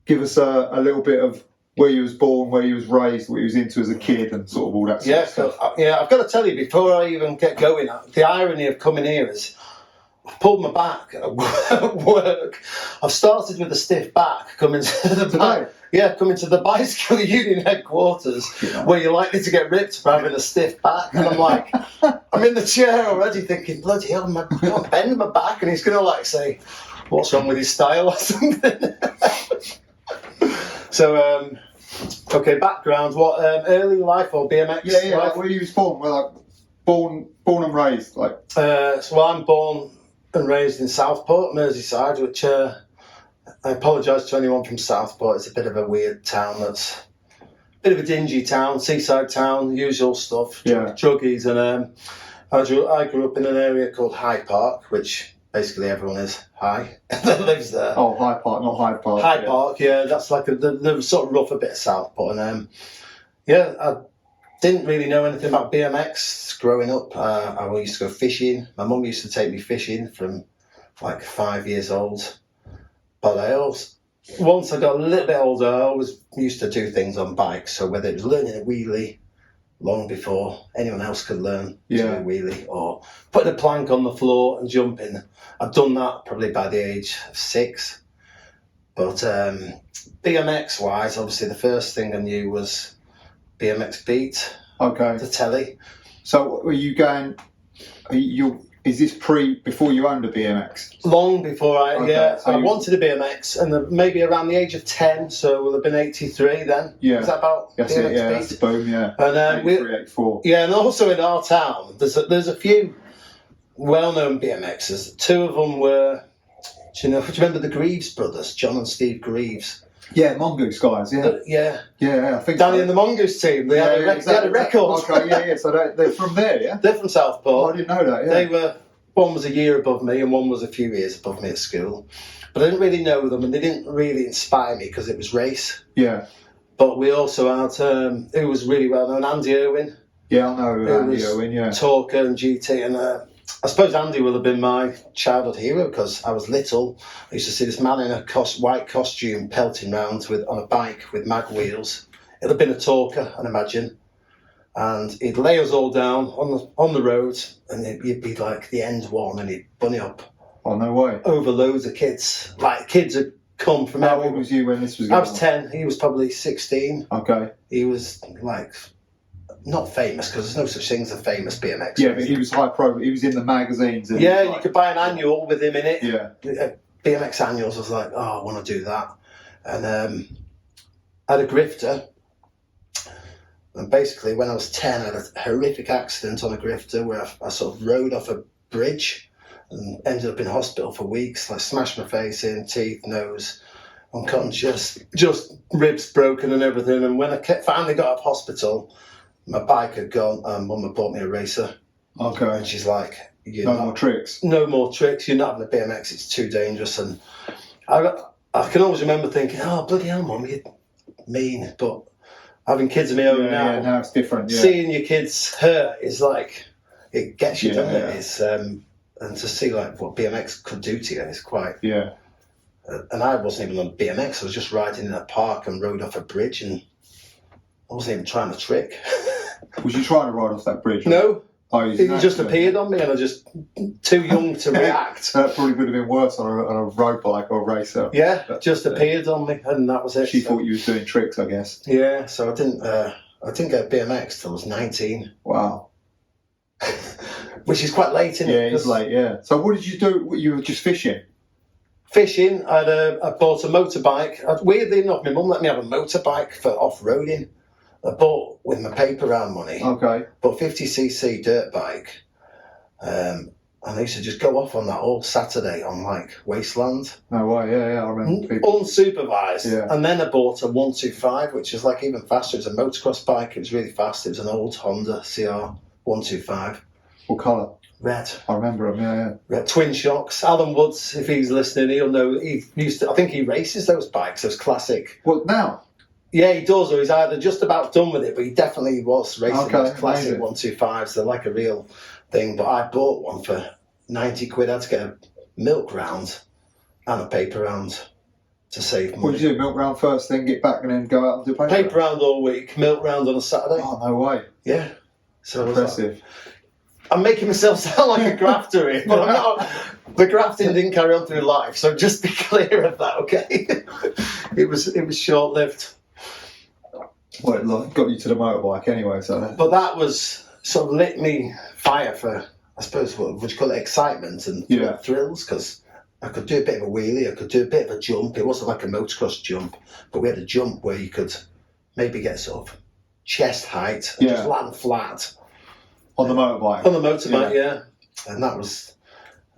Give us a little bit of where you was born, where you was raised, what you was into as a kid, and sort of all that sort of stuff. I've got to tell you, before I even get going, the irony of coming here is I've pulled my back at work. I've started with a stiff back coming to the back. Yeah, coming to the bicycle union headquarters, where you're likely to get ripped for having a stiff back. And I'm like, I'm in the chair already thinking, bloody hell, I'm bending my back, and he's going to like say, what's wrong with his style or something? So, okay, background, what, early life or BMX? Yeah, life? like where you was born, born and raised, like. So I'm born and raised in Southport, Merseyside, which I apologise to anyone from Southport. It's a bit of a weird town. That's a bit of a dingy town, seaside town, usual stuff, druggies. And I grew up in an area called Hyde Park, which basically everyone is high that lives there. Oh, Hyde Park, not Hyde Park. Hyde Park, yeah. That's like the sort of rougher bit of Southport. And I didn't really know anything about BMX growing up. I used to go fishing. My mum used to take me fishing from like 5 years old. But once I got a little bit older, I always used to do things on bikes. So whether it was learning a wheelie long before anyone else could learn to do a wheelie, or putting a plank on the floor and jumping, I'd done that probably by the age of 6. But BMX wise, obviously the first thing I knew was BMX Beat. Okay. The telly. So were you going? Is this before you owned a BMX? Long before I So I wanted a BMX, and maybe around the age of 10, so we'll have been 83 then. Yeah. Was that about That's BMX it, yeah, Beat? that's the boom, yeah. And 83, 84. Yeah, and also in our town, there's a few well-known BMXers. 2 of them were, do you remember the Greaves brothers, John and Steve Greaves? Yeah, Mongoose guys, Yeah, I think Danny so. and the Mongoose team, they had a record. Okay, yeah, so they're from there, yeah? They're from Southport. Oh, I didn't know that, yeah. One was a year above me and one was a few years above me at school. But I didn't really know them, and they didn't really inspire me because it was race. Yeah. But we also had, who was really well known, Andy Irwin. Yeah, I know Andy Owen, yeah. Talker and GT, and I suppose Andy will have been my childhood hero because I was little. I used to see this man in a white costume pelting round on a bike with mag wheels. It'd have been a Talker, I'd imagine. And he'd lay us all down on the road, and you'd be like the end one, and he'd bunny up. Oh, no way. Over loads of kids. Like, kids had come from How old was you when this was going on? I was 10. He was probably 16. Okay. He was, like, not famous, because there's no such thing as a famous BMX. Yeah, but he was high pro. He was in the magazines. Yeah, you could buy an annual with him in it. Yeah. BMX annuals, I was like, oh, I want to do that. And I had a grifter. And basically, when I was 10, I had a horrific accident on a grifter where I sort of rode off a bridge and ended up in hospital for weeks. Like, smashed my face in, teeth, nose, unconscious, just ribs broken and everything. And when I finally got out of hospital, my bike had gone, and Mum had bought me a racer. Okay. And she's like, more tricks. No more tricks. You're not having a BMX. It's too dangerous. And I can always remember thinking, oh, bloody hell, Mum, you're mean. But having kids of my own now, yeah, now it's different. Yeah. Seeing your kids hurt is like, it gets you, doesn't it? Yeah. It's, and to see like what BMX could do to you is quite. Yeah. And I wasn't even on BMX. I was just riding in a park and rode off a bridge, and I wasn't even trying to trick. Was you trying to ride off that bridge? No. Oh, it just appeared on me, and I was just too young to react. That probably would have been worse on a road bike or a racer. Yeah, just appeared on me, and that was it. She thought you were doing tricks, I guess. Yeah, so I didn't get BMX till I was 19. Wow. Which is quite late, isn't it? Yeah, it's late, yeah. So what did you do? You were just fishing? Fishing. I bought a motorbike. Weirdly enough, my mum let me have a motorbike for off-roading. I bought with my paper round money. Okay. Bought 50cc dirt bike. And I used to just go off on that all Saturday on like wasteland. No way, yeah, I remember people. Unsupervised. Yeah. And then I bought a 125, which is like even faster. It was a motocross bike. It was really fast. It was an old Honda CR 125. What colour? Red. I remember him, yeah. Red twin shocks. Alan Woods, if he's listening, he'll know. He used to. I think he races those bikes. Those classic. What now? Yeah, he does, or he's either just about done with it, but he definitely was racing those classic amazing. 125s. They're like a real thing, but I bought one for 90 quid. I had to get a milk round and a paper round to save money. What did you do? Milk round first, then get back and then go out and do paper? Paper round all week, milk round on a Saturday. Oh, no way. Yeah. So Impressive. I'm making myself sound like a grafter here, but I'm not. The grafting didn't carry on through life, so just be clear of that, okay? It was short-lived. Well, it like, got you to the motorbike anyway, so. But that was sort of lit me fire for, I suppose, what would you call it, excitement and thrills, because I could do a bit of a wheelie, I could do a bit of a jump. It wasn't like a motocross jump, but we had a jump where you could maybe get sort of chest height and just land flat. On the motorbike? On the motorbike, yeah. And that was...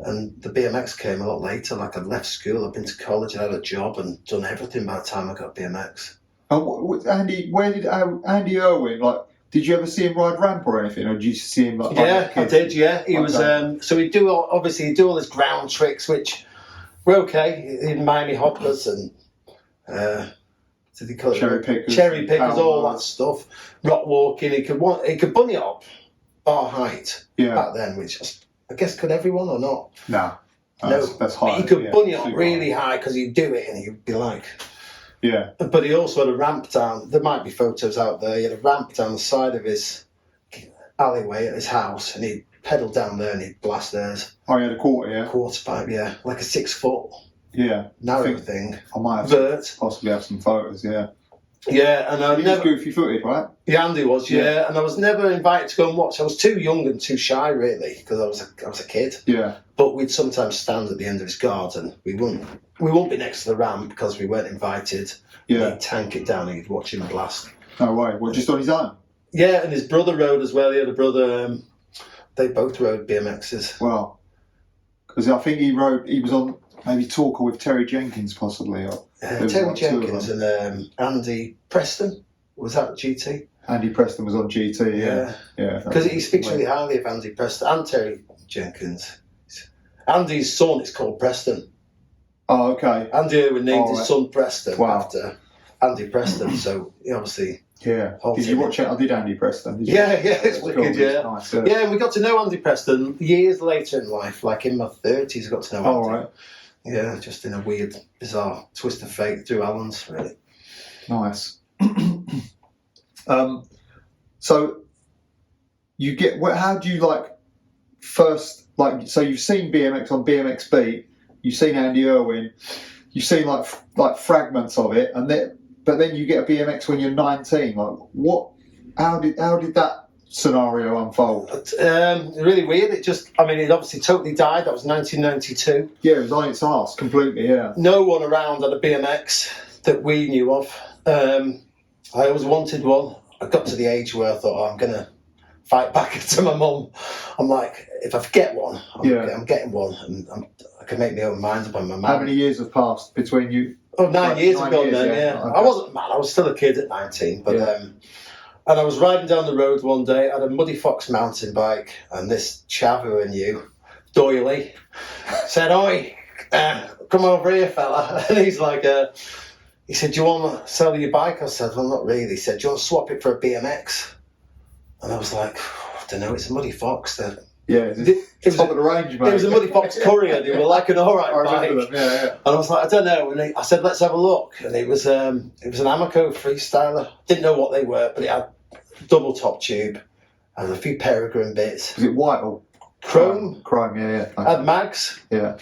And the BMX came a lot later. Like, I'd left school, I'd been to college, I had a job and done everything by the time I got BMX. And Andy, where did Andy Irwin, like, did you ever see him ride ramp or anything, or did you see him like? Yeah, I did. Yeah, he was. So he'd do all his ground tricks, which were okay. In Miami hoppers and did he call it cherry pickers, all that stuff. Rock walking. He could bunny hop bar height back then, which I guess could everyone or not? No, that's high. He could bunny hop really high because he'd do it and he'd be like. Yeah. But he also had a ramp down. There might be photos out there. He had a ramp down the side of his alleyway at his house, and he'd pedal down there and he'd blast theirs. Oh, he had a quarter, Quarter pipe, yeah. Like a 6 foot. Yeah. Narrow thing. I might have possibly have some photos, yeah. Yeah, and I never... goofy footed, right? Yeah, Andy was, yeah. And I was never invited to go and watch. I was too young and too shy, really, because I was a kid. Yeah. But we'd sometimes stand at the end of his garden. We wouldn't be next to the ramp because we weren't invited. Yeah. He'd tank it down and he'd watch him blast. No way. Well, just on his own? Yeah, and his brother rode as well. He had a brother. They both rode BMXs. Wow. Because I think he was on maybe Talker with Terry Jenkins, possibly. Or Terry Jenkins and Andy Preston. Was that GT? Andy Preston was on GT, yeah. Because he speaks really highly of Andy Preston and Terry Jenkins. Andy's son is called Preston. Oh, okay. Andy Owen named his son Preston after Andy Preston, so he obviously... Yeah. Did you watch it? I did Andy Preston. Yeah, it's wicked, yeah. Nice, yeah, and we got to know Andy Preston years later in life, like in my 30s, I got to know Andy. Right. Yeah, just in a weird, bizarre twist of fate through Alans, really. Nice. So, you get... How do you, like, first... Like, so you've seen BMX on BMX Beat, you've seen Andy Irwin, you've seen, like fragments of it, but then you get a BMX when you're 19. Like, what? How did that scenario unfold? Really weird. It obviously totally died. That was 1992. Yeah, it was on its arse completely. Yeah. No one around had a BMX that we knew of. I always wanted one. I got to the age where I thought, I'm gonna fight back to my mum. I'm like, if I get one, I'm getting one, and I can make my own mind up on my mind. How many years have passed between you? Oh, 9 years ago then, yeah. Okay. I wasn't mad, I was still a kid at 19, but and I was riding down the road one day, I had a Muddy Fox mountain bike, and this chav who I knew, Doyley, said, "Oi, come over here, fella." And he's like, he said, "Do you want to sell your bike?" I said, "Well, not really." He said, "Do you want to swap it for a BMX?" And I was like, I don't know, it's a Muddy Fox. It was top of the range, mate. It was a Muddy Fox Courier. They were like an alright bike. Them. Yeah. And I was like, I don't know. And I said, let's have a look. And it was an Amoco freestyler. Didn't know what they were, but it had double top tube and a few Peregrine bits. Was it white or chrome? Chrome, yeah. Okay. Had mags. Yeah.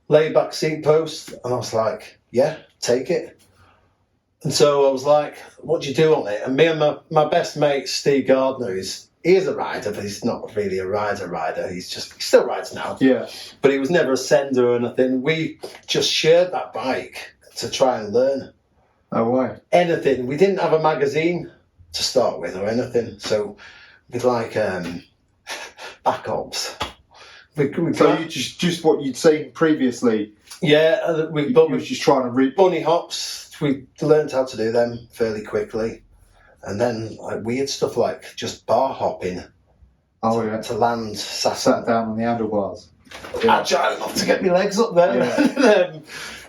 Laid back seat post. And I was like, yeah, take it. And so I was like, what do you do on it? And me and my best mate, Steve Gardner, he is a rider, but he's not really a rider. He still rides now. Yeah. But he was never a sender or anything. We just shared that bike to try and learn. Oh, way. Anything. We didn't have a magazine to start with or anything. So we'd like backups. So you just what you'd seen previously? Yeah. We was just trying to read bunny hops. We learned how to do them fairly quickly. And then like weird stuff like just bar hopping to land sat down on the handlebars. Agile enough to get my legs up there. Yeah.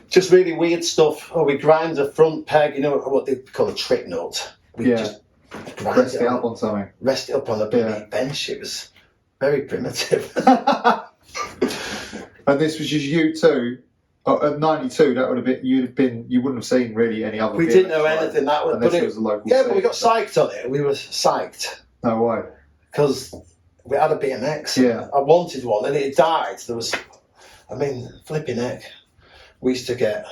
Just really weird stuff. Or we grind a front peg, you know what they call a trick nut. We just grind rest it up on something. Rest it up on a bench. It was Very primitive. And this was just you two. At 92, that would have been you wouldn't have seen really any other. We BMX didn't know ride anything that was. unless But it was a local. yeah, scene. but we got psyched on it. We were psyched No way. because we had a BMX. Yeah. I wanted one, and it died. Flipping heck. We used to get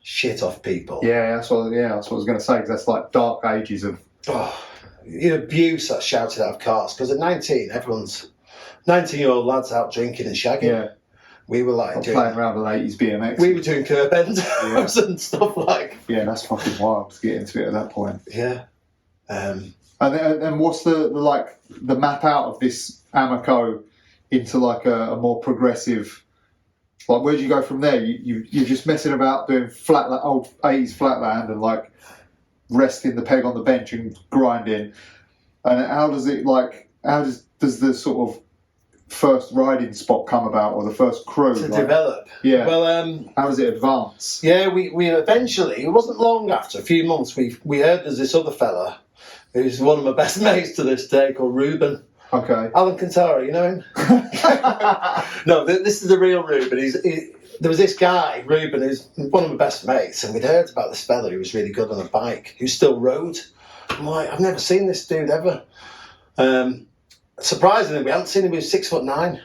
shit off people. Yeah, that's what I was going to say. Because that's like dark ages of. Abuse that's shouted out of cars. Because at 19, everyone's 19-year-old lads out drinking and shagging. Yeah. We were like playing around with 80s BMX. We were doing curb ends and stuff like. Yeah, that's fucking wild to get into it at that point. Yeah. And what's the map out of this Amoco into like a more progressive? Like, where do you go from there? You're just messing about doing old 80s flatland and like resting the peg on the bench and grinding. And how does the sort of first riding spot come about, or the first crew to develop? Yeah. Well, how does it advance? Yeah, we eventually, it wasn't long after, a few months, we heard there's this other fella who's one of my best mates to this day called Ruben. Okay. Alan Cantara, you know him? No, this is the real Ruben. There was this guy, Ruben, who's one of my best mates, and we'd heard about this fella who was really good on a bike, who still rode. I'm like, I've never seen this dude ever. Surprisingly, we hadn't seen him. He was 6'9".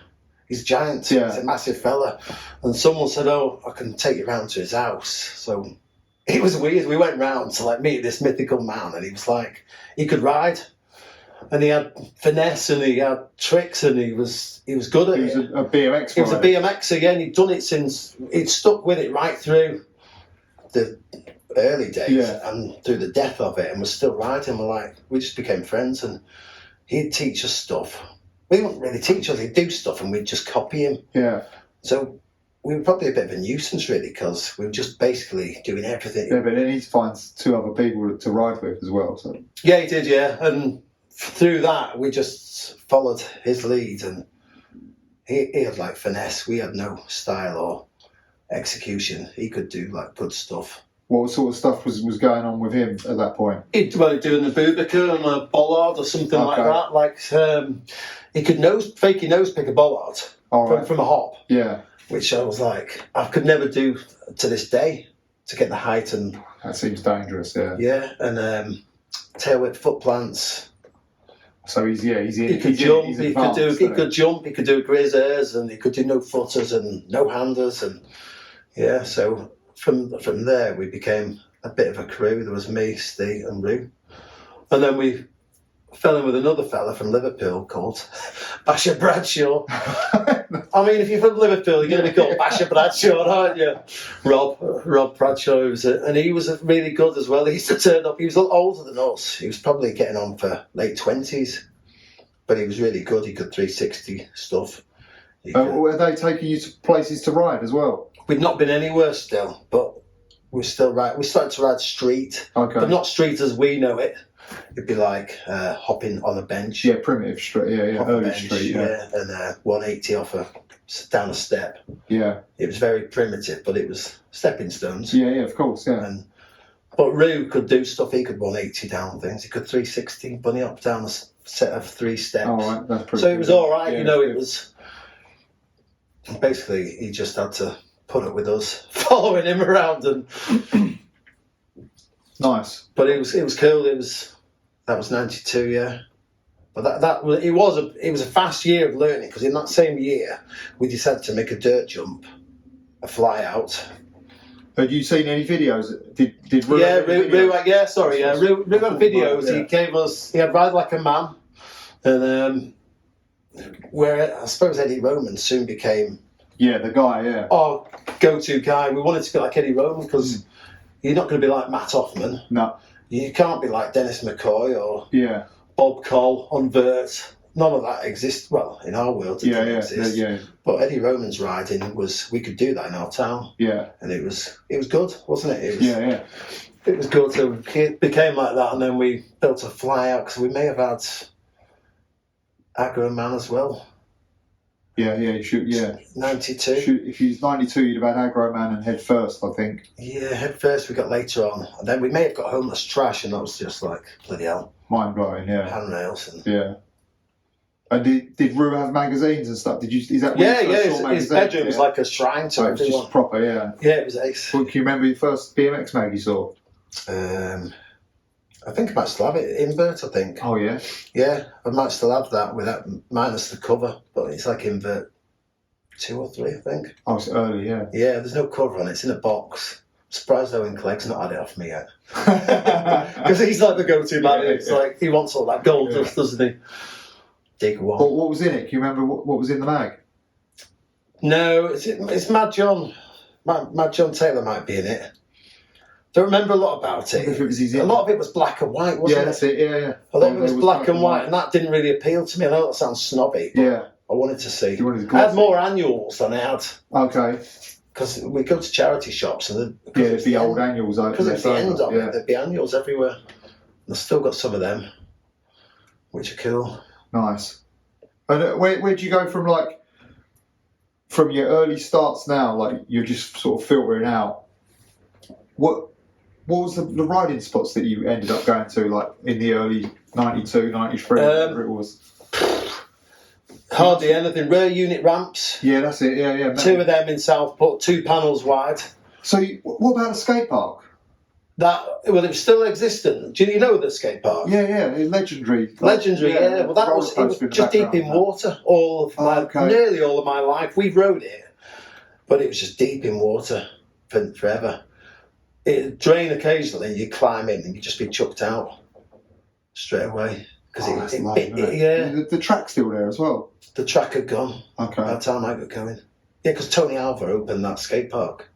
He's a giant. Yeah. He's a massive fella. And someone said, "Oh, I can take you round to his house." So it was weird. We went round to like meet this mythical man, and he was like, he could ride, and he had finesse, and he had tricks, and he was good at it. He was a BMX. He was a BMXer again. He'd done it since. He'd stuck with it right through the early days and through the death of it, and was still riding. We just became friends, and he'd teach us stuff. We wouldn't really teach us, he'd do stuff and we'd just copy him. Yeah. So we were probably a bit of a nuisance, really, because we were just basically doing everything. Yeah, but then he finds two other people to ride with as well. So. Yeah, he did, yeah. And through that, we just followed his lead, and he had like finesse. We had no style or execution. He could do like good stuff. What sort of stuff was going on with him at that point? He'd doing the Boubacar and a bollard or something like that. Like he could fake nose pick a bollard from a hop. Yeah. Which I was like, I could never do to this day to get the height and. That seems dangerous. Yeah. Yeah, and tail whip foot plants. So he's in. He could jump. He could jump. He could do grizzers, and he could do no footers and no handers, and yeah. So. From there, we became a bit of a crew. There was me, Steve, and Rue. And then we fell in with another fella from Liverpool called Basher Bradshaw. I mean, if you're from Liverpool, you're going to be called Basher Bradshaw, aren't you? Rob Bradshaw, and he was really good as well. He used to turn up. He was a lot older than us. He was probably getting on for late 20s. But he was really good. He could 360 stuff. Were they taking you to places to ride as well? We'd not been anywhere still, but we still ride. We started to ride street, but not street as we know it. It'd be like hopping on a bench. Yeah, primitive street. Yeah, early street. Yeah, and 180 down a step. Yeah, it was very primitive, but it was stepping stones. Yeah, of course. Yeah. But Rue could do stuff. He could 180 down things. He could 360 bunny up down a set of 3 steps. All right, that's pretty. So it was all right. Yeah, it was. Basically, he just had to put up with us following him around, and nice. But it was cool. That was 92, yeah. But it was a fast year of learning, because in that same year we decided to make a dirt jump, a fly out. Had you seen any videos? Did Rue? Yeah, Rue had videos. He had Ride Like a Man, and where I suppose Eddie Roman soon became. Yeah, the guy, yeah. Our go-to guy. We wanted to be like Eddie Roman, because you're not going to be like Matt Hoffman. No. You can't be like Dennis McCoy or Bob Cole on vert. None of that exists. Well, in our world, it doesn't exist. Yeah. But Eddie Roman's riding we could do that in our town. Yeah. And it was good, wasn't it? It was good. So it became like that, and then we built a fly out, because we may have had Aggro Man as well. Yeah, you should, 92. If you was 92, you'd have had Aggro Man and Head First, I think. Yeah, Head First we got later on. And then we may have got Homeless Trash, and that was just like, bloody hell. Mind blowing, yeah. Handrails. And... Yeah. And did Ruben have magazines and stuff? Is that Yeah, when you first saw his magazines? bedroom was like a shrine to So it was everyone. just proper, yeah. Yeah, it was ace. Well, can you remember your first BMX mag you saw? I think I might still have it. Invert, I think. Oh, yeah? Yeah, I might still have that without minus the cover, but it's like Invert 2 or 3, I think. Oh, it's early, yeah. Yeah, there's no cover on it. It's in a box. I'm surprised Owen Clegg's not had it off me yet. Because he's like the go-to man. Yeah, It's like he wants all that gold dust, doesn't he? Dig one. What was in it? Can you remember what was in the mag? No, it's Mad John. Mad John Taylor might be in it. Don't remember a lot about it. If it was easy. A lot of it was black and white, wasn't it? Yeah, that's it. Yeah. A lot of it was black and white, and that didn't really appeal to me. I know that sounds snobby, but Yeah. I wanted to see. You wanted to I had see. more annuals than I had. Okay. Because we go to charity shops and Yeah, the old annuals. Because it's the end of yeah. it, there'd be annuals everywhere. And I've still got some of them, which are cool. Nice. And where'd you go from your early starts now, like you're just sort of filtering out? What was the riding spots that you ended up going to, like in the early 92, 93, whatever it was? Hardly anything. Rare unit ramps. Yeah, that's it. Yeah. 2 of them in Southport, 2 panels wide. So, what about the skate park? It was still existent. Do you know the skate park? Yeah, legendary. Legendary, yeah. Well, it was just deep in water. Nearly all of my life. We rode it, but it was just deep in water forever. It'd drain occasionally, and you'd climb in, and you'd just be chucked out straight away. Because the track's still there as well. The track had gone. Okay. By the time I got going. Yeah, because Tony Alva opened that skate park.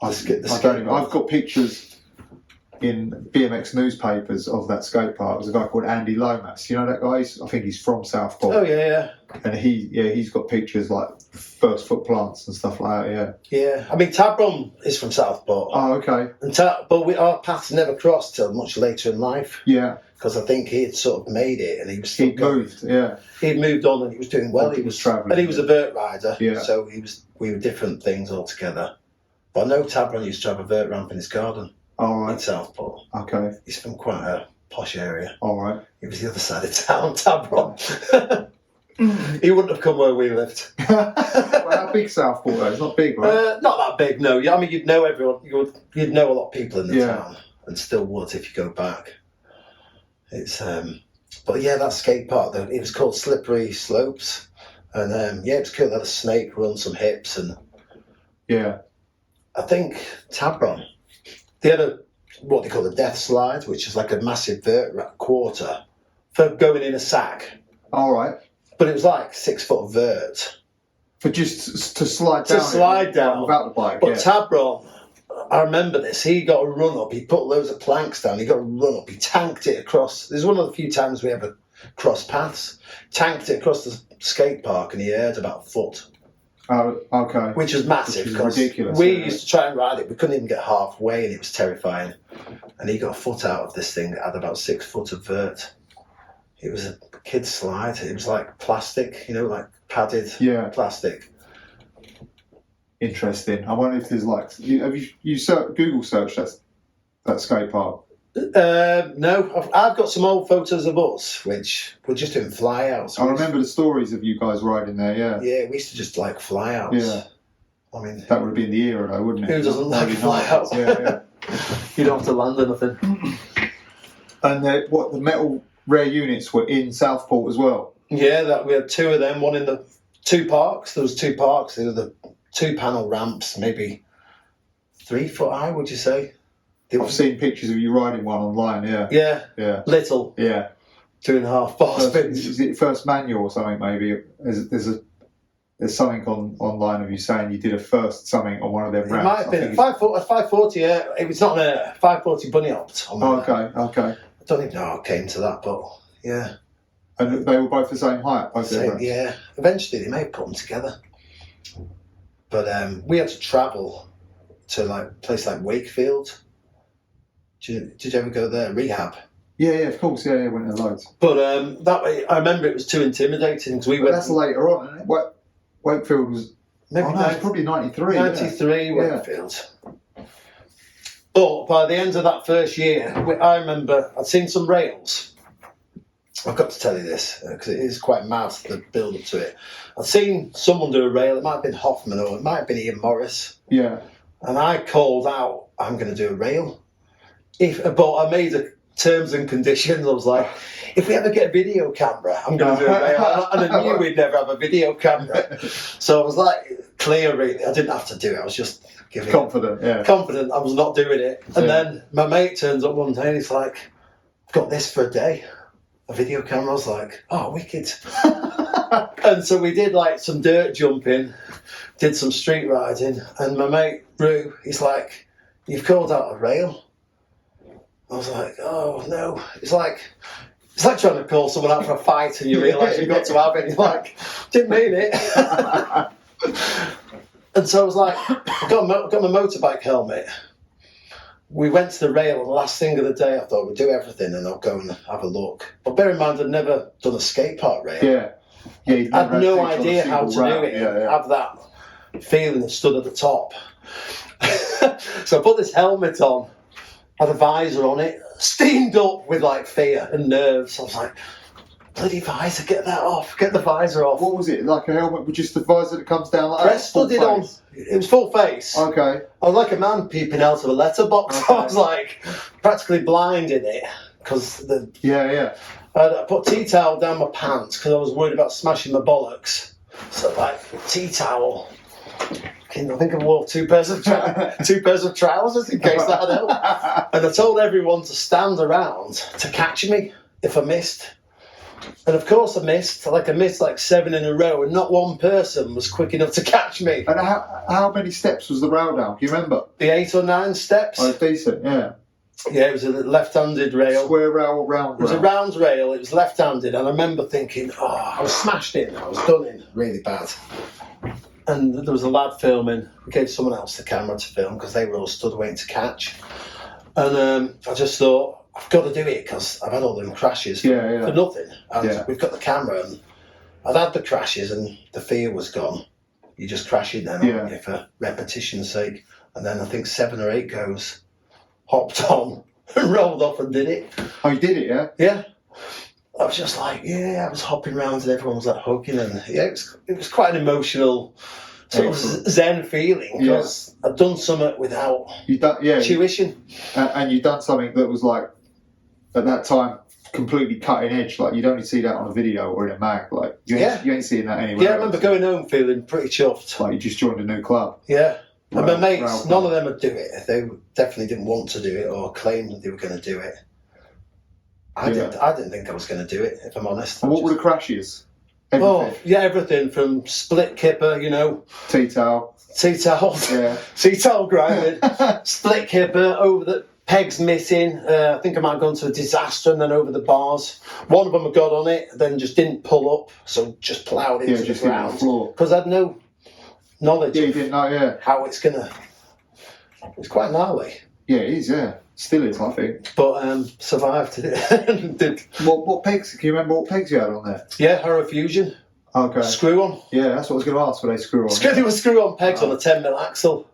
I've got pictures in BMX newspapers of that skate park. There's a guy called Andy Lomas. You know that guy? I think he's from Southport. Oh yeah. And he's got pictures like first foot plants and stuff like that. Yeah. I mean, Tabron is from Southport. Oh, okay. But our paths never crossed till much later in life. Yeah. Because I think he had sort of made it, and he was He'd moved. Yeah. He'd moved on, and he was doing well. He was travelling, and he was a vert rider. Yeah. So we were different things altogether. But I know Tabron used to have a vert ramp in his garden. All right. In Southport. Okay. He's from quite a posh area. All right. He was the other side of town, Tabron. He wouldn't have come where we lived. Well, how big Southport though? It's not big, right? Not that big, no. I mean, you'd know everyone. You'd know a lot of people in the town, and still would if you go back. It's but yeah, that skate park though, it was called Slippery Slopes, and it was cool. They had a snake run, some hips, and I think Tabron, they had what they call a death slide, which is like a massive vert quarter for going in a sack. All right. But it was like 6 foot vert. For just to slide down. To slide down without the bike. But Tabron, I remember this. He got a run up. He put loads of planks down. He got a run up. He tanked it across. This is one of the few times we ever crossed paths. Tanked it across the skate park, and he aired about a foot. Oh, okay. Which was massive. Which is ridiculous. We used to try and ride it. We couldn't even get halfway, and it was terrifying. And he got a foot out of this thing that had about 6 foot of vert. It was a kid's slide. It was like plastic, like padded plastic. Interesting. I wonder if there's have you Google searched that skate park? No, I've got some old photos of us, which we're just doing flyouts. I remember the stories of you guys riding there. Yeah. Yeah, we used to just like flyouts. Yeah. I mean, that would have been the era, though, wouldn't it? Who doesn't like flyouts? Yeah. You don't have to land or nothing. And the metal rare units were in Southport as well. Yeah, we had 2 of them. One in the 2 parks. There was 2 parks. There were the 2 panel ramps, maybe 3 foot high. Would you say? I've seen pictures of you riding one online. Yeah. Yeah. Little. Yeah. 2.5 bar spins. Is it first manual or something? Maybe there's something online of you saying you did a first something on one of them ramps. It might have been a 540. Yeah, it was not a 540 bunny opt. Okay. I don't even know how I came to that, but yeah. And they were both the same height? Yeah. Eventually they may have put them together. But we had to travel to a place like Wakefield. Did you ever go there? Rehab? Yeah, of course. Yeah, went there loads. But that way, I remember it was too intimidating because we went. That's later on, isn't it? Wakefield was... it's probably 93. 93, Wakefield. But by the end of that first year, I remember I'd seen some rails I've got to tell you this, because it is quite mad, the build-up to it. I'd seen someone do a rail, it might have been Hoffman, or it might have been humorous. Yeah. And I called out, I'm going to do a rail. But I made the terms and conditions. I was like, if we ever get a video camera, I'm going to do a rail. And I knew we'd never have a video camera. So I was like, clear, really. I didn't have to do it. I was just giving Confident, yeah. Confident I was not doing it. And then my mate turns up one day and he's like, I've got this for a day. A video camera. I was like, oh, wicked. And so we did like some dirt jumping, did some street riding, and my mate Ruben, he's like, you've called out a rail. I was like, oh no. It's like trying to call someone out for a fight and you realise you've got to have it. You're like, didn't mean it. And so I was like, I got my motorbike helmet. We went to the rail, and the last thing of the day I thought we'd do everything and I'll go and have a look. But bear in mind, I'd never done a skate park rail. Yeah. I had no idea how to do it. Yeah. Have that feeling that stood at the top. So I put this helmet on, had a visor on it, steamed up with like fear and nerves. I was like, bloody visor, get that off, get the visor off. What was it, like a helmet with just the visor that comes down like that? Press studded on. It was full face. Okay. I was like a man peeping out of a letterbox. Okay. I was like practically blind in it because the. Yeah. I put tea towel down my pants because I was worried about smashing my bollocks. So like tea towel. I think I wore two pairs of trousers in case that helped. And I told everyone to stand around to catch me if I missed. And of course I missed. I missed like 7 in a row, and not one person was quick enough to catch me. And how many steps was the rail down? Do you remember? The 8 or 9 steps. Oh, decent, yeah. Yeah, it was a left-handed rail. Square rail or round rail? It was a round rail, it was left-handed, and I remember thinking, oh, I was smashed in, I was done in really bad. And there was a lad filming. We gave someone else the camera to film because they were all stood waiting to catch. And I just thought, I've got to do it because I've had all them crashes for nothing. And we've got the camera, and I'd had the crashes and the fear was gone. You just crash it then, aren't you, for repetition's sake. And then I think 7 or 8 goes, hopped on and rolled off and did it. Oh, you did it, yeah? Yeah. I was just like, I was hopping around and everyone was like hugging, and it was quite an emotional sort of zen feeling because I'd done something without tuition. And you'd done something that was like, at that time, completely cutting edge. Like, you'd only see that on a video or in a mag. Like, you ain't seeing that anywhere. Yeah, I remember going home feeling pretty chuffed. Like, you just joined a new club. Yeah. And my mates, none of them would do it. They definitely didn't want to do it or claim that they were going to do it. I didn't think I was going to do it, if I'm honest. And what were the crashes? Everything. Everything from split kipper, tea towel, tea towel grinding, split kipper over the pegs missing. I think I might have gone to a disaster and then over the bars. One of them had got on it, then just didn't pull up, so just ploughed into the ground because I had no knowledge. Yeah, you didn't know. How it's gonna. It's quite gnarly. Yeah, it is. Yeah. Still is, I think. But survived it. What pegs? Can you remember what pegs you had on there? Yeah, Horror Fusion. Okay. Screw on. Yeah, that's what I was going to ask. Were they screw on? They were screw on pegs on a 10mm axle.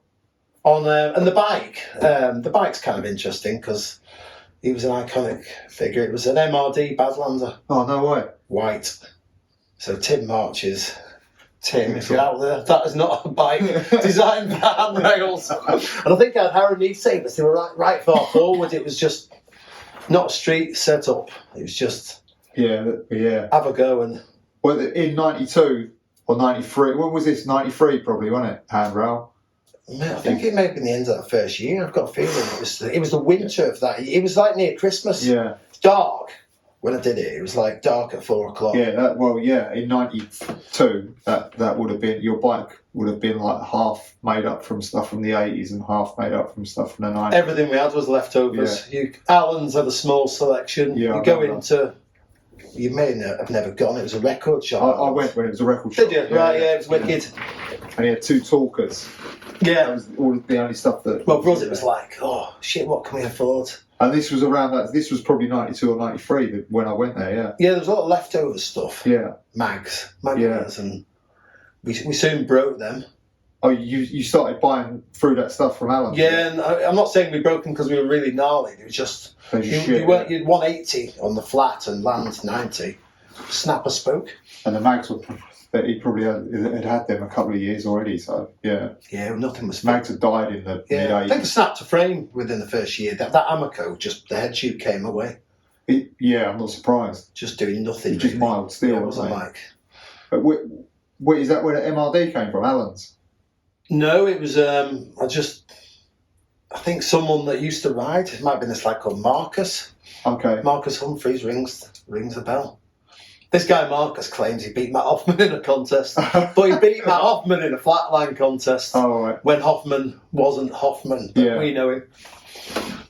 And the bike. The bike's kind of interesting because he was an iconic figure. It was an MRD Badlander. Oh, no way. White. So Tim March's. Tim, if you're out there, that is not a bike designed for handrails. And I think I had Harrow knee savers. They were right far forward. It was just not a street setup. It was just have a go. And well, in 92 or 93, when was this? 93 probably, wasn't it? Handrail. I think it may have been the end of that first year. I've got a feeling it was the winter of that. It was like near Christmas. Yeah. It's dark. When I did it was like dark at 4 o'clock. Yeah, in 92, that would have been, your bike would have been like half made up from stuff from the 80s and half made up from stuff from the 90s. Everything we had was leftovers. Yeah. Alans had a small selection. Yeah, you go into, you may have never gone, it was a record shop. I went when it was a record shop. Did you? Right, it was wicked. And he had 2 talkers. Yeah. That was all the only stuff that... Well, for us it was like, oh, shit, what can we afford? And this was around that. This was probably 92 or 93 when I went there. Yeah. Yeah, there was a lot of leftover stuff. Yeah. Magazines, and we soon broke them. Oh, you started buying through that stuff from Alans? Yeah, and I'm not saying we broke them because we were really gnarly. It was just you'd 180 on the flat and land 90. Snap a spoke. And the mags were. He probably had them a couple of years already, so yeah. Yeah, nothing was. Mags had died in the mid-80s. I think I snapped a frame within the first year. That Amoco, just the head tube came away. Yeah, I'm not surprised. Just doing nothing. It's just mild steel. Yeah, it wasn't like. But wait, is that where the MRD came from, Alans? No, it was. I think someone that used to ride. It might have been this lad called Marcus. Okay. Marcus Humphreys rings a bell. This guy Marcus claims he beat Matt Hoffman in a contest, but he beat Matt Hoffman in a flatline contest when Hoffman wasn't Hoffman, but we know him.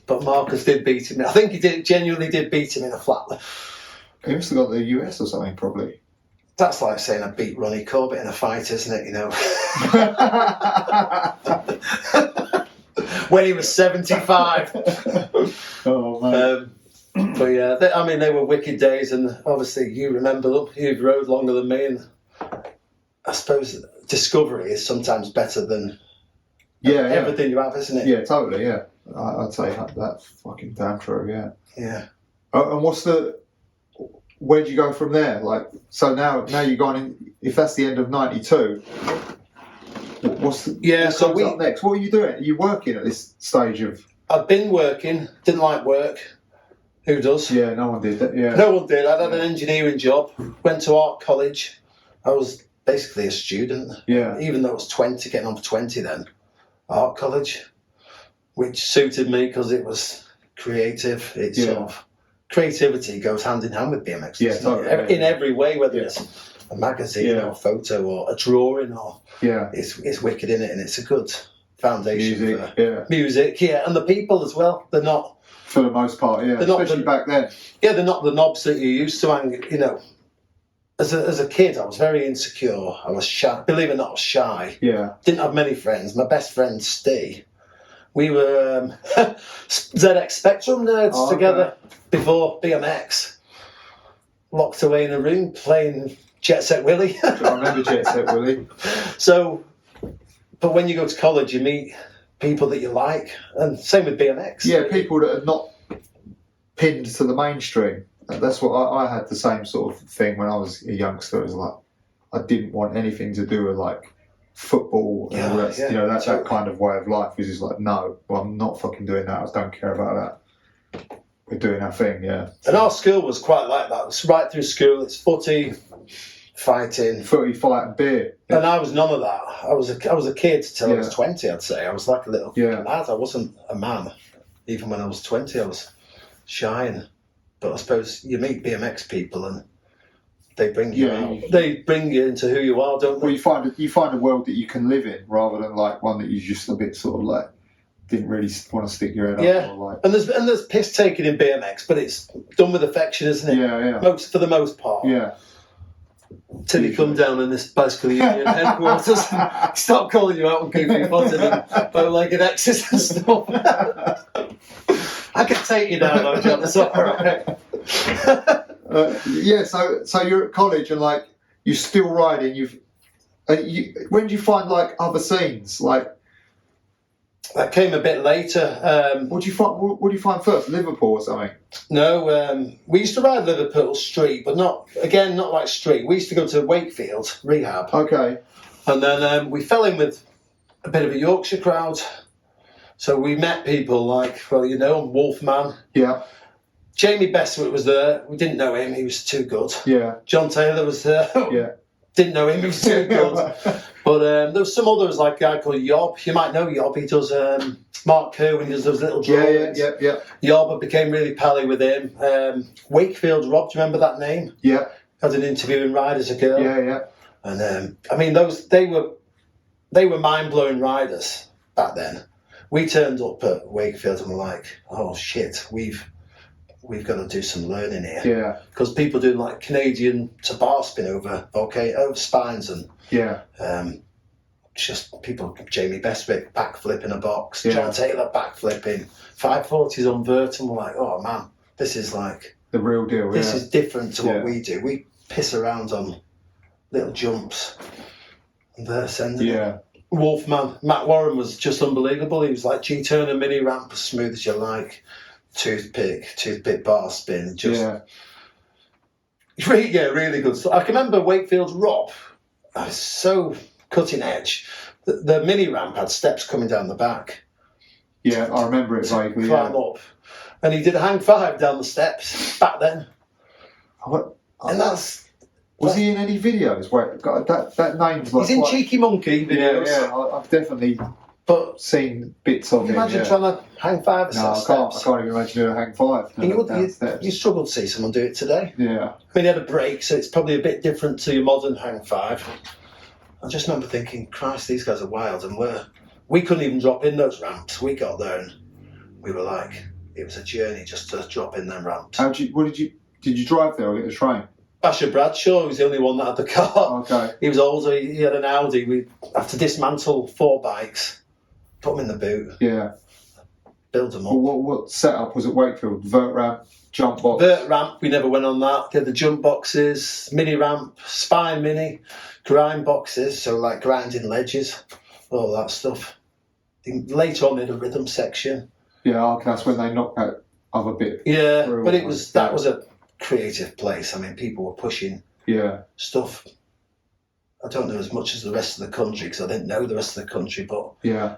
But Marcus did beat him. I think he genuinely did beat him in a flatline. He must have got the US or something, probably. That's like saying I beat Ronnie Corbett in a fight, isn't it? You know, when he was 75. Oh man. But yeah, they were wicked days, and obviously you remember them. You've rode longer than me, and I suppose discovery is sometimes better than everything you have, isn't it? Yeah, totally. Yeah, I'd say that's fucking damn true. Yeah. Yeah. And where'd you go from there? Like, so now you're going in. If that's the end of '92, what comes up next? What are you doing? Are you working at this stage of? I've been working. Didn't like work. Who does? Yeah, no one did that. Yeah, no one did. I had an engineering job. Went to art college. I was basically a student. Yeah. Even though I was 20, getting on for 20 then. Art college, which suited me because it was creative. It's sort of creativity goes hand in hand with BMX. Yeah, totally, in every way, whether it's a magazine or a photo or a drawing or it's wicked in it, and it's a good foundation for music. Yeah, and the people as well. They're not. For the most part, yeah. Especially back then. Yeah, they're not the knobs that you used to hang, you know. As a kid, I was very insecure. I was shy. Believe it or not, I was shy. Yeah. Didn't have many friends. My best friend, Steve, we were ZX Spectrum nerds together before BMX. Locked away in a room playing Jet Set Willy. I remember Jet Set Willy. So, but when you go to college, you meet people that you like, and same with BMX. Yeah, people that are not pinned to the mainstream. That's what I had the same sort of thing when I was a youngster. It was like I didn't want anything to do with like football and all that. You know, that's that kind of way of life. Is just like, no, well, I'm not fucking doing that. I don't care about that. We're doing our thing, yeah. And our school was quite like that. It's right through school. It's footy, fighting, fight and beer. And I was none of that. I was a kid till I was 20. I'd say I was like a little lad. I wasn't a man. Even when I was 20, I was shy. But I suppose you meet BMX people and they bring you out. They bring you into who you are, don't they? Well, you find a world that you can live in rather than like one that you just a bit sort of like didn't really want to stick your head up. Yeah, or like. and there's piss taken in BMX, but it's done with affection, isn't it? Yeah. For the most part. Yeah. Till you come down in this bicycle union headquarters and start calling you out on goofy footed and bow-legged X's and stuff. I can take you down though, John. It's all right. So you're at college and like you're still riding. When do you find like other scenes like? That came a bit later. What do you find first? Liverpool or something? No, we used to ride Liverpool street, but not like street. We used to go to Wakefield rehab. Okay. And then we fell in with a bit of a Yorkshire crowd. So we met people like, Wolfman. Yeah. Jamie Bestwick was there. We didn't know him. He was too good. Yeah. John Taylor was there. Yeah. Didn't know him. He was too good. But there was some others, like a guy called Yob. You might know Yob. He does Mark Kerwin. He does those little drawings. Yeah. Yob, I became really pally with him. Wakefield Rob, do you remember that name? Yeah. Had an interview in Ride as a girl. Yeah. And they were mind blowing riders back then. We turned up at Wakefield and were like, oh shit, we've got to do some learning here. Yeah. Because people doing like Canadian to bar spin over spines and just people, Jamie Bestwick backflip in a box, John Taylor backflipping, 540s on vert, and we're like, oh man, this is like the real deal. This is different to what we do. We piss around on little jumps and they're sending it. Wolfman. Matt Warren was just unbelievable. He was like G-turner mini ramp, as smooth as you like. Toothpick bar spin. Just really good stuff. I can remember Wakefield's Rob. So cutting edge. The mini ramp had steps coming down the back. Yeah, I remember it vaguely. Climb up. And he did a hang 5 down the steps back then. And that's... Was he in any videos? Where that name's like... He's in Cheeky Monkey videos. Yeah, I've definitely seen bits of him. Imagine trying to hang 5 or no, steps. I can't even imagine doing a hang 5. You struggle to see someone do it today. Yeah. I mean, he had a break, so it's probably a bit different to your modern hang 5. I just remember thinking, Christ, these guys are wild, and we couldn't even drop in those ramps. We got there and we were like, it was a journey just to drop in them ramps. Did you drive there or get the train? Bradshaw was the only one that had the car. Okay. He was older, he had an Audi. We had to dismantle 4 bikes, put them in the boot. Yeah. Build them up. Well, what setup was at Wakefield? Vert ramp, jump box? Vert ramp, we never went on that. They had the jump boxes, mini ramp, spine mini, grind boxes, so like grinding ledges, all that stuff. Later on, they had a rhythm section. Yeah, okay, that's when they knocked that other bit. Yeah, but that was a creative place. I mean, people were pushing stuff. I don't know as much as the rest of the country because I didn't know the rest of the country, but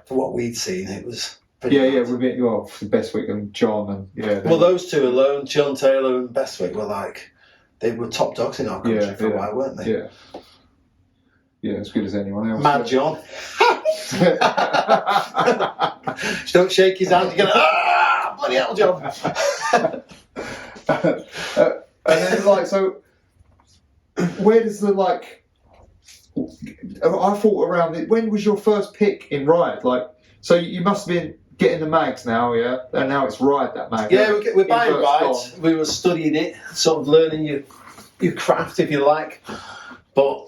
for what we'd seen, it was pretty good. With Bestwick and John and well, those two alone, John Taylor and Bestwick, they were top dogs in our country for a while, weren't they? Yeah. Yeah, as good as anyone else. Mad John. Don't shake his hand. You're gonna bloody hell, John. And then so where does the I thought around it. When was your first pick in ride? So you must have been getting the mags now, yeah, and now it's ride that mag. Yeah, we're buying rides. We were studying it, sort of learning your craft, if you like, but.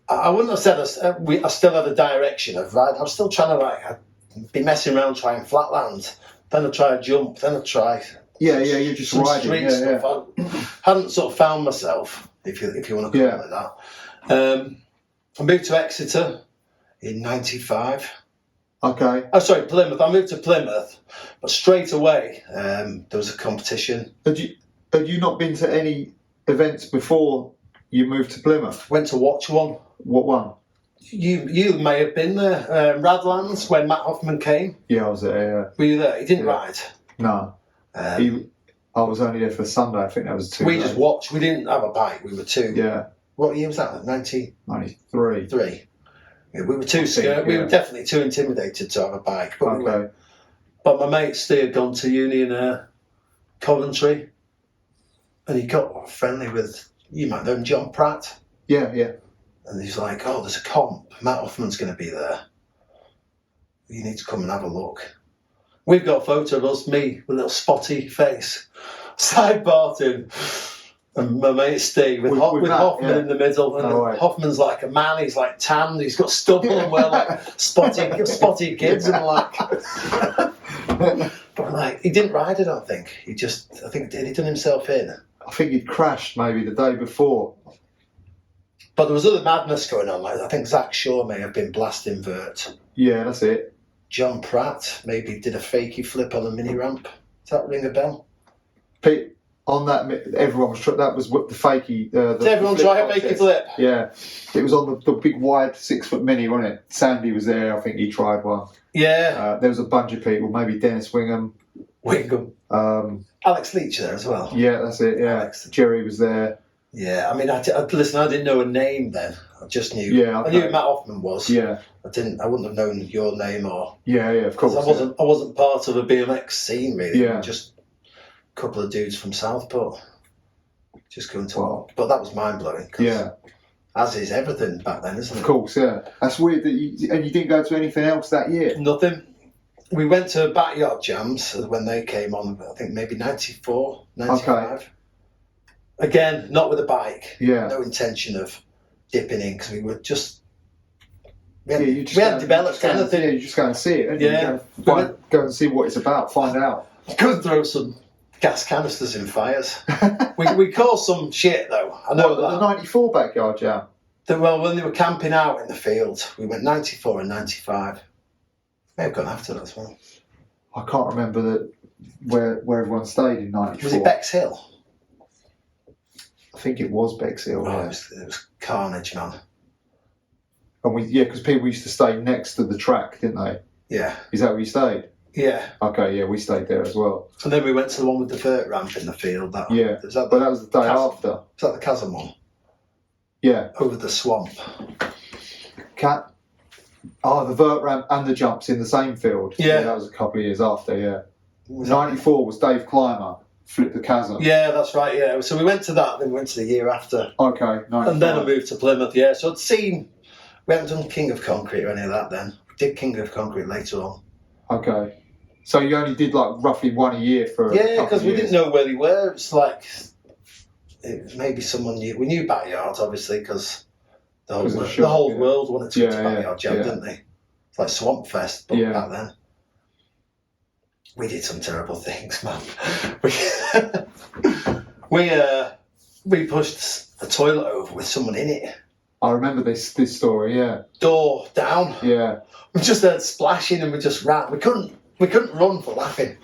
I wouldn't have said I still had a direction of ride. I was still trying to I'd be messing around trying flatland. Then I'd try a jump. Then I'd try you're just some riding. street stuff. I hadn't sort of found myself, if you want to call it that. I moved to Exeter in '95. Okay. Oh, sorry, Plymouth. I moved to Plymouth, but straight away there was a competition. Had you not been to any events before you moved to Plymouth? Went to watch one. What one? You may have been there. Radlands, when Matt Hoffman came. Yeah, I was there, yeah. Were you there? He didn't ride. No. I was only there for Sunday. I think that was 2 We days. just watched. We didn't have a bike. We were two. Yeah. What year was that? 93. 3. Yeah, we were too scared. We were definitely too intimidated to have a bike. But but my mate Steve had gone to uni in Coventry, and he got friendly with, you might know him, John Pratt. Yeah. And he's like, oh, there's a comp. Matt Hoffman's going to be there. You need to come and have a look. We've got a photo of us, me with a little spotty face, sidebarting, and my mate Steve with Hoffman in the middle. And Hoffman's like a man. He's like tanned. He's got stubble and we're like spotty kids and but he didn't ride it. I think he done himself in. I think he'd crashed maybe the day before. But there was other madness going on. I think Zach Shaw may have been blasting vert. Yeah, that's it. John Pratt maybe did a fakey flip on a mini ramp. Does that ring a bell? Pete, on that, everyone was that was what the fakey. Did everyone try a fakey flip? Yeah, it was on the big wide 6 foot mini, wasn't it? Sandy was there. I think he tried one. Yeah. There was a bunch of people. Maybe Dennis Wingham. Alex Leach there as well. Yeah, that's it. Yeah, Alex. Jerry was there. Yeah, I mean, listen, I didn't know a name then. I just knew. Yeah, okay. I knew who Matt Hoffman was. Yeah, I wouldn't have known your name or. Yeah, of course. I wasn't part of a BMX scene really. Yeah, just a couple of dudes from Southport, just going to walk. But that was mind blowing. Yeah, as is everything back then, isn't it? Of course, yeah. That's weird that you didn't go to anything else that year. Nothing. We went to Backyard Jams when they came on. I think maybe 94, 95. Okay. Again, not with a bike. Yeah. No intention of dipping in because we were just. We hadn't developed anything. Yeah, you just go and see it. Yeah. Go and see what it's about. Find out. Go and throw some gas canisters in fires. we caused some shit though. I know that. The 94 Backyard Jam. Well, when they were camping out in the field, we went 94 and 95. May have gone after that as well. I can't remember where everyone stayed in '94. Was it Bexhill? I think it was Bexhill. Oh, Yeah. it was carnage, man. And because people used to stay next to the track, didn't they? Yeah. Is that where you stayed? Yeah. Okay, yeah, we stayed there as well. And then we went to the one with the vert ramp in the field. But that was the day after. Was that the chasm one? Yeah. Over the swamp. The vert ramp and the jumps in the same field. Yeah. That was a couple of years after, yeah. 94 was Dave Clymer, flipped the chasm. Yeah, that's right, yeah. So we went to that, then we went to the year after. Okay, 95. And then I moved to Plymouth, yeah. So I'd seen, we hadn't done King of Concrete or any of that then. We did King of Concrete later on. Okay. So you only did like roughly one a year for a couple Yeah, because of we years. didn't know where they were. It's like, maybe someone knew. We knew backyards, obviously, because the whole world wanted to go to backyard jam, didn't they? It's like Swamp Fest, but back then. We did some terrible things, man. We pushed a toilet over with someone in it. I remember this story, yeah. Door down. Yeah. We just heard splashing and we just ran. We couldn't run for laughing.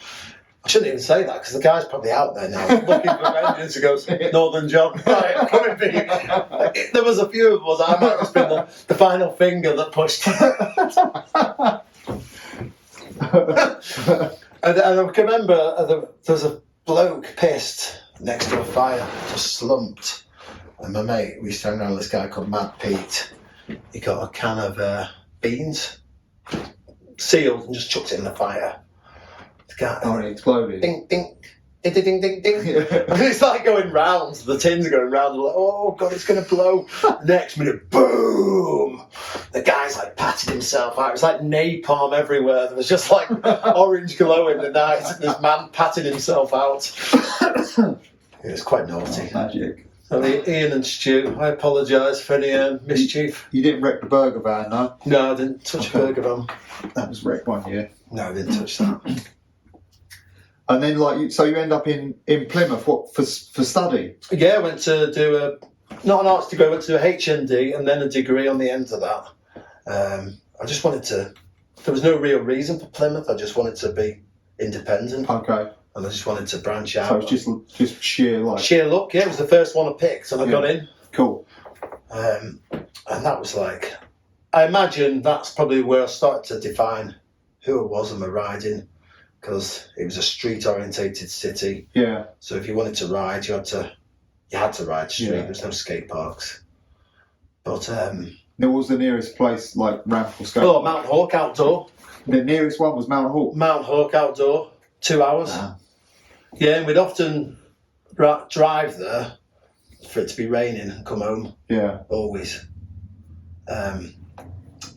I shouldn't even say that because the guy's probably out there now looking for vengeance. He goes, Northern John, right, I'm coming for you. There was a few of us. I might have just been the final finger that pushed. And I can remember there was a bloke pissed next to a fire, just slumped. And my mate, we standing around this guy called Mad Pete. He got a can of beans, sealed, and just chucked it in the fire. The guy, it exploded. Ding, ding, ding, ding, ding, ding. And it's like going round, the tins are going round. Like, oh God, it's going to blow. Next minute, boom! The guy's like patting himself out. It was like napalm everywhere. There was just like orange glow in the night. And this man patting himself out. It was quite naughty. Magic. So Ian and Stu, I apologise for any mischief. You didn't wreck the burger van, no? No, I didn't touch a burger van. That was wrecked one year. No, I didn't touch that. And then, so you end up in Plymouth, what, for study? Yeah, I went to do not an arts degree, I went to do a HND and then a degree on the end of that. I just wanted to, there was no real reason for Plymouth, I just wanted to be independent. Okay. And I just wanted to branch out. So it was just sheer luck. Sheer luck, yeah, it was the first one I picked and I got in. Cool. And that was like, I imagine that's probably where I started to define who I was and my riding, because it was a street-orientated city. Yeah. So if you wanted to ride, you had to ride street. Yeah. There was no skate parks. But There was the nearest place, like ramp or skate. oh, Mount Hawk outdoor. The nearest one was Mount Hawk. Mount Hawk outdoor, 2 hours. Wow. Yeah, and we'd often drive there for it to be raining and come home. Yeah. Always.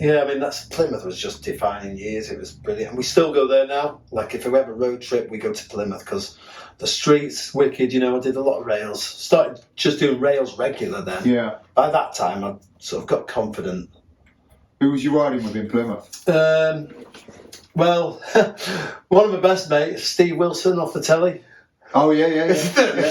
Yeah, I mean, Plymouth was just defining years. It was brilliant. And we still go there now. Like, if we have a road trip, we go to Plymouth because the streets, wicked, I did a lot of rails. Started just doing rails regular then. Yeah. By that time, I sort of got confident. Who was you riding with in Plymouth? Well, one of my best mates, Steve Wilson off the telly. Oh, yeah.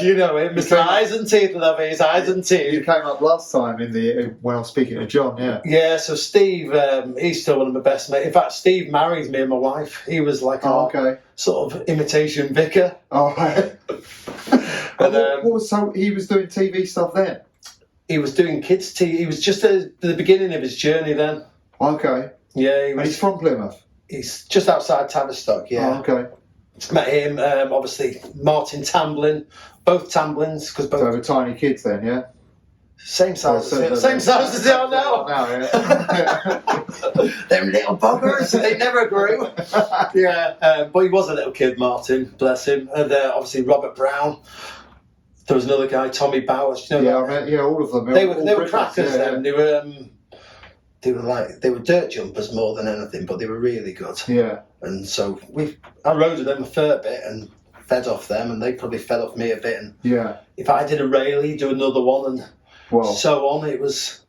You know him, Mr. Eyes and Teeth, love his Eyes and Teeth. You came up last time when I was speaking to John, yeah. Yeah, so Steve, he's still one of my best mates. In fact, Steve married me and my wife. He was like a sort of imitation vicar. Oh, right. So he was doing TV stuff then? He was doing kids' TV. He was just at the beginning of his journey then. Okay. Yeah, And he's from Plymouth? He's just outside Tavistock, yeah. Oh, okay. Met him, obviously, Martin Tamblin, both Tamblins, because both... So they were tiny kids then, yeah? Same size as they are now. Yeah. Them little buggers, they never grew. Yeah, but he was a little kid, Martin, bless him. And obviously Robert Brown. There was another guy, Tommy Bowers. You know, All of them. They were crackers then. They were dirt jumpers more than anything, but they were really good. Yeah. And so I rode with them a fair bit and fed off them, and they probably fed off me a bit. And if I did a rail, he'd do another one, and so on. There was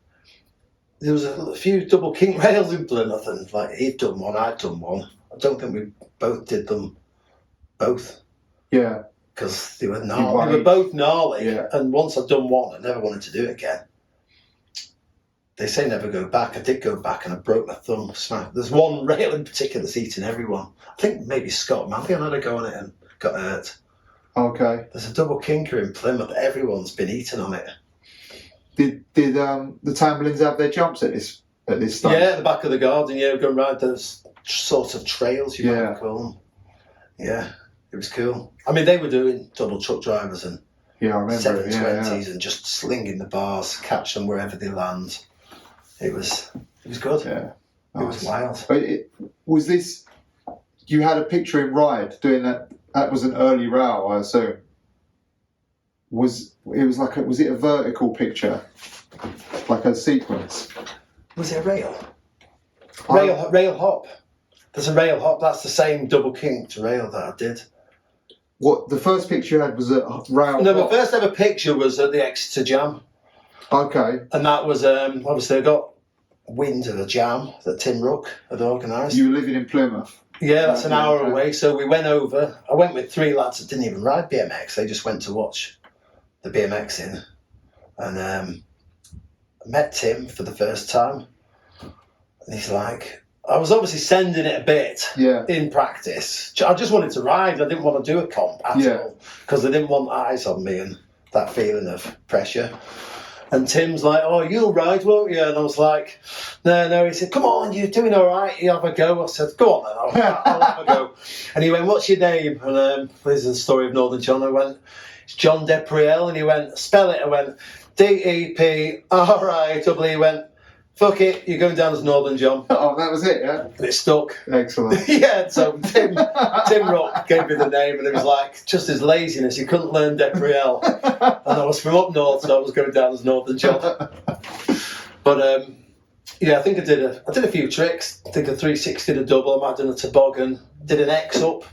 a few double kink rails in Plymouth, and like he'd done one, I'd done one. I don't think we both did them both. Yeah. Because they were gnarly. They were both gnarly, and once I'd done one, I never wanted to do it again. they say never go back. I did go back and I broke my thumb. There's one rail in particular that's eating everyone. I think maybe Scott Malyon had a go on it and got hurt. Okay. There's a double kinker in Plymouth. Everyone's been eating on it. Did the Tamblins have their jumps at this stage? Yeah, at the back of the garden. Yeah, go and ride those sort of trails, you might call them. Yeah, it was cool. I mean, they were doing double truck drivers and I remember 720s and just slinging the bars, catch them wherever they land. It was good. Yeah, nice. It was wild. But was this? You had a picture in Ride doing that. That was an early row, I assume. Was it a vertical picture, like a sequence? Was it a rail? Rail hop. There's a rail hop. That's the same double kinked rail that I did. What the first picture you had was a rail? No, hop? my first ever picture was at the Exeter Jam. Okay. And that was obviously I got wind of the jam that Tim Ruck had organised. You were living in Plymouth. Yeah, that's an hour away. So we went over. I went with 3 lads that didn't even ride BMX. They just went to watch the BMXing. And I met Tim for the first time. And he's like, I was obviously sending it a bit in practice. I just wanted to ride. I didn't want to do a comp at all. Because I didn't want eyes on me and that feeling of pressure. And Tim's like, oh, you'll ride, won't you? And I was like, no. He said, come on, you're doing all right. You have a go. I said, go on then, I'll have a go. And he went, what's your name? And this is the story of Northern John. I went, it's John Deprieelle. And he went, spell it. I went, Deprieelle. He went, fuck it, you're going down as Northern John. Oh, that was it, yeah? And it stuck. Excellent. Yeah, so Tim Rock gave me the name, and it was like, just his laziness, he couldn't learn Deprieelle. And I was from up north, so I was going down as Northern John. But, I think I did a few tricks. I think a 360 to double, I might have done a toboggan, did an X up.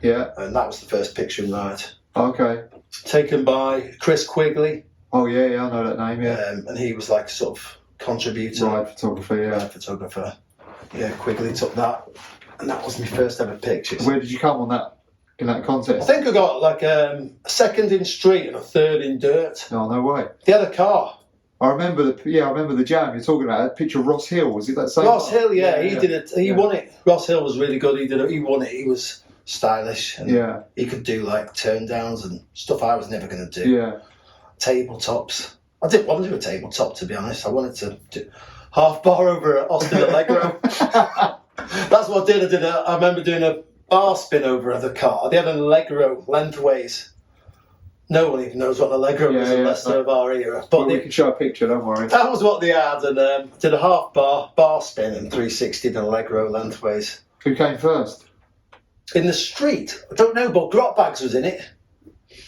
Yeah. And that was the first picture in Ride. Okay. Taken by Chris Quigley. Oh, yeah, I know that name, yeah. And he was like sort of contributor. Ride photographer, yeah. Ride photographer. Yeah, Quigley took that. And that was my first ever pictures. Where did you come on that, in that contest? I think I got like a second in street and a third in dirt. Oh, no way. They had a car. I remember the jam you're talking about. A picture of Ross Hill, was it that same? Ross Hill, he did it. He won it. Ross Hill was really good. He won it. He was stylish. And he could do like turn downs and stuff I was never going to do. Yeah. Tabletops. I didn't want to do a tabletop, to be honest. I wanted to do half bar over at Austin Allegro. That's what I did. I remember doing a bar spin over the car. They had an Allegro lengthways. No one even knows what an Allegro is unless they're of our era. But we can show a picture, don't worry. That was what they had, and did a half bar spin and 360 and Allegro lengthways. Who came first? In the street? I don't know, but Grot Bags was in it.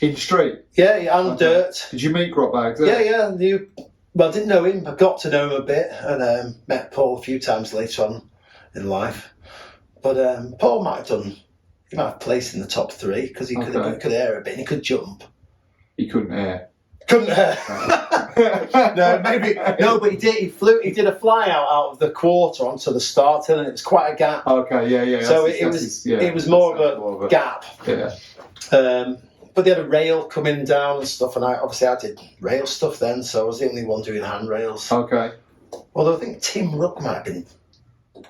In street? Yeah, and dirt. Did you meet Grot Bags? Yeah, I didn't know him. I got to know him a bit and met Paul a few times later on in life. But Paul might have placed in the top 3 because he could air a bit and he could jump. He couldn't air. Couldn't air. No, maybe. No, but he did. He flew. He did a fly out of the quarter onto the start hill, and it was quite a gap. Okay, yeah. So it was more of a gap. Yeah. But they had a rail coming down and stuff, and I did rail stuff then, so I was the only one doing handrails. Okay. Although I think Tim Ruck might have been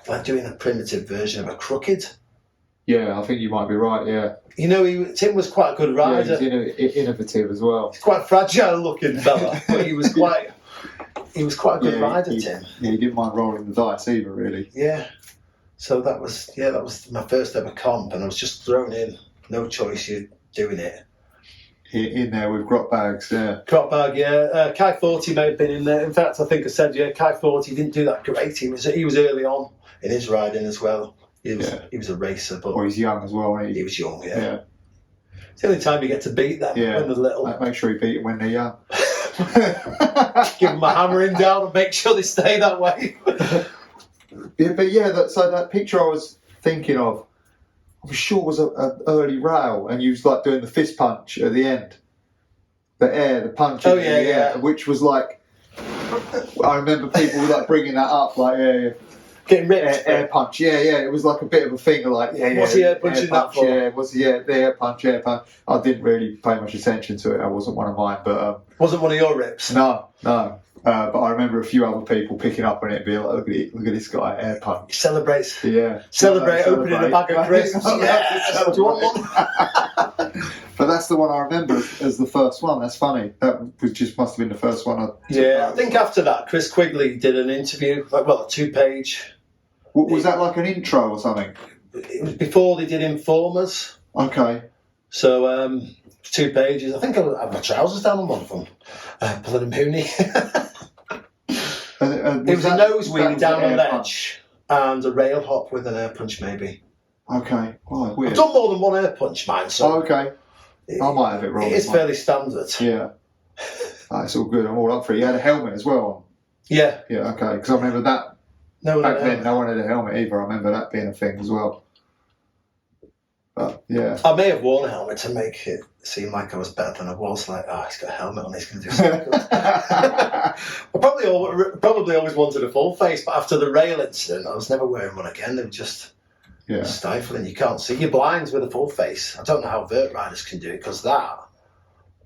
like doing a primitive version of a crooked. Yeah, I think you might be right. Yeah. You know, Tim was quite a good rider. Yeah, he's innovative as well. He's quite a fragile-looking fella, but he was quite a good rider, Tim. Yeah, he didn't mind rolling the dice either, really. Yeah. So that was my first ever comp, and I was just thrown in. No choice, you're doing it. In there with Grot Bags, yeah. Grot Bag, yeah. Kai 40 may have been in there. In fact, I think I said, Kai 40 didn't do that great. He was early on in his riding as well. He was a racer, but he's young as well, wasn't he? He was young, yeah. It's the only time you get to beat them when they're little. Make sure you beat them when they're young. Give them a hammering down and make sure they stay that way. So that picture I was thinking of, I'm sure was an early rail, and you was like doing the fist punch at the end. The punch. Oh yeah. Which was like, I remember people like bringing that up, like getting ripped. Air punch, it was like a bit of a thing, like What's the air punch in that for? The air punch. I didn't really pay much attention to it. It wasn't one of mine, but wasn't one of your rips. No. But I remember a few other people picking up on it and being like, look at this guy, air punch. He celebrates. Yeah. Celebrate opening a bag of crisps. Yes. Do you want one? But that's the one I remember as the first one. That's funny. That was just must have been the first one. I think after that, Chris Quigley did an interview, a 2-page. Was that like an intro or something? It was before they did Informers. Okay. So 2 pages. I think I had my trousers down on one of them. Bloody Mooney. It was a nose wheelie down a ledge and a rail hop with an air punch, maybe. Okay. Oh, weird. I've done more than one air punch, mine. So okay. I might have it wrong. It is fairly standard. Yeah. That's all good. I'm all up for it. You had a helmet as well. Yeah. Yeah. Okay. Because I remember that. Back then, no one had a helmet either. I remember that being a thing as well. But yeah. I may have worn a helmet to make it seem like I was better than I was. Like, he's got a helmet on, he's going to do something good. I probably always wanted a full face, but after the rail incident, I was never wearing one again. They were just stifling. You can't see your blinds with a full face. I don't know how vert riders can do it, because that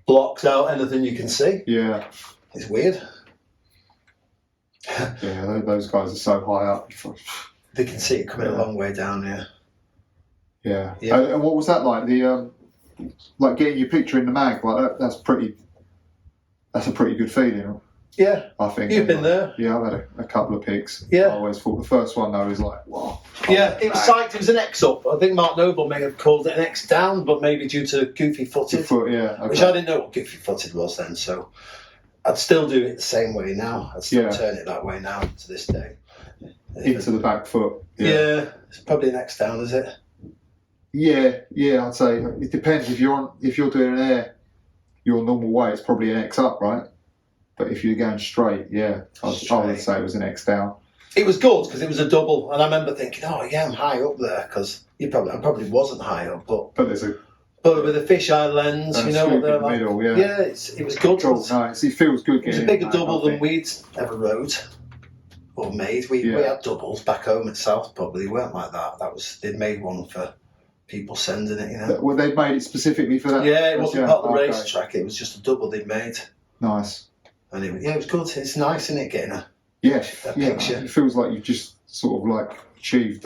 blocks out anything you can see. Yeah. It's weird. Yeah, those guys are so high up. They can see it coming a long way down here. Yeah. And what was that like? The like getting your picture in the mag, like that's a pretty good feeling. Yeah. I think. You've been there. Yeah, I've had a couple of pics. Yeah. I always thought the first one though was like, wow. Yeah, it was psyched. It was an X up. I think Mark Noble may have called it an X down, but maybe due to goofy footed. Okay. Which I didn't know what goofy footed was then, so I'd still do it the same way now. I'd still turn it that way now to this day. Into the back foot. Yeah, it's probably an X down, is it? Yeah, I'd say it depends. If you're doing an air your normal way, it's probably an X up, right? But if you're going straight, I would say it was an X down. It was good because it was a double, and I remember thinking, I'm high up there, because I probably wasn't high up, but with a fisheye lens, you know what they're like. Middle, it was good. Nice. It feels good. It was a bigger double than we'd ever rode or made. We had doubles back home at Southport, but they weren't like that. They'd made one for people sending it, you know. Well, they made it specifically for that. Yeah, it wasn't part of the racetrack. It was just a double they'd made. Nice. And it was good. It's nice, isn't it, getting a picture? It feels like you've just sort of like achieved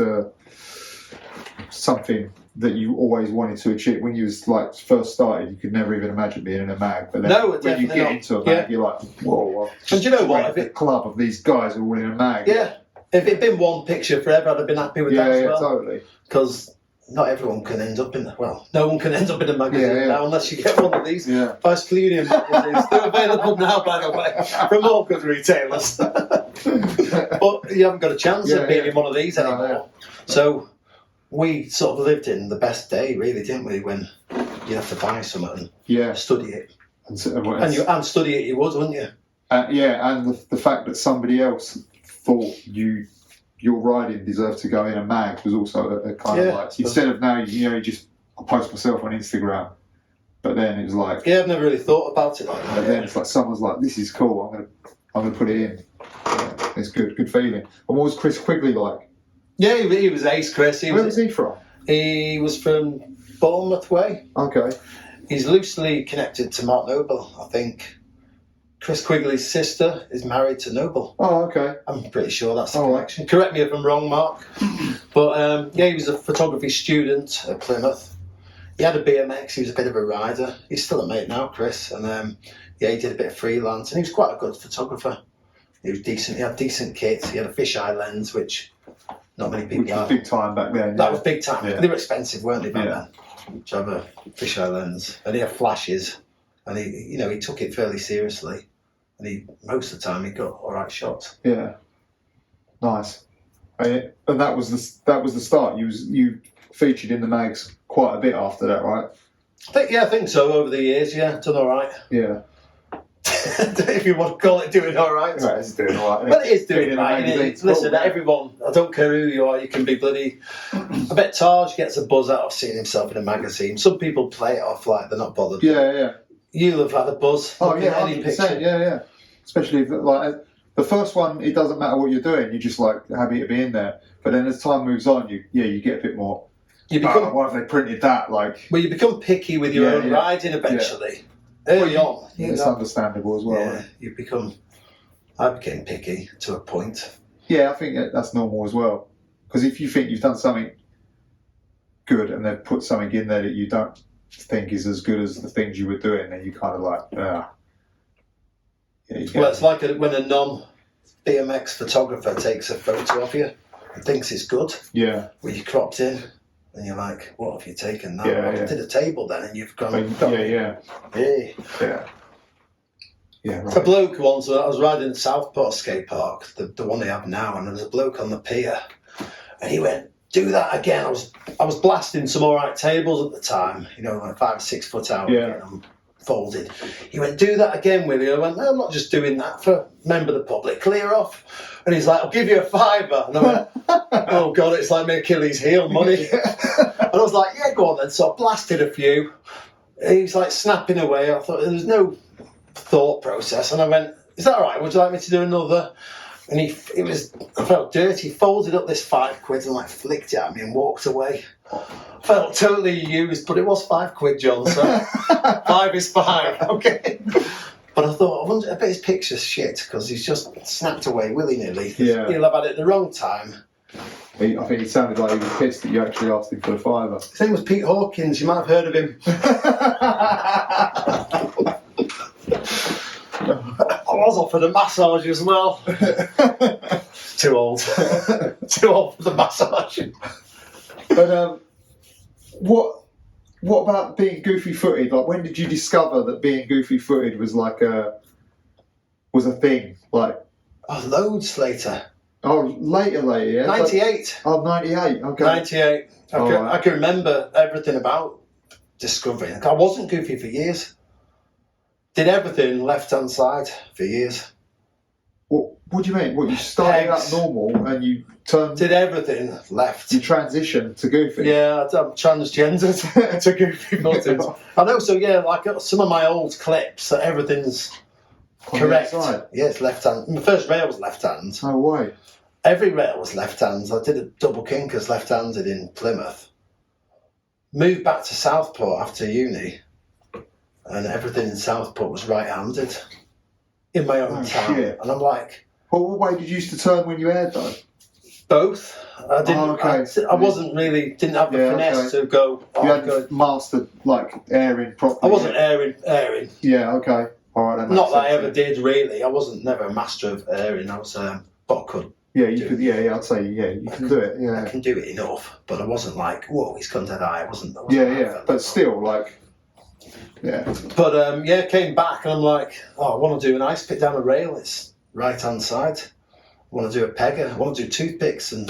something that you always wanted to achieve. When you was like first started, you could never even imagine being in a mag. But then when you get into a mag, you're like, whoa! And do you know what? The club of these guys all in a mag. Yeah. If it'd been one picture forever, I'd have been happy with that as well. Yeah, totally. Because not everyone can end up no one can end up in a magazine now unless you get one of these Vice Communion magazines. They're available now, by the way, from all good retailers. But you haven't got a chance of being in one of these anymore. So we sort of lived in the best day, really, didn't we, when you have to buy something and study it. And study it you would, wouldn't you? And the fact that somebody else thought your riding deserved to go in a mag was also a kind of like, instead of now, you just post myself on Instagram, but then it was like, I've never really thought about it like that. But then it's like someone's like, this is cool, I'm gonna put it in. It's good feeling. And what was Chris Quigley like? Yeah, he was ace, Chris. Where was he from? He was from Bournemouth way. Okay. He's loosely connected to Mark Noble, I think. Chris Quigley's sister is married to Noble. Oh, okay. I'm pretty sure that's the connection. Right. Correct me if I'm wrong, Mark. But he was a photography student at Plymouth. He had a BMX. He was a bit of a rider. He's still a mate now, Chris. And he did a bit of freelance. And he was quite a good photographer. He was decent. He had decent kits. He had a fisheye lens, which not many people had. Which was big time back then. That was big time. Yeah. They were expensive, weren't they, back then? To have a fisheye lens. And he had flashes. And he took it fairly seriously. And most of the time he got all right shots. Yeah, nice. And that was the start. You featured in the mags quite a bit after that, right? I think so. Over the years, done all right. Yeah. If you want to call it doing all right. Right, it's doing all right. Well, it is doing all right. Listen, everyone, I don't care who you are, you can be bloody... I bet Taj gets a buzz out of seeing himself in a magazine. Some people play it off like they're not bothered. Yeah. You'll have had a buzz. Oh, yeah, 100%. Yeah. Especially if, like, the first one, it doesn't matter what you're doing. You're just, like, happy to be in there. But then as time moves on, you get a bit more... why have they printed that? Like, well, you become picky with your own riding eventually. Early on. It's understandable as well. Yeah, you become I became picky to a point. Yeah, I think that's normal as well. Because if you think you've done something good and they've put something in there that you don't think is as good as the things you were doing, then you kind of like, yeah, well, it's like when a non-BMX photographer takes a photo of you and thinks it's good. Yeah. Well, you cropped in, and you're like, what have you taken now? Yeah, I did a table then, and you've gone. Yeah. Yeah, right. A bloke once, I was riding at Southport skate park, the one they have now, and there was a bloke on the pier, and he went, do that again. I was blasting some alright tables at the time, like 5 or 6 foot out, folded. He went, do that again, will you? I went, no, I'm not just doing that for a member of the public, clear off. And he's like, I'll give you a £5. And I went, oh God, it's like my Achilles heel money. And I was like, yeah, go on then. So I blasted a few. He's like snapping away. I thought there was no thought process, and I went, is that all right? Would you like me to do another? And I felt dirty. He folded up this £5 and like flicked it at me and walked away. I felt totally used, but it was £5, John, so 5 is fine, okay. But I thought, I bet his picture's shit because he's just snapped away willy-nilly. Yeah. He'll have had it at the wrong time. I think he sounded like he was pissed that you actually asked him for the £5. His name was Pete Hawkins. You might have heard of him. I was offered a massage as well. Too old. Too old for the massage. But what about being goofy-footed? Like, when did you discover that being goofy-footed was like a thing? Like, Loads later. Oh, later, yeah. 98. Oh, 98. Okay. 98. I can remember everything about discovering. I wasn't goofy for years. Did everything left-hand side for years. What do you mean? What, you started out normal and you turned... Did everything left. You transitioned to goofy? Yeah, I'm transgendered to goofy footed. I know, so yeah, like some of my old clips, everything's on correct. The outside? Yeah, it's left-hand. My first rail was left-hand. No way. Every rail was left-hand. I did a double kinkers left-handed in Plymouth. Moved back to Southport after uni, and everything in Southport was right-handed in my own town. Shit. And I'm like... Well, what way did you used to turn when you aired, though? Both. I didn't. Oh, okay. I wasn't really... Didn't have the finesse to go... You hadn't mastered, like, airing properly. I wasn't airing. Yeah, okay. All right. Not that I ever did, really. I wasn't never a master of airing. I was... but I could. Yeah, you could. Yeah, I'd say, yeah, you can do it. Yeah, I can do it enough, but I wasn't like, whoa, he's gone dead high. I wasn't. Yeah, but still, like, yeah. But came back and I'm like, oh, I want to do an ice pick down a rail. It's right hand side. I want to do a pegger. I want to do toothpicks, and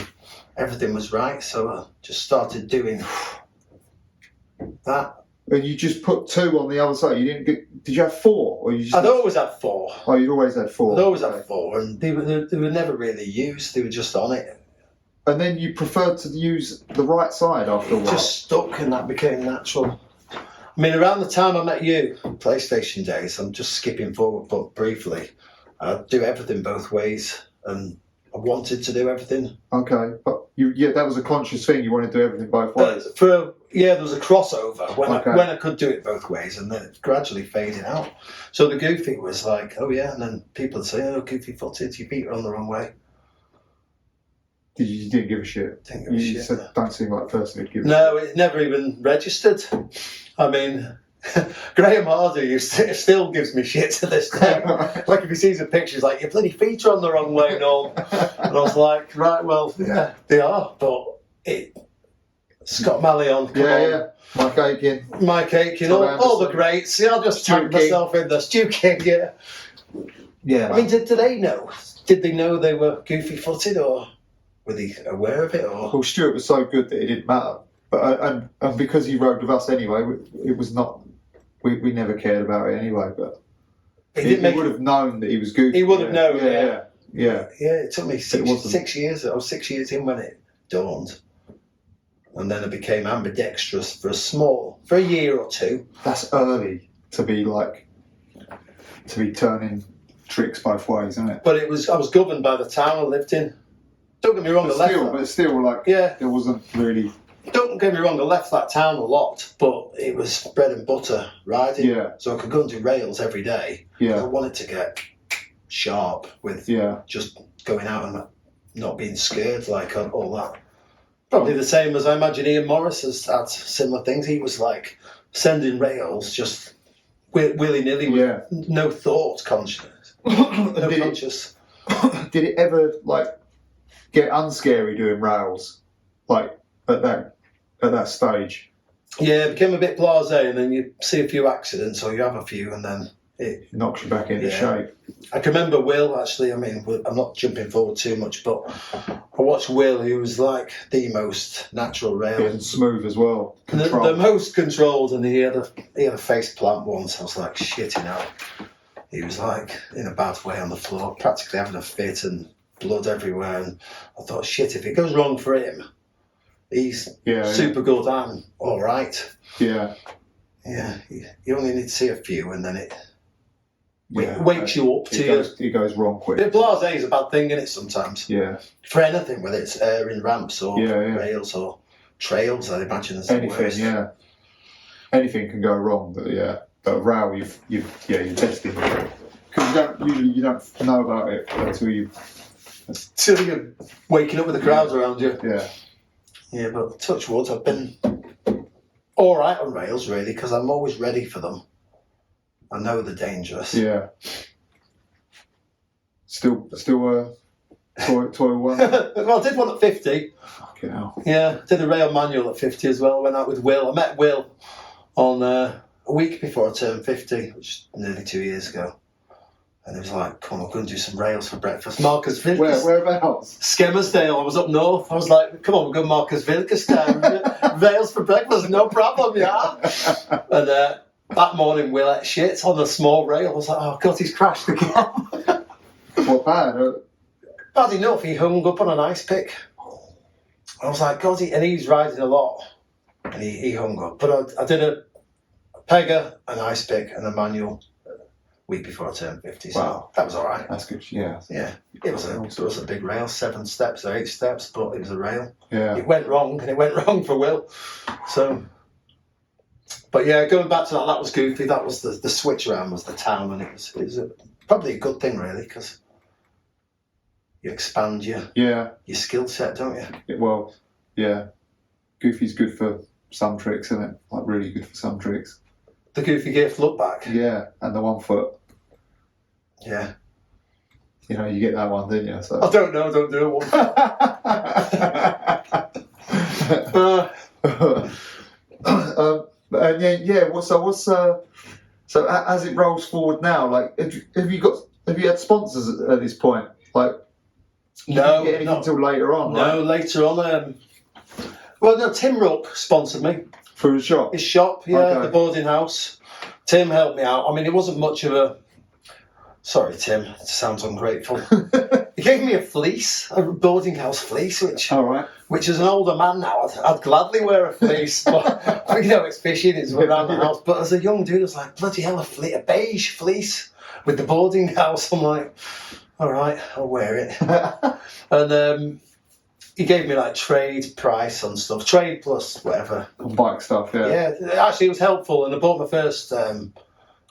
everything was right. So I just started doing that. And you just put 2 on the other side. You didn't get. Did you have 4, or you just? I'd always had 4. Oh, you'd always had 4. I'd always had 4, and they were never really used. They were just on it. And then you preferred to use the right side after a while. Just stuck, and that became natural. I mean, around the time I met you, PlayStation days. I'm just skipping forward, but briefly, I'd do everything both ways, and I wanted to do everything. Okay, but that was a conscious thing. You wanted to do everything both ways. There was a crossover when I could do it both ways, and then it gradually faded out. So the goofy was like, oh yeah, and then people would say, oh, goofy footed, your feet are on the wrong way. You didn't give a shit? Didn't give a shit. Said, don't seem like a person who'd give a shit. No, it never even registered. I mean, Graham Hardy still gives me shit to this day. Like if he sees a picture, he's like, your bloody feet are on the wrong way and all. And I was like, right, well, yeah, they are, but Scott Malyon, come on. Yeah. Mike Aitken, all the greats. Yeah, I'll just tag myself in there. Stu King, yeah. Yeah. I mean, did they know? Did they know they were goofy-footed, or were they aware of it? Or? Well, Stuart was so good that it didn't matter. But and because he rode with us anyway, it was not. We never cared about it anyway. But he would have known that he was goofy. He would have known. Yeah. Yeah. It took me 6 years. I was 6 years in when it dawned. And then I became ambidextrous for a year or 2. That's early to be turning tricks both ways, isn't it? But I was governed by the town I lived in. Don't get me wrong, But still, it wasn't really. Don't get me wrong, I left that town a lot, but it was bread and butter riding. Yeah. So I could go and do rails every day. Yeah. I wanted to get sharp with just going out and not being scared, like all that. Probably the same as I imagine Ian Morris has had similar things. He was like sending rails just willy-nilly with no thought conscious. Conscious. Did it ever like get unscary doing rails, like at that stage? Yeah, it became a bit blasé, and then you see a few accidents, or you have a few, and then it knocks you back into shape. I can remember Will, actually. I mean, I'm not jumping forward too much, but I watched Will, who was like the most natural rail. And smooth as well. The most controlled, and he had a face plant once. I was like, shitting out. He was like in a bad way on the floor, practically having a fit and blood everywhere. And I thought, shit, if it goes wrong for him, he's super good. I'm all right. Yeah. Yeah. You only need to see a few, and then it wakes you up It goes wrong quick. Blasé is a bad thing, isn't it, sometimes? Yeah. For anything, whether it's airing ramps or rails or trails, I imagine there's anything, anything can go wrong, but rail, you're testing it. Because you don't know about it until you're waking up with the crowds around you. Yeah. Yeah, but touch wood, I've been all right on rails, really, because I'm always ready for them. I know they're dangerous. Yeah. Still toy one? Well, I did one at 50. Fucking hell. Yeah, did a rail manual at 50 as well. Went out with Will. I met Will on a week before I turned 50, which is nearly 2 years ago. And it was like, come on, we're going to do some rails for breakfast. Marcus Vilkas. Whereabouts? Skemersdale. I was up north. I was like, come on, we're going to Marcus Vilkas down. Rails for breakfast, no problem, yeah. And that morning, Will ate shit on a small rail. I was like, oh, God, he's crashed again. What bad? Bad enough, he hung up on an ice pick. I was like, God, and he's riding a lot. And he hung up. But I did a pegger, an ice pick, and a manual week before I turned 50. So that was all right. That's good, yeah. Yeah. It was a big rail, 7 steps or 8 steps, but it was a rail. Yeah. It went wrong, and it went wrong for Will. So, but yeah, going back to that was goofy. That was the switch around was the town, and it was probably a good thing, really, because you expand your skill set, don't you? Goofy's good for some tricks, isn't it? Like really good for some tricks. The goofy gift look back. Yeah, and the 1 foot. Yeah. You know, you get that one, didn't you? So. I don't know, don't do it. So as it rolls forward now, like, have you had sponsors at this point? Like, no, you didn't get anything until later on, right? No, later on. Well, no, Tim Ruck sponsored me. For his shop? His shop, the boarding house. Tim helped me out. I mean, it wasn't much of a... Sorry, Tim, it sounds ungrateful. He gave me a fleece, a boarding house fleece, which as an older man now, I'd gladly wear a fleece. But, you know, it's fishing, it's around the house. But as a young dude, I was like, bloody hell, a beige fleece with the boarding house. I'm like, all right, I'll wear it. And he gave me like trade price on stuff, trade plus whatever. On bike stuff, yeah. Yeah, actually it was helpful, and I bought my first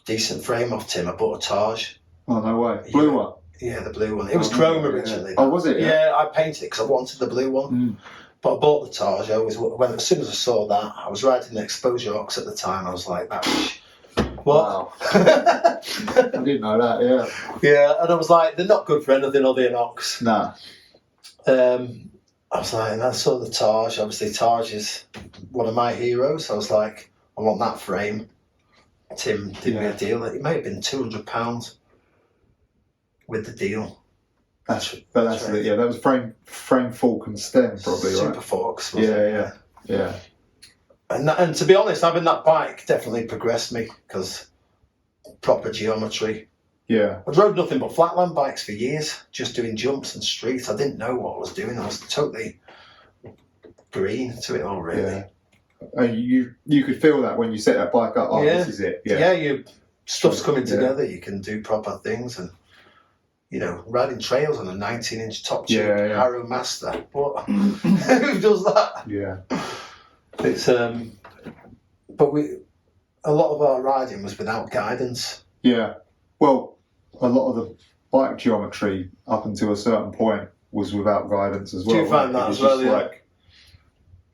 decent frame off Tim. I bought a Taj. Oh, no way. Blue one? Yeah, the blue one. It was chrome originally. Oh, was it? Yeah, I painted it because I wanted the blue one. Mm. But I bought the Taj. As soon as I saw that, I was riding the Exposure Ox at the time. I was like, that was... What? Wow. I didn't know that, yeah. Yeah, and I was like, they're not good for anything other than Ox. Nah. I was like, and I saw the Taj. Obviously, Taj is one of my heroes. I was like, I want that frame. Tim did me a deal. It may have been £200 with the deal. That's it. Yeah, that was frame fork and stem, probably, Super right? forks. Yeah. And to be honest, having that bike definitely progressed me because proper geometry. Yeah. I'd rode nothing but flatland bikes for years, just doing jumps and streets. I didn't know what I was doing. I was totally green to it all, really. Yeah. You could feel that when you set that bike up. Oh, this is it. Yeah. Stuff's coming together. You can do proper things, and you know, riding trails on a 19-inch top tube Arrow Master. What? Who does that? Yeah. It's but a lot of our riding was without guidance. Yeah. Well, a lot of bike geometry up until a certain point was without guidance as well. Do you find that as well? Yeah. Like,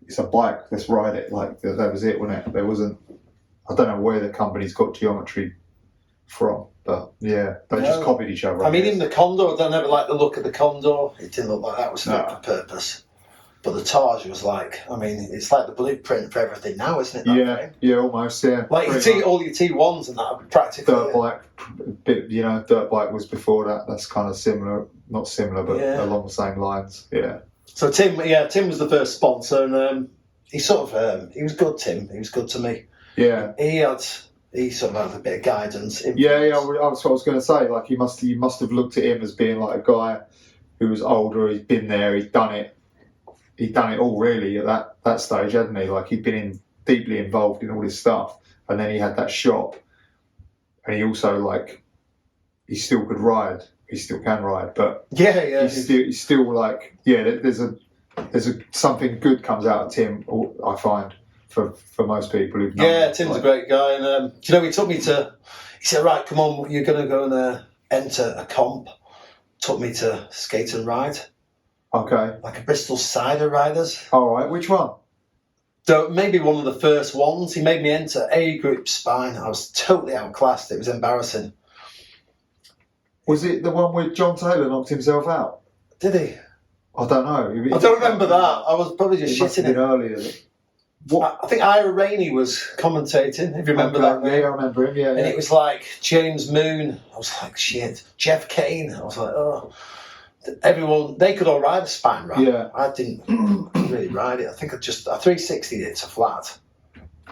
it's a bike, let's ride it. Like, that was it, wasn't it? There wasn't, I don't know where the company's got geometry from, but yeah, they just copied each other. I mean, even the Condor, I never liked the look of the Condor. It didn't look like that was fit for purpose. But the Taj was like, I mean, it's like the blueprint for everything now, isn't it? Yeah, almost, yeah. Like all your T1s and that are practically. Dirt bike, dirt bike was before that. That's kind of similar, not similar, but along the same lines. Yeah. So Tim was the first sponsor, and he sort of, he was good. Tim, he was good to me. Yeah. He sort of had a bit of guidance. Yeah. That's what I was going to say. Like, you must have looked at him as being like a guy who was older. He's been there. He'd done it. He'd done it all really at that stage, hadn't he? Like, he'd been deeply involved in all this stuff, and then he had that shop, and he also, like, he still could ride. He still can ride, but he's still like, there's something good comes out of Tim. I find for most people who've known Tim's a great guy, and he took me to. He said, "Right, come on, you're going to go and enter a comp." Took me to skate and ride. Okay. Like a Bristol Cider Riders. All right, which one? So maybe one of the first ones. He made me enter A group spine. I was totally outclassed. It was embarrassing. Was it the one where John Taylor knocked himself out? Did he? I don't know. I don't remember that. I was probably just shitting it. Earlier. I think Ira Rainey was commentating, if you remember that. Yeah, I remember him, And it was like James Moon. I was like, shit. Jeff Kane. I was like, oh. Everyone, they could all ride a spine rack. Yeah. I didn't really ride it. I think I just, I 360'd it to flat.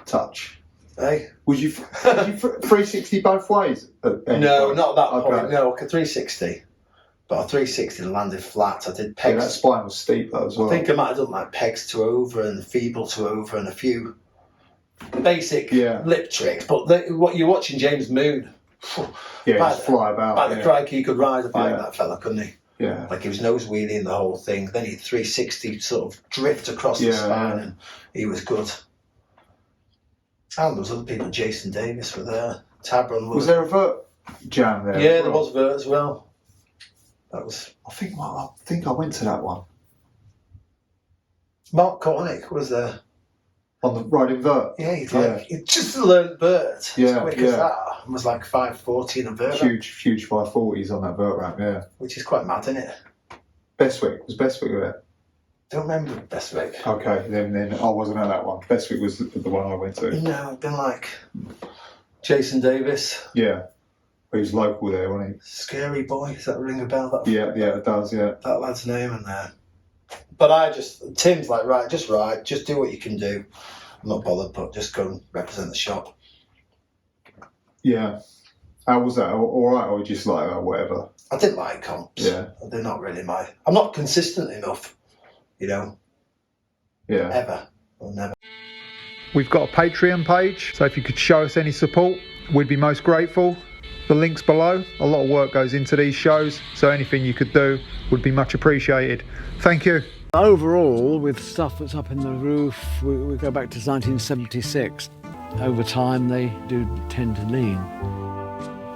Touch. Hey? Was you 360 both ways? No, not at that point. No, like a 360. But a 360 landed flat. I did pegs. Yeah, that spine was steep though as well. I think I might have done like pegs to over and feeble to over and a few basic lip tricks. But what you're watching James Moon. Just fly about. By the crikey, he could ride a bike, that fella, couldn't he? Yeah. Like he was nose wheeling the whole thing. Then he'd 360 sort of drift across the spine and he was good. And there was other people, Jason Davis were there. Tabron was there a vert jam there? Yeah, there was vert as well. That was. I think I went to that one. Mark Cornick was there. On the riding vert? Yeah, he just learned vert. Yeah, quick as that. It was like 540 in a vert. Huge 540s on that vert ramp, yeah. Which is quite mad, isn't it? Bestwick. Was Bestwick there? Don't remember Bestwick. Okay, then I wasn't at that one. Bestwick was the one I went to. No, I've been like Jason Davis. Yeah. He was local there, wasn't he? Scary Boy, does that ring a bell? Yeah, it does, yeah. That lad's name in there. But Tim's like, right, just ride, just do what you can do. I'm not bothered, but just go and represent the shop. Yeah. How was that? All right, or just like, whatever? I didn't like comps. Yeah. They're not really I'm not consistent enough, Yeah. Ever. Or never. We've got a Patreon page, so if you could show us any support, we'd be most grateful. The link's below. A lot of work goes into these shows, so anything you could do would be much appreciated. Thank you. Overall, with stuff that's up in the roof, we go back to 1976. Over time, they do tend to lean.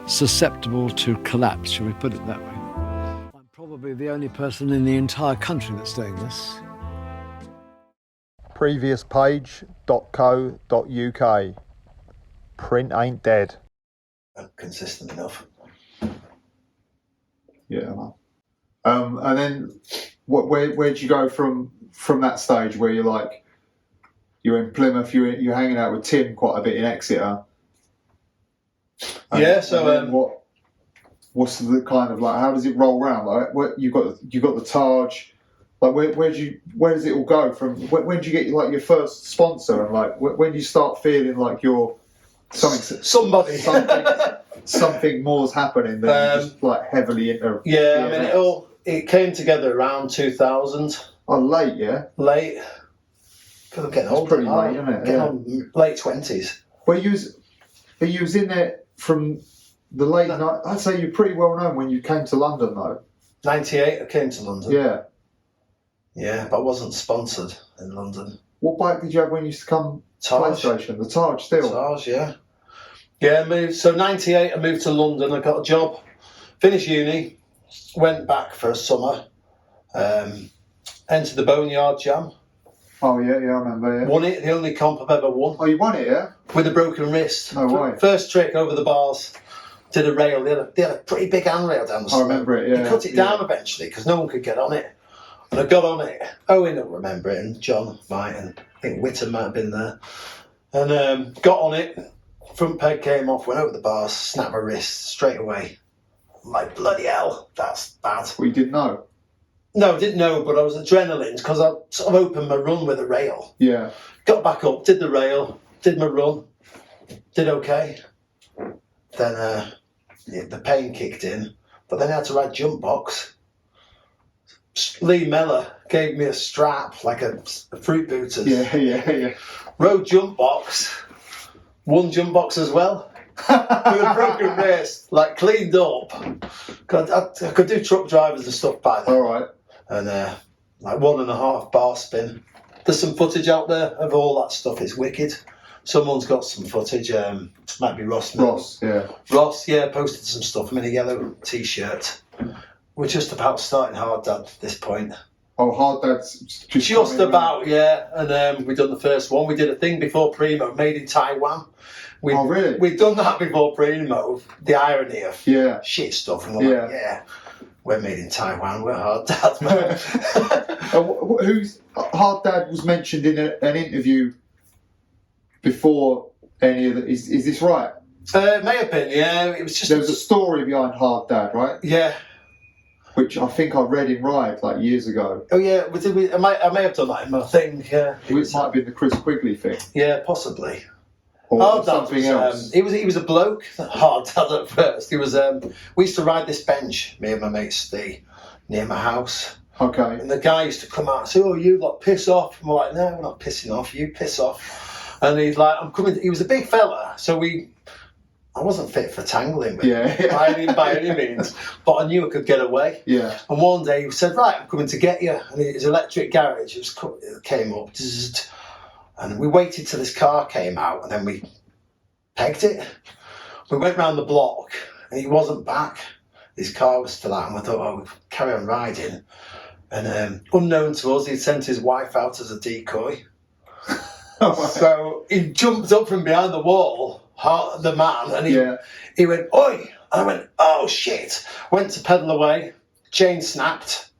Susceptible to collapse, shall we put it that way. I'm probably the only person in the entire country that's doing this. Previouspage.co.uk. Print ain't dead. Consistent enough. Yeah. And then, where'd you go from that stage where you're in Plymouth, you're hanging out with Tim quite a bit in Exeter? What's the kind of like? How does it roll around? Like, you got the Taj. Like, where does it all go from? When do you get your first sponsor, and like when do you start feeling like you're somebody something more's happening than just like heavily into I mean it came together around 2000. Oh, late, yeah. Late. Because I'm getting old. Pretty late, isn't it? On late 20s. Well, you was in there from the late night. I'd say you're pretty well known when you came to London, though. 98, I came to London. Yeah. Yeah, but I wasn't sponsored in London. What bike did you have when you used to come? Taj. PlayStation, the Taj still. Taj, yeah, I moved. So 98, I moved to London. I got a job, finished uni, went back for a summer, entered the Boneyard Jam. Oh yeah, I remember. Yeah. Won it, the only comp I've ever won. Oh, you won it, yeah? With a broken wrist. No way. First trick over the bars, did a rail. They had a pretty big handrail down the slope. I remember it, yeah. He cut it down eventually because no one could get on it. And I got on it. Owen will remember it, and John might, and I think Whitton might have been there. And got on it. Front peg came off, went over the bars, snapped my wrist straight away. I'm like, bloody hell, that's bad. Well, you didn't know? No, I didn't know, but I was adrenaline because I sort of opened my run with a rail. Yeah. Got back up, did the rail, did my run, did okay. Then the pain kicked in, but then I had to ride jump box. Lee Mellor gave me a strap, like a fruit booters. Yeah. Rode jump box, won jump box as well. With a broken wrist, like cleaned up. I could do truck drivers and stuff by then. All right. And like 1.5 bar spin. There's some footage out there of all that stuff. It's wicked. Someone's got some footage. Might be Ross. Ross, yeah, posted some stuff. I'm in a yellow t-shirt. We're just about starting hard dad at this point. Oh, hard dad's just about, yeah. And we done the first one. We did a thing before Primo, made in Taiwan. Oh, really? We've done that before Primo. The irony of shit stuff. And we're like, yeah, we're made in Taiwan. We're hard dads, man. Who's hard dad was mentioned in an interview before any of the. Is this right? It may have been, yeah. It was just. There was a story behind hard dad, right? Yeah. Which I think I read in Ride like years ago. Oh yeah, I may have done that in my thing. Yeah, it might have been the Chris Quigley thing. Yeah, possibly. Or hard something else. He was a bloke. Hard dad at first. He was. We used to ride this bench, me and my mate Steve, near my house. Okay. And the guy used to come out and say, "Oh, you lot piss off." And we're like, "No, we're not pissing off. You piss off." And he's like, "I'm coming." He was a big fella, so I wasn't fit for tangling with him by any means, but I knew I could get away. Yeah. And one day he said, "Right, I'm coming to get you." And his electric garage it came up, and we waited till his car came out, and then we pegged it. We went round the block, and he wasn't back. His car was still out, and we thought, "Oh, we'll carry on riding." And unknown to us, he'd sent his wife out as a decoy. So he jumped up from behind the wall. The man, and he went, "Oi!" I went, "Oh shit!" Went to pedal away, chain snapped.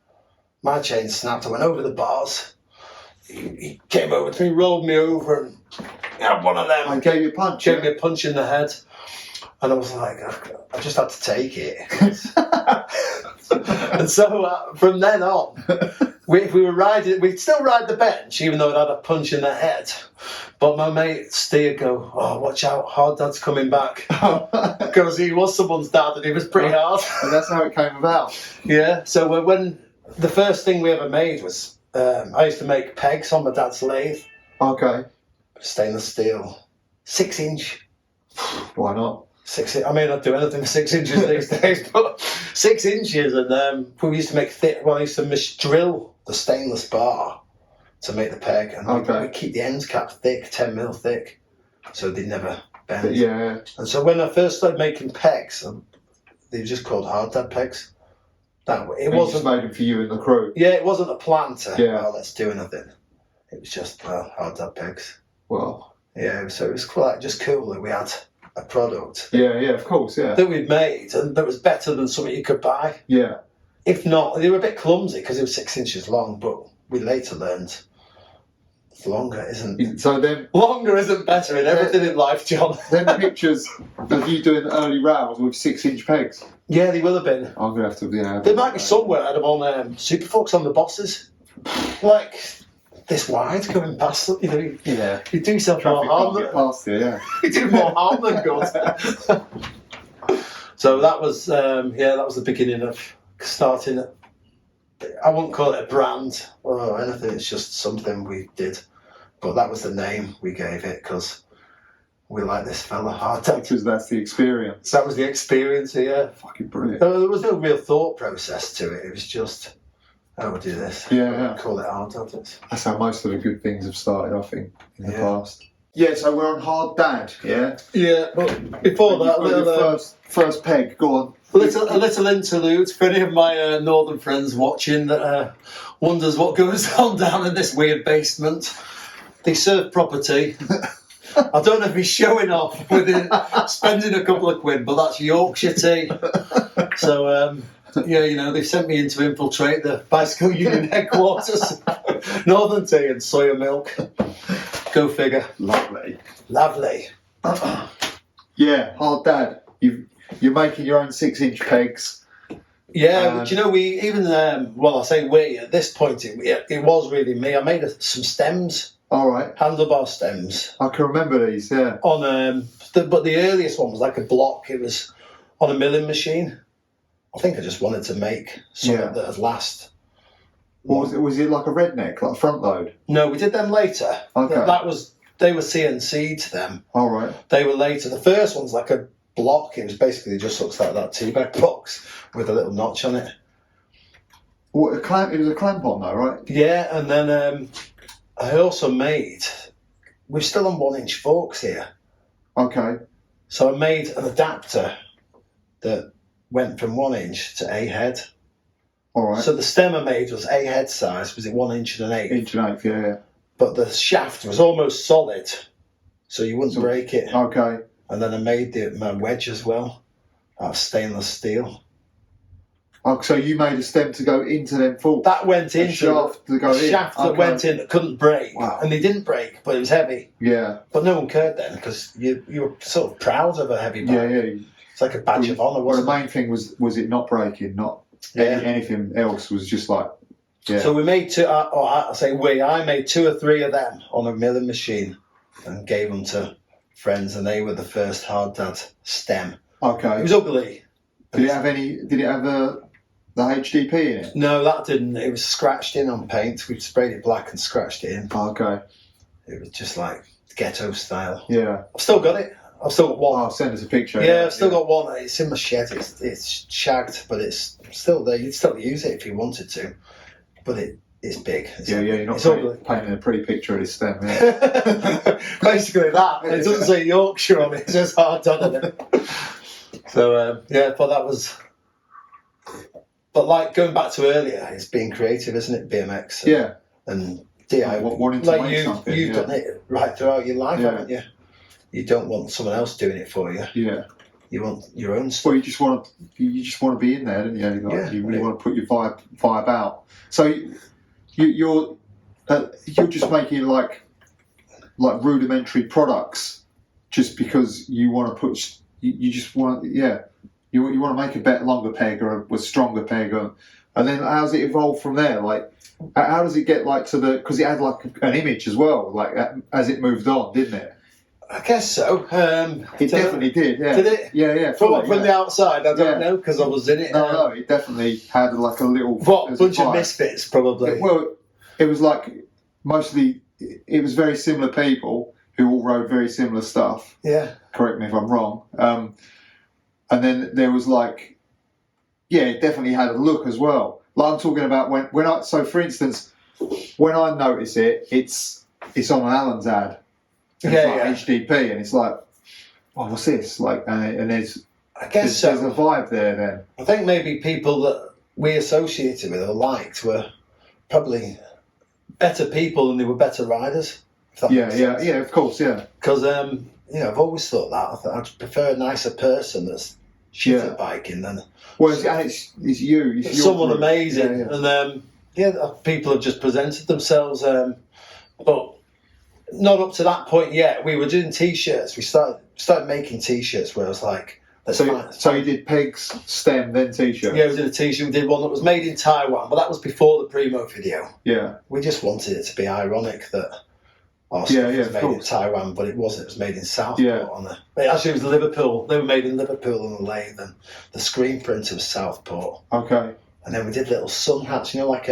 My chain snapped. I went over the bars. He came over to me, rolled me over, and had one of them. I gave you a punch. Gave me a punch in the head, and I was like, I just had to take it. And so from then on, if we were riding, we'd still ride the bench, even though it had a punch in the head. But my mate Steve go, "Oh, watch out, hard dad's coming back." Because he was someone's dad and he was pretty hard. And that's how it came about. Yeah, so when the first thing we ever made was, I used to make pegs on my dad's lathe. Okay. Stainless steel. 6 inch. Why not? 6 inch. I may not do anything for 6 inches these days, but 6 inches. And we used to make thick, I used to drill the stainless bar to make the peg, and we keep the end cap thick, 10mm thick, so they never bend. Yeah. And so when I first started making pegs, they were just called hard dad pegs. It wasn't just made them for you and the crew. Yeah, it wasn't a plan to. Let's do anything. It was just hard dad pegs. Well. Yeah, so it was quite just cool that we had a product. Yeah, of course, that we'd made, and that was better than something you could buy. Yeah. If not, they were a bit clumsy because it was 6 inches long, but we later learned. Longer isn't. So then, longer isn't better in everything in life, John. Then pictures of you doing the early rails with 6 inch pegs. Yeah, they will have been. I'm gonna have to. There might be somewhere. I had them on Superfox on the bosses, like this wide going past. You know, you do yourself more harm than past you. Yeah, you do more harm than good. So that was that was the beginning of starting. I wouldn't call it a brand or anything. It's just something we did. But that was the name we gave it because we like this fella hard. Because that's the experience. That was the experience, yeah. Fucking brilliant. There was no real thought process to it. It was just, we'll do this. Yeah. Call it hard. That's how most of the good things have started, I think, in the past. Yeah, so we're on Hard Dad, yeah? Yeah, but before that, a Your little, first peg, go on. a little interlude for any of my northern friends watching that wonders what goes on down in this weird basement. They serve property. I don't know if he's showing off with it, spending a couple of quid, but that's Yorkshire tea. So, yeah, you know, they've sent me in to infiltrate the bicycle union headquarters. Northern tea and soya milk. Go figure. Lovely. Lovely. Yeah, Hard Dad. You're making your own 6-inch pegs. Yeah, but you know, we even, well, I say we, at this point, it was really me. I made some stems. All right. Handlebar stems. I can remember these, yeah. On but the earliest one was like a block. It was on a milling machine. I think I just wanted to make something that would last. What was it like a redneck, like a front load? No, we did them later. Okay. They were CNC to them. All right. They were later. The first one's like a block. It was basically just looks like that tea bag box with a little notch on it. What, it was a clamp on though, right? Yeah, and then I also made. We're still on 1-inch forks here. Okay. So I made an adapter that went from 1 inch to A head. All right. So the stem I made was A head size, was it 1 inch and an eighth? Inch and eighth, yeah. But the shaft was almost solid, so you wouldn't break it. Okay. And then I made my wedge as well, out of stainless steel. Oh, so you made a stem to go into them forks? That went into shaft to go the in. shaft that went in that couldn't break. Wow. And they didn't break, but it was heavy. Yeah. But no one cared then, because you were sort of proud of a heavy bag. Yeah. It's like a badge of honour, Well, wasn't the it? main thing was it not breaking, not Yeah. anything else was just like, yeah. So we made I made 2 or 3 of them on a milling machine and gave them to friends, and they were the first Hard Dad stem. Okay. It was ugly. Did it have the HDP in it? No, that didn't. It was scratched in on paint. We sprayed it black and scratched it in. Okay. It was just like ghetto style. Yeah. I've still got it. I've still got one. Oh, send us a picture. Yeah, I've still got one. It's in my shed. It's shagged, but it's still there. You'd still use it if you wanted to, but it's big. You're not ugly. painting a pretty picture of this stem. Yeah. Basically that. It doesn't say Yorkshire on it. It says Hard Dad on it. So but that was. But like going back to earlier, it's being creative, isn't it? BMX. Yeah. And DIY. Wanting to Like make something. you've done it right throughout your life, Yeah. haven't you? You don't want someone else doing it for you. Yeah. You want your own stuff. Well, you just want to be in there, don't you? Like, Yeah. You really want to put your vibe out. So you're just making like rudimentary products just because you want to put you just want you want to make a better longer peg or a stronger peg, and then how does it evolve from there? Like how does it get like to the, because it had like an image as well, like as it moved on, didn't it? I guess so. It definitely did. Yeah. Did it? Yeah. From the outside, I don't know because I was in it. No, it definitely had like a little. What bunch of misfits, probably. Well, it was like mostly. It was very similar people who all rode very similar stuff. Yeah. Correct me if I'm wrong. And then there was like, it definitely had a look as well. Like I'm talking about when I. So for instance, when I notice it, it's on an Alans ad. And it's like HDP, and it's like, oh, what's this? Like, and there's, I guess there's a vibe there. Then I think maybe people that we associated with or liked were probably better people and they were better riders. Yeah, of course, yeah. Because I've always thought that. I'd prefer a nicer person that's shit at biking than. Well, it's you. It's someone your amazing, and people have just presented themselves, but. Not up to that point yet. We were doing T-shirts. We started making T-shirts where I was like, So you did pegs, stem, then T-shirts? Yeah, we did a T-shirt. We did one that was made in Taiwan, but that was before the Primo video. Yeah. We just wanted it to be ironic that our stuff was made in Taiwan, but it wasn't. It was made in Southport. Actually, it was Liverpool. They were made in Liverpool on the lathe, and the screen printer was Southport. Okay. And then we did little sun hats, like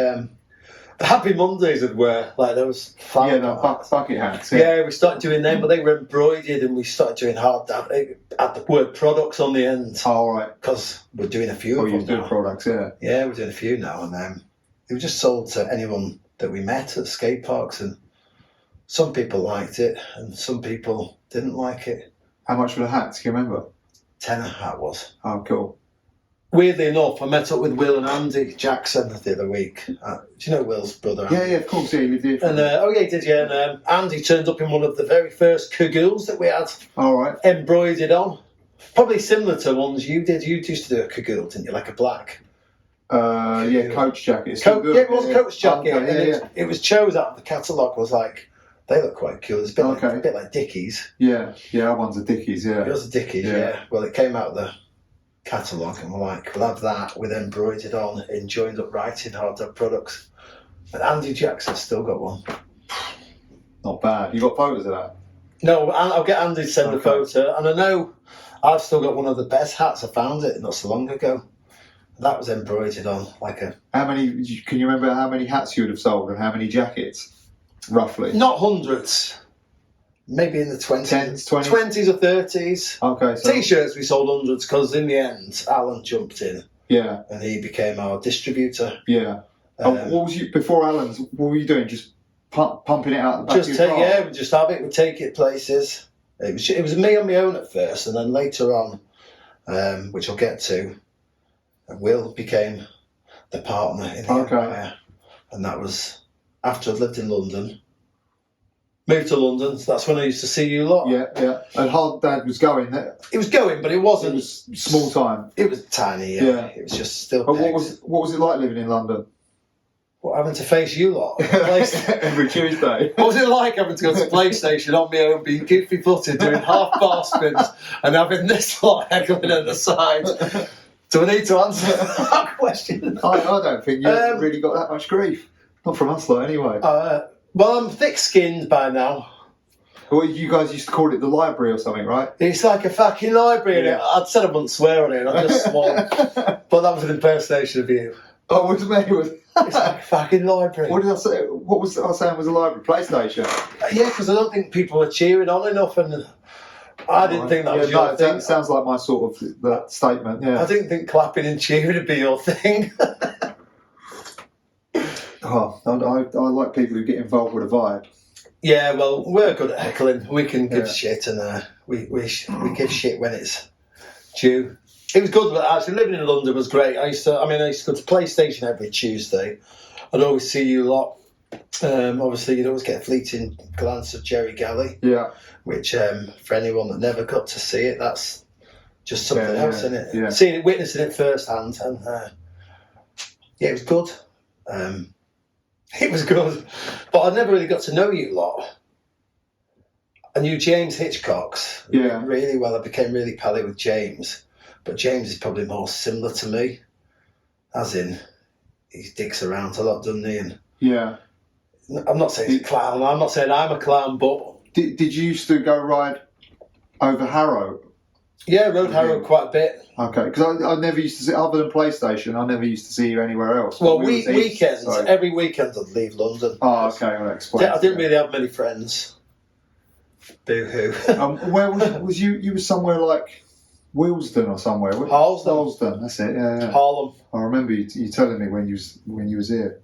Happy Mondays would wear, like those bucket hats. Yeah, we started doing them, but they were embroidered, and we started doing Hard Dad. It had the word products on the end. Oh, right. Because we're doing a few of them. Oh, you're doing products, yeah. Yeah, we're doing a few now, and they were just sold to anyone that we met at skate parks and Some people liked it, and some people didn't like it. How much were the hats? Can you remember? Tenner hat was. Oh, cool. Weirdly enough, I met up with Will and Andy Jackson the other week. Do you know Will's brother? Andy? Yeah, of course. Yeah, he lived here. And he did. Yeah, and Andy turned up in one of the very first cagoules that we had. All right. Embroidered on, probably similar to ones you did. You used to do a cagoule, didn't you? Like a black. Coach jacket. It was a coach jacket. Okay, it was chose out of the catalogue. Was like, they look quite cool. It's a bit like Dickies. Yeah, our one's a Dickies. Yeah, it was a Dickies. Yeah. Well, it came out of the catalogue, and we're like, we'll have that with embroidered on in joined up writing hard dog products. And Andy Jackson's still got one. Not bad. You got photos of that? No, I'll get Andy to send a photo. And I know I've still got one of the best hats. I found it not so long ago. That was embroidered on like a... How many, can you remember how many hats you would have sold and how many jackets, roughly? Not hundreds. Maybe in the 20s. 20s or 30s. Okay. So... T-shirts we sold hundreds because in the end, Alan jumped in. Yeah. And he became our distributor. Yeah. What was you, before Alan's, what were you doing? Just pumping it out the back of your car? Yeah, we'd just have it, we'd take it places. It was me on my own at first, and then later on, which I'll get to, Will became the partner in the empire. And that was after I'd lived in London. Moved to London, so that's when I used to see you lot. Yeah. And Hard Dad was going there. It was going, but it wasn't. It was small time. It was tiny, yeah. It was just still. But what was it like living in London? What, having to face you lot? Every Tuesday. What was it like having to go to PlayStation on my own, being goofy footed, doing half bar spins, and having this lot heckling at the side? Do I need to answer that question? I don't think you really got that much grief. Not from us, though, anyway. Well, I'm thick-skinned by now. Well, you guys used to call it the library or something, right? It's like a fucking library. Yeah. I'd said I wouldn't swear on it, and I just swore. But that was an impersonation of you. Oh, it was me. It's like a fucking library. What did I say? What was I saying was a library? PlayStation? Yeah, because I don't think people were cheering on enough, and I didn't think that was your thing. That sounds like my sort of that statement, yeah. I didn't think clapping and cheering would be your thing. I like people who get involved with a vibe. Yeah, well, we're good at heckling. We can give shit, and we give shit when it's due. It was good, but actually living in London was great. I used to go to PlayStation every Tuesday. I'd always see you lot. Obviously, you'd always get a fleeting glance of Jerry Galley. Yeah. Which, for anyone that never got to see it, that's just something else, isn't it? Yeah. Seeing it, witnessing it firsthand, and it was good. It was good, but I never really got to know you lot. I knew James Hitchcox really well. I became really pally with James, but James is probably more similar to me, as in he dicks around a lot, doesn't he? And I'm not saying he's a clown. I'm not saying I'm a clown, but did you used to go ride over Harrow? Yeah, rode Harrow quite a bit. Okay, because I never used to see, other than PlayStation, I never used to see you anywhere else. Well, weekends, every weekend I'd leave London. Oh, okay, well, that explains. I didn't really have many friends. Boo-hoo. Where was you? You were somewhere like Willesden or somewhere. Harlesden, that's it, yeah. Harlem. I remember you telling me when you was here.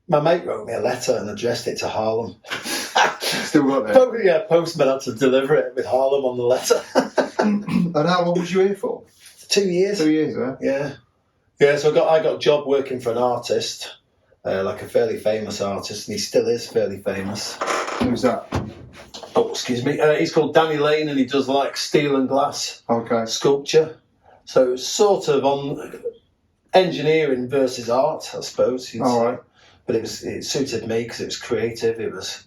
My mate wrote me a letter and addressed it to Harlem. Still got there? Yeah, postman had to deliver it with Harlem on the letter. And how long was you here for? 2 years. 2 years, huh? Yeah. Yeah, so I got a job working for an artist, like a fairly famous artist, and he still is fairly famous. Who's that? Oh, excuse me. He's called Danny Lane, and he does like steel and glass sculpture. So it's sort of on engineering versus art, I suppose. All right. But it suited me because it was creative. It was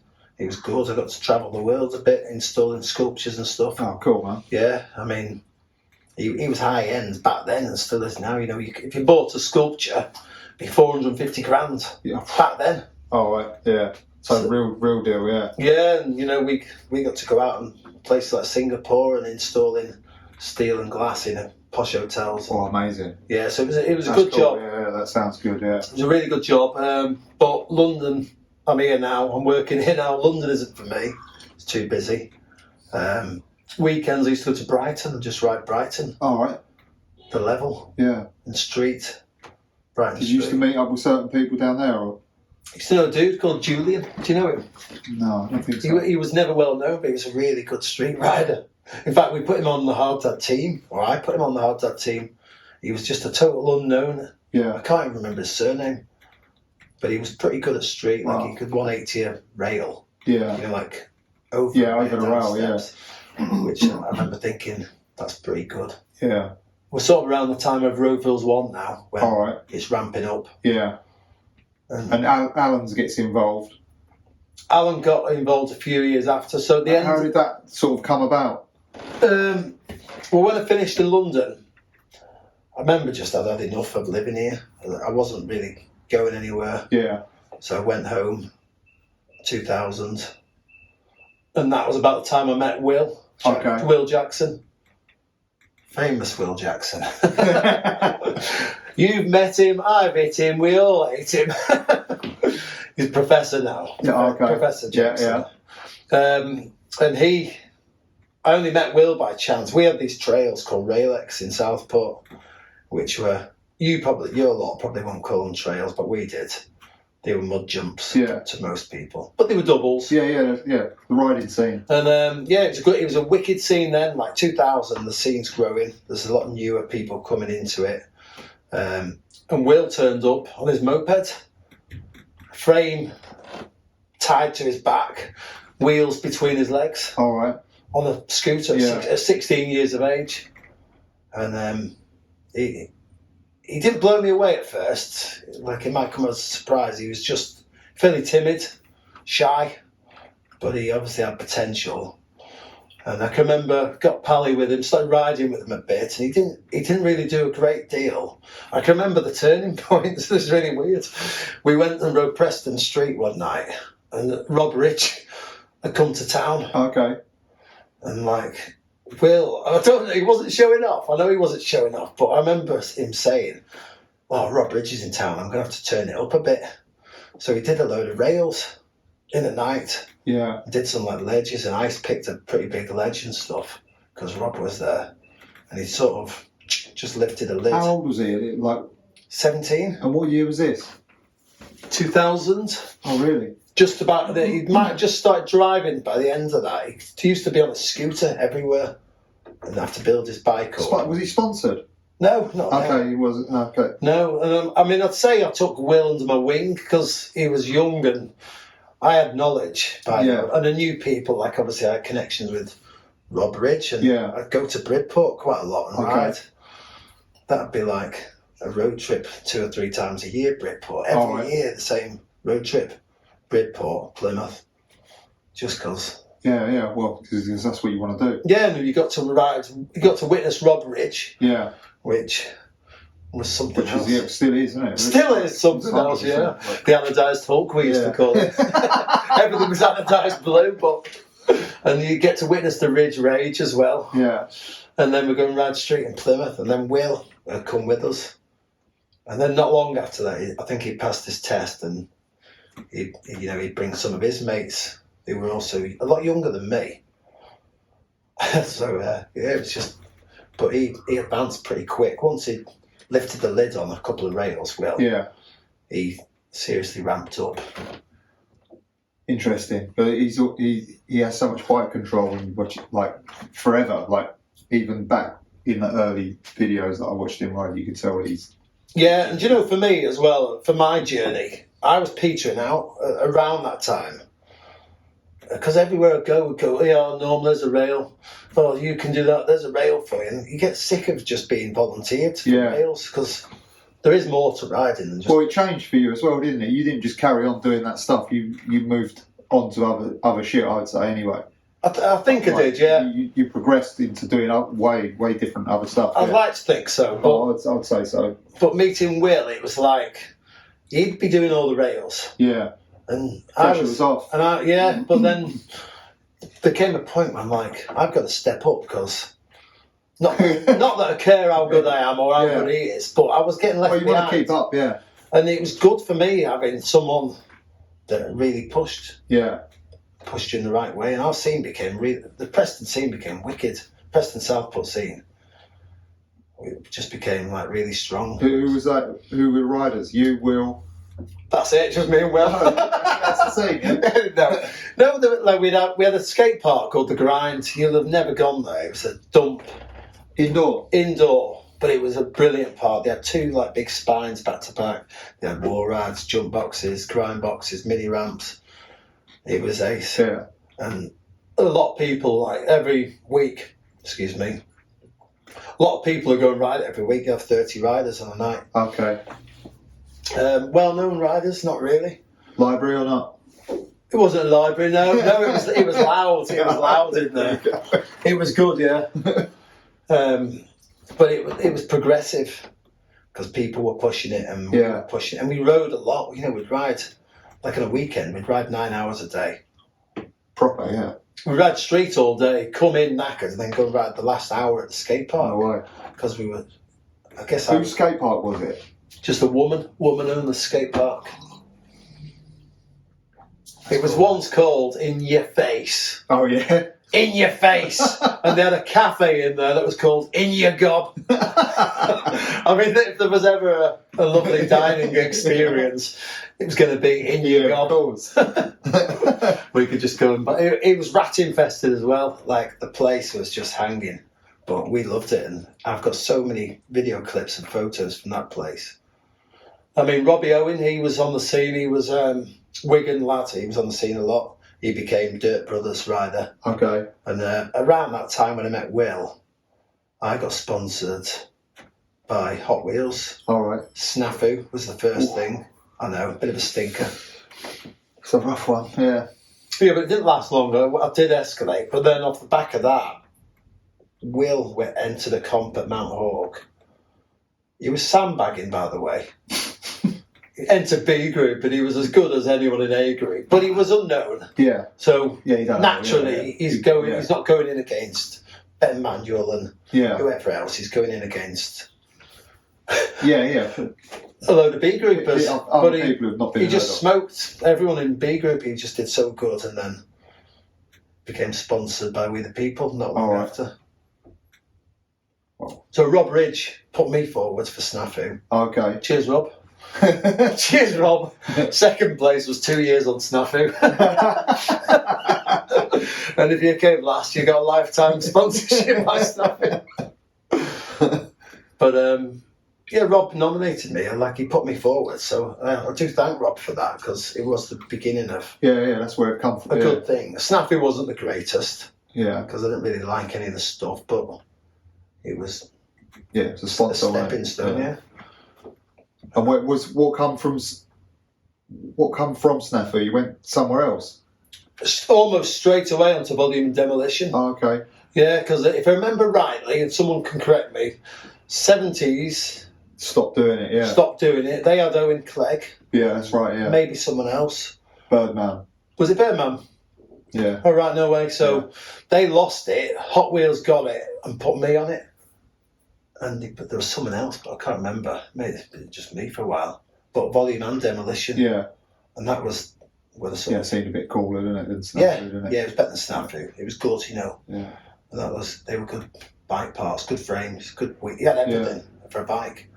good. I got to travel the world a bit, installing sculptures and stuff. Oh, cool, man. Yeah, I mean, he was high end back then and still is now. You know, if you bought a sculpture, it'd be 450 grand back then. Oh, right, yeah. So real deal, yeah. Yeah, and you know, we got to go out and places like Singapore and installing steel and glass in posh hotels. Oh, amazing. Yeah, so it was a good job. Yeah, that sounds good, yeah. It was a really good job. But London, I'm here now, I'm working here now. London isn't for me. It's too busy. Weekends I used to go to Brighton and just ride Brighton. All right. The level. Yeah. And street. Brighton Did you used to meet up with certain people down there? Or? used to know a dude called Julian. Do you know him? No, I don't think so. He was never well known, but he was a really good street rider. In fact, we put him on the hardtag team, or I put him on the hardtag team. He was just a total unknown. Yeah. I can't even remember his surname, but he was pretty good at street. Like Wow. he could 180 a rail. Yeah. You know, like over. Yeah, over the rail. Yeah. Which I remember thinking that's pretty good. Yeah. We're sort of around the time of Roville's one now, when All right. it's ramping up. Yeah. And Alan's gets involved. Alan got involved a few years after. So at the end. How did that sort of come about? Well, when I finished in London, I remember just I'd had enough of living here. I wasn't really going anywhere. Yeah. So I went home, 2000. And that was about the time I met Will. Okay. Will Jackson. Famous Will Jackson. You've met him, I've hit him, we all hate him. He's a professor now. Yeah, okay. Professor Jackson. Yeah. And I only met Will by chance. We had these trails called Rail-X in Southport, which were, your lot probably won't call them trails, but we did. They were mud jumps to most people, but they were doubles. Yeah. The riding scene. And it was good. It was a wicked scene then. Like 2000, the scene's growing. There's a lot of newer people coming into it. And Will turned up on his moped, frame tied to his back, wheels between his legs. All right. On a scooter at 16 years of age. And he didn't blow me away at first. Like, it might come as a surprise. He was just fairly timid, shy, but he obviously had potential. And I can remember, got pally with him, started riding with him a bit, and he didn't really do a great deal. I can remember the turning point. This is really weird. We went and rode Preston Street one night, and Rob Rich had come to town. Okay. And like, Will, I don't know, he wasn't showing off. I know he wasn't showing off, but I remember him saying, "Oh, Rob Ridge is in town, I'm going to have to turn it up a bit." So he did a load of rails in the night. Yeah. Did some like ledges, and I picked a pretty big ledge and stuff because Rob was there. And he sort of just lifted a lid. How old was he? Like 17. And what year was this? 2000. Oh, really? Just about there. He might have just started driving by the end of that. He used to be on a scooter everywhere and have to build his bike up. Was he sponsored? No, not Okay, now. he wasn't. Okay. No, I mean, I'd say I took Will under my wing because he was young and I had knowledge by now. And I knew people, like obviously I had connections with Rob Ridge, and I'd go to Bridport quite a lot and ride. That'd be like a road trip 2 or 3 times a year, Bridport. Every year, the same road trip. Bridport, Plymouth, just because. Yeah, well, because that's what you want to do. Yeah, and you got to witness Rob Ridge. Yeah. Which was something Which else. is, still is, isn't it? Still is something else, yeah. The anodised Hulk, we used to call it. Everything was anodised blue, and you get to witness the Ridge Rage as well. Yeah. And then we're going to ride street in Plymouth, and then Will had come with us. And then not long after that, I think he passed his test, and he'd bring some of his mates who were also a lot younger than me. So, it was just... But he advanced pretty quick. Once he lifted the lid on a couple of rails, he seriously ramped up. Interesting. But he has so much bike control and watch like forever. Like even back in the early videos that I watched him ride, you could tell he's... Yeah, and for me as well, for my journey, I was petering out around that time. Because everywhere I go, we go, Norm, there's a rail. Oh, you can do that, there's a rail for you. And you get sick of just being volunteered for rails, because there is more to riding than just... Well, it changed for you as well, didn't it? You didn't just carry on doing that stuff. You moved on to other shit, I'd say, anyway. I think I did, yeah. You progressed into doing way different other stuff. I'd like to think so. But, I'd say so. But meeting Will, it was like, he'd be doing all the rails. Yeah. And Pressure was off. And but then there came a point where I'm like, I've got to step up, because not that I care how good I am or how good he is, but I was getting left behind. You want to keep up, yeah. And it was good for me having someone that really pushed you in the right way. And our scene the Preston scene became wicked. Preston Southport scene. It just became like really strong. Who was that? Who were riders? You, Will? That's it, just me and Will. That's the same, yeah? No, we had a skate park called The Grind. You'll have never gone there. It was a dump. Indoor. But it was a brilliant park. They had 2 like big spines back to back. They had wall rides, jump boxes, grind boxes, mini ramps. It was ace. Yeah. And a lot of people, like every week, a lot of people are going ride it every week. You have 30 riders on a night. Okay. Well-known riders, not really. Library or not? It wasn't a library, no. No, it was loud. It was loud in there. It was good, yeah. But it was progressive because people were pushing it and we were pushing it. And we rode a lot. You know, we'd ride, like on a weekend, we'd ride 9 hours a day. Proper, yeah. We ride street all day, come in knackered, and then go ride the last hour at the skate park. No way. Because we were, I guess... Whose skate park was it? Just a woman owned the skate park. It was once called In Your Face. Oh, yeah? In Your Face. And they had a cafe in there that was called In Your Gob. I mean, if there was ever a lovely dining experience, it was going to be In Your Gob. Of course. We could just go and... But it was rat infested as well. Like, the place was just hanging. But we loved it. And I've got so many video clips and photos from that place. I mean, Owen, he was on the scene. He was Wigan lad. He was on the scene a lot. He became Dirt Brothers rider. Okay. And around that time when I met Will, I got sponsored by Hot Wheels. All right. Snafu was the first thing. I know, a bit of a stinker. It's a rough one, yeah. Yeah, but it didn't last long. I did escalate. But then off the back of that, Will entered a comp at Mount Hawk. He was sandbagging, by the way. He entered B group and he was as good as anyone in A group, but he was unknown. Yeah. So you don't naturally, know, he's going. He's not going in against Ben Manuel and whoever else. He's going in against a load of B groupers. But people who've not been he just smoked everyone in B group. He just did so good, and then became sponsored by We the People not long after. So Rob Ridge put me forward for Snafu. Okay. Cheers, Rob. Cheers, Rob. Second place was 2 years on Snafu. And if you came last, you got a lifetime sponsorship by Snafu. But Rob nominated me and he put me forward. So I do thank Rob for that because it was the beginning of that's where it comes from. A good thing. Snafu wasn't the greatest. Yeah. Because I didn't really like any of the stuff, but it was it's a sponsor, stepping stone, yeah. And what come from Snafu? You went somewhere else? Almost straight away onto Volume and Demolition. Oh, okay. Yeah, because if I remember rightly, and someone can correct me, 70s... Stopped doing it, yeah. Stopped doing it. They had Owen Clegg. Yeah, that's right, yeah. Maybe someone else. Birdman. Was it Birdman? Yeah. Oh, right, no way. So they lost it, Hot Wheels got it and put me on it. But there was someone else, but I can't remember. Maybe it's been just me for a while. But Volume and Demolition. Yeah. And that was where the it seemed a bit cooler, didn't it? Than Snafu, didn't it? Yeah, it was better than Snafu. It was good, Yeah. And they were good bike parts, good frames, good weight. You had everything for a bike.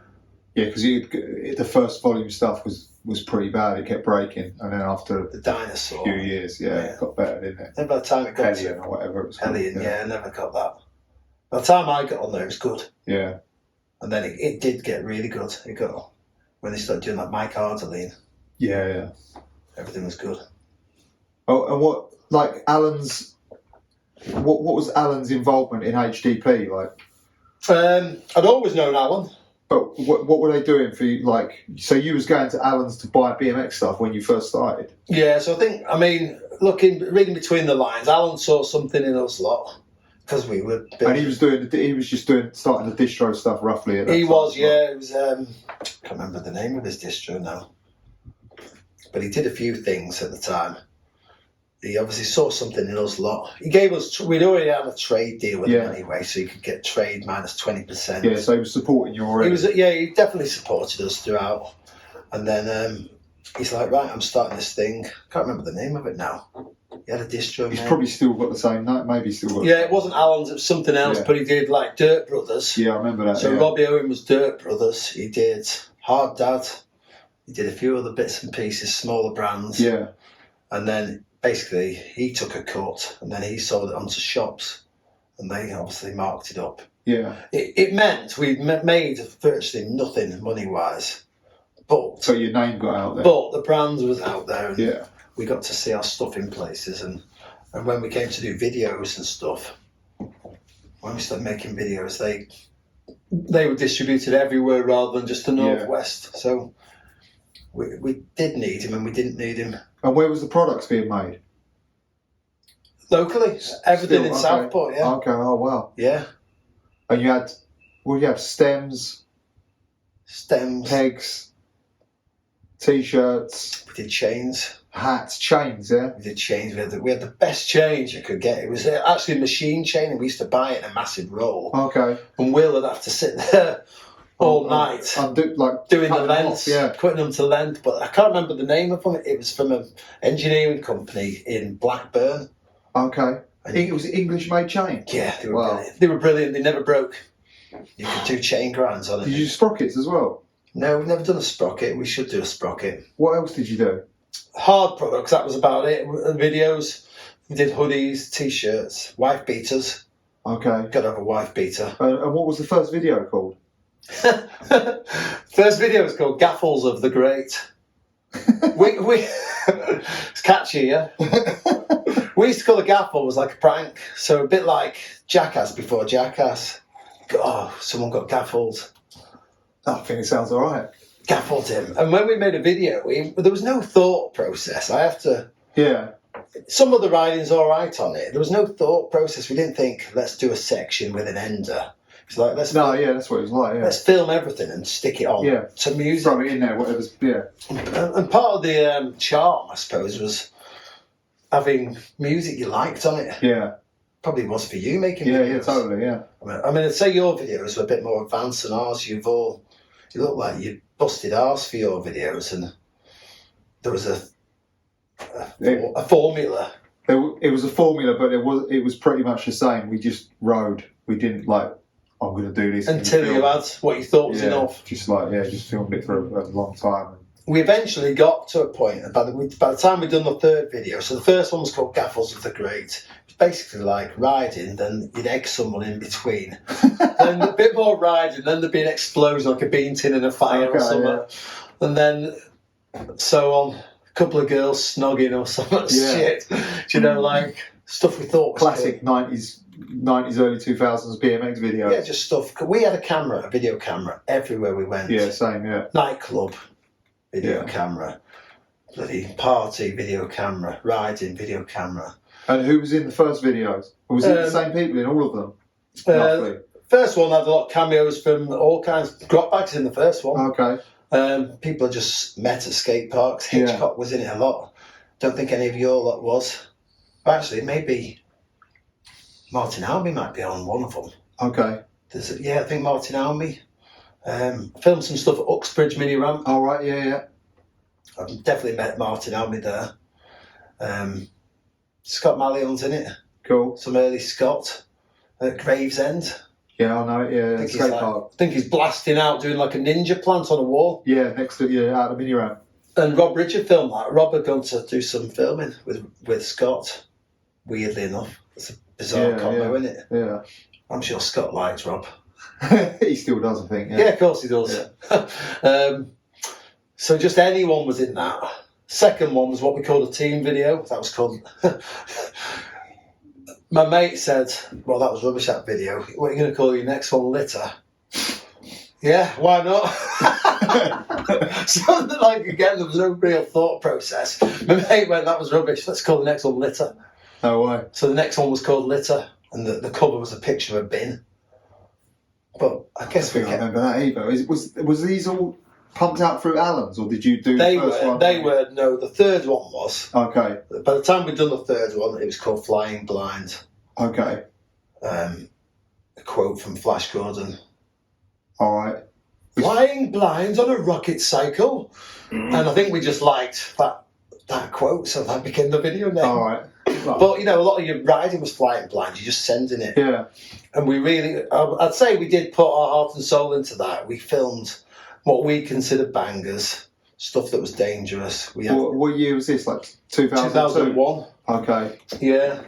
Yeah, because the first Volume stuff was pretty bad. It kept breaking, and then after the dinosaur, a few years, it got better, didn't it? Then by the time it got Hellion or whatever it was Hellion, I never got that. By the time I got on there, it was good. Yeah. And then it did get really good. It got when they started doing Mike Ardeline. Yeah. Everything was good. Oh, and what was Alan's involvement in HDP like? I'd always known Alan. But what were they doing for you? So you was going to Alan's to buy BMX stuff when you first started? Yeah, so reading between the lines, Alan saw something in us lot because we were. And he was starting the distro stuff roughly. At that time, It was. I can't remember the name of his distro now, but he did a few things at the time. He obviously saw something in us lot. He gave us. We'd already had a trade deal with him anyway, so you could get trade minus 20%. Yeah, so he was supporting you already. He definitely supported us throughout. And then he's like, right, I'm starting this thing. Can't remember the name of it now. He had a distro. He's probably still got the same name. Maybe still got. Yeah, it wasn't Alan's. It was something else. But he did Dirt Brothers. Yeah, I remember that. So Robbie Owen was Dirt Brothers. He did Hard Dad. He did a few other bits and pieces, smaller brands. Yeah. And then basically he took a cut and then he sold it onto shops and they obviously marked it up. Yeah. It meant we made virtually nothing money-wise. So your name got out there. But the brand was out there and yeah. we got to see our stuff in places. And when we came to do videos and stuff, when we started making videos, they were distributed everywhere rather than just the Northwest. So we did need him and we didn't need him. And where was the products being made? Locally, everything in okay. Southport, yeah. Okay, oh wow. Yeah. And you had, what do you have, stems, pegs, T-shirts. We did chains. Hats, chains, yeah? We did chains. We had the best chains you could get. It was actually a machine chain and we used to buy it in a massive roll. Okay. And Will would have to sit there all night doing the lengths, cutting them to length. But I can't remember the name of them. It was from an engineering company in Blackburn. Okay. It was an English-made chain? Yeah, they were brilliant. They were brilliant. They never broke. You could do chain grinds on it. Did you do sprockets as well? No, we've never done a sprocket. We should do a sprocket. What else did you do? Hard products, that was about it. Videos. We did hoodies, T-shirts, wife beaters. Okay. Got to have a wife beater. And what was the first video called? First video was called Gaffles of the Great. It's catchy, yeah? We used to call the gaffle was like a prank. So a bit like Jackass before Jackass. Oh, someone got gaffled. I think it sounds all right. Gaffled him. And when we made a video, there was no thought process. I have to... Yeah. Some of the riding's all right on it. There was no thought process. We didn't think, let's do a section with an ender. It's like, that's what it was like, yeah. Let's film everything and stick it on to music. Throw it in there, whatever's, And part of the charm, I suppose, was having music you liked on it. Yeah. Probably was for you making videos. Yeah, totally, yeah. I mean, I'd say your videos were a bit more advanced than ours. You look like you busted arse for your videos, and there was a formula. It was a formula, but it was pretty much the same. We just rode. We didn't I'm going to do this until you had what you thought was enough. Just filmed it for a long time. We eventually got to a point by the time we'd done the third video. So the first one was called Gaffles of the Great. It's basically like riding, then you'd egg someone in between, then a bit more riding, then there'd be an explosion like a bean tin in a fire or something, and then so on. A couple of girls snogging or something shit. Like stuff we thought was classic cool. 90s, early 2000s BMX video. Yeah, just stuff. We had a video camera everywhere we went. Yeah, same, yeah. Nightclub, video camera. Bloody party, video camera. Riding, video camera. And who was in the first videos? Was it the same people in all of them? Roughly? First one had a lot of cameos from all kinds. Grot bags in the first one. Okay. People I just met at skate parks. Hitchcox was in it a lot. Don't think any of your lot was. Actually, maybe Martin Almy might be on one of them. Okay. I think Martin Almy. Filmed some stuff at Uxbridge Mini Ramp. All right, yeah. I've definitely met Martin Almy there. Scott Malyon's in it. Cool. Some early Scott at Gravesend. Yeah, I know it, yeah. I think he's blasting out doing like a ninja plant on a wall. Yeah, next to, out of the mini ramp. And Rob Richard filmed that. Rob had gone to do some filming with Scott, weirdly enough. It's a bizarre combo, isn't it? Yeah. I'm sure Scott likes Rob. He still does, I think. Yeah, of course he does. Yeah. So just anyone was in that. Second one was what we called a team video. That was called... My mate said, well, that was rubbish, that video. What are you going to call your next one, Litter? Yeah, why not? So, again, there was no real thought process. My mate went, that was rubbish, let's call the next one Litter. No way. So the next one was called Litter, and the cover was a picture of a bin. But I guess I remember that either. Was these all pumped out through Alans, or did you do the first one? No, the third one was. Okay. By the time we'd done the third one, it was called Flying Blind. Okay. A quote from Flash Gordon. All right. Flying blind on a rocket cycle. And I think we just liked that quote, so that became the video name. All right. But, a lot of your riding was flying blind. You're just sending it. Yeah. And we really, I'd say we did put our heart and soul into that. We filmed what we considered bangers, stuff that was dangerous. We had What year was this? Like 2002? 2001. Okay. Yeah.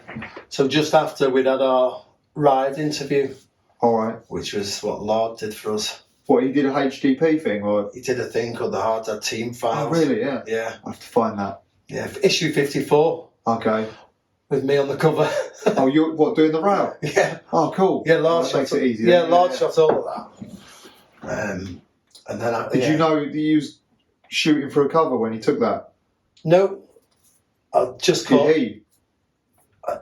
So just after we'd had our ride interview, All right. which was what Lard did for us. What, he did a HDP thing, or? He did a thing called the Hard Dad Team Files. Oh, really? Yeah. Yeah. I have to find that. Yeah. Issue 54 Okay. with me on the cover. Oh, you're what, doing the route? Yeah. Oh, cool. Yeah, Lard That shot makes it easy. Yeah, then. Lard shot all of that. And then Did you know that you was shooting for a cover when he took that? No. I just caught. Did he?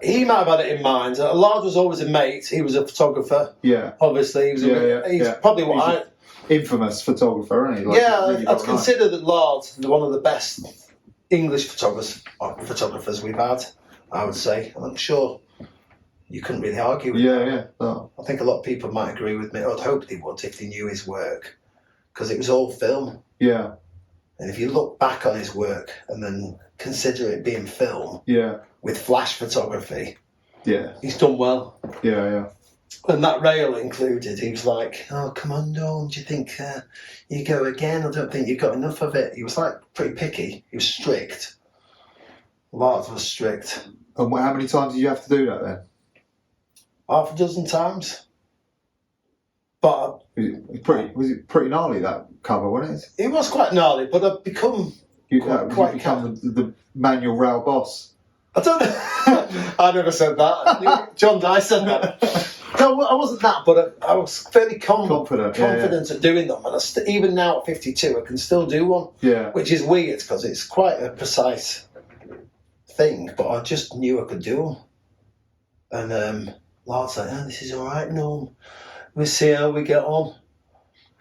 He might have had it in mind. Lard was always a mate. He was a photographer. Yeah. Obviously, he was he's probably what Infamous photographer, isn't he? Like, really I'd consider that Lard one of the best English photographers we've had, I would say. I'm sure you couldn't really argue with that. Yeah. Oh. I think a lot of people might agree with me. I'd hope they would if they knew his work, because it was all film. Yeah. And if you look back on his work and then consider it being film Yeah. with flash photography, Yeah. he's done well. Yeah. And that rail included, he was like, "Oh, come on, Norm, do you think you go again? I don't think you've got enough of it." He was like pretty picky. He was strict. Lard was strict. And how many times did you have to do that then? Half a dozen times. But Was it pretty gnarly, that cover, wasn't it? it was quite gnarly, but I've become You quite become the manual rail boss. I don't know. I never said that. John Dye said that. No, I wasn't that, but I was fairly confident at doing them. And even now at 52, I can still do one. Yeah. Which is weird because it's quite a precise thing, but I just knew I could do them. And Lard's like, "Oh, this is all right, Norm. We'll see how we get on."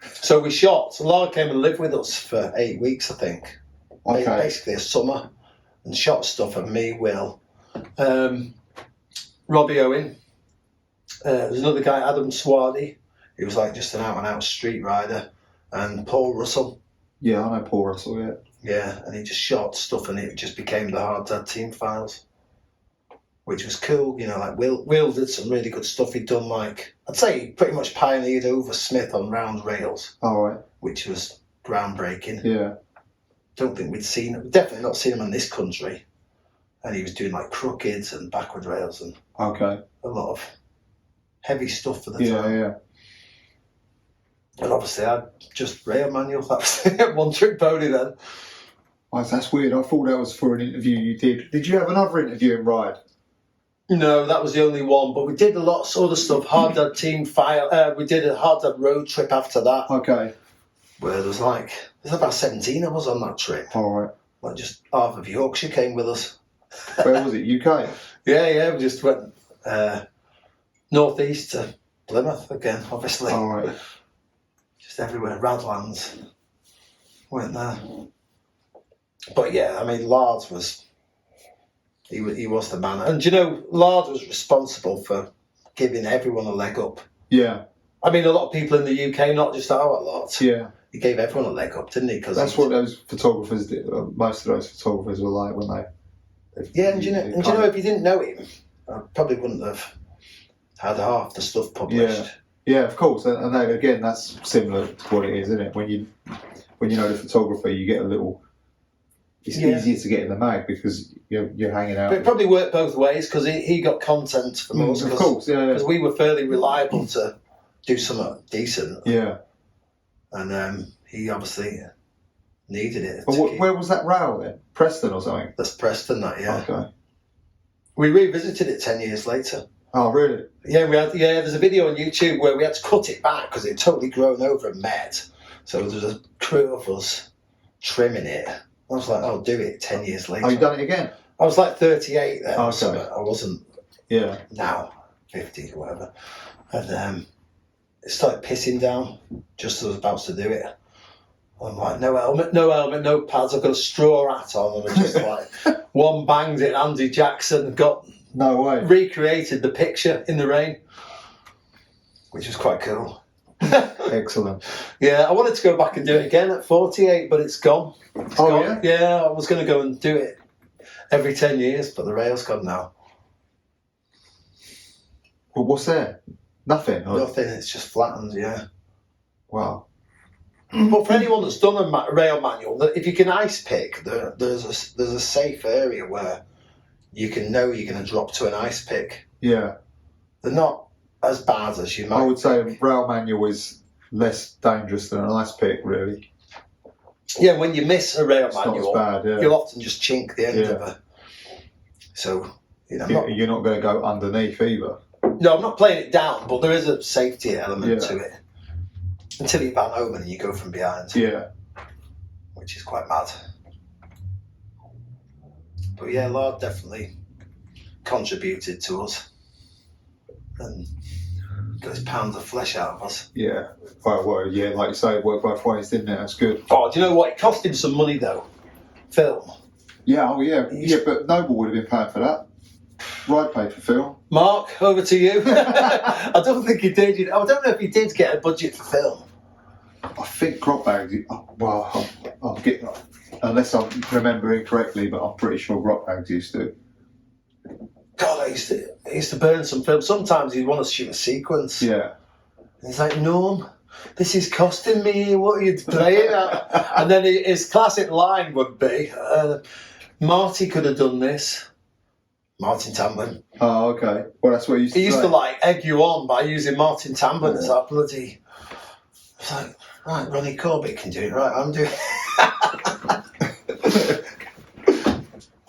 So we shot. So Lard came and lived with us for 8 weeks, I think. Okay. Basically a summer, and shot stuff of me, Will, Robbie Owen. There's another guy, Adam Swardy. He was like just an out-and-out street rider, and Paul Russell. Yeah, I know Paul Russell. Yeah. Yeah, and he just shot stuff, and it just became the Hard Dad Team Files, which was cool. You know, like Will did some really good stuff. He'd done I'd say he pretty much pioneered over Smith on round rails. All right. Which was groundbreaking. Yeah. Don't think definitely not seen him in this country. And he was doing like crookeds and backward rails and Okay. a lot of heavy stuff for the time. Yeah. And obviously I just rail manual. That was it. One trick pony then. Oh, that's weird. I thought that was for an interview you did. Did you have another interview in Ride? No, that was the only one. But we did a lot of other stuff. Hard Dad Team File. We did a Hard Dad road trip after that. Okay. Where there's about 17 of us on that trip. All right. Like just half of Yorkshire came with us. Where was it? UK? Yeah. We just went northeast to Plymouth again, obviously. All right. Just everywhere. Radlands. Went there. But yeah, I mean, Lard was... He was the man. And you know, Lard was responsible for giving everyone a leg up. Yeah. I mean, a lot of people in the UK, not just our lot. Yeah. He gave everyone a leg up, didn't he? That's what those photographers did. Most of those photographers were like when they... Yeah, and you know, if you didn't know him, I probably wouldn't have had half the stuff published. Yeah, of course. And then, again, that's similar to what it is, isn't it? When you know the photographer, you get a little... It's easier to get in the mag because you're hanging out. But it probably worked both ways because he got content from us. Of course, yeah. Because we were fairly reliable to do something decent. Yeah. And he obviously needed it. But where was that row then? Preston or something? That's Preston, that, yeah. Okay. We revisited it 10 years later. Oh, really? Yeah, there's a video on YouTube where we had to cut it back because it had totally grown over and met. So there was a crew of us trimming it. I was like, "Oh, do it 10 years later." Oh, you done it again? I was like 38 then. Okay. So I wasn't now 50 or whatever. And it started pissing down just as I was about to do it. I'm like, no helmet, no pads. I've got a straw hat on, and I just like one banged it. Andy Jackson got recreated the picture in the rain, which was quite cool. Excellent. Yeah, I wanted to go back and do it again at 48, but it's gone. Yeah? Yeah, I was going to go and do it every 10 years, but the rail's gone now. Well, what's there? Nothing? Nothing, it's just flattened, yeah. Wow. But for anyone that's done a rail manual, if you can ice pick, there's a safe area where you can know you're going to drop to an ice pick. Yeah. They're not as bad as you might I would say a think. rail manual is less dangerous than an ice pick, really. Yeah, when you miss a rail It's manual, not as bad, yeah. you'll often just chink the end of it. So, You're not going to go underneath either. No, I'm not playing it down, but there is a safety element Yeah. to it. Until you van over and you go from behind. Yeah. Which is quite mad. But yeah, Lard definitely contributed to us. And got his pounds of flesh out of us. Yeah. Well, yeah, like you say, it worked both ways, didn't it? That's good. Oh, do you know what? It cost him some money though. Film. Yeah, oh yeah. Yeah, but Noble would have been paying for that. Ride pay for film. Mark, over to you. I don't think he did. I don't know if he did get a budget for film. I think Grot Bags, well, I'll get, unless I'm remembering correctly, but I'm pretty sure Grot Bags used to. God, I used to burn some film. Sometimes he'd want to shoot a sequence. Yeah. And he's like, Norm, this is costing me what you're playing at. And then his classic line would be, Marty could have done this. Martin Tamblin. Oh, okay. Well, that's what he used to He used say. to like egg you on by using Martin Tamblin as that bloody. It's like, right, Ronnie Corbett can do it, right? I'm doing.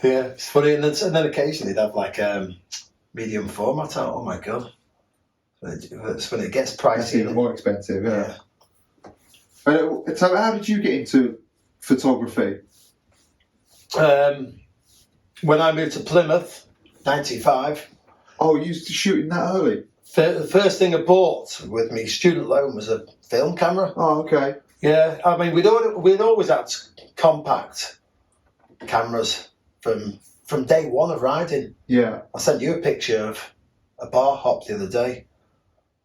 Yeah, it's funny, and then occasionally they'd have like medium format out. Oh my god, that's when it gets pricey. That's even more expensive, yeah. So, how did you get into photography? When I moved to Plymouth, 95. Oh, you used to shooting that early? The first thing I bought with me student loan was a film camera. Oh, okay. Yeah, I mean we'd always had compact cameras from day one of riding. Yeah. I sent you a picture of a bar hop the other day.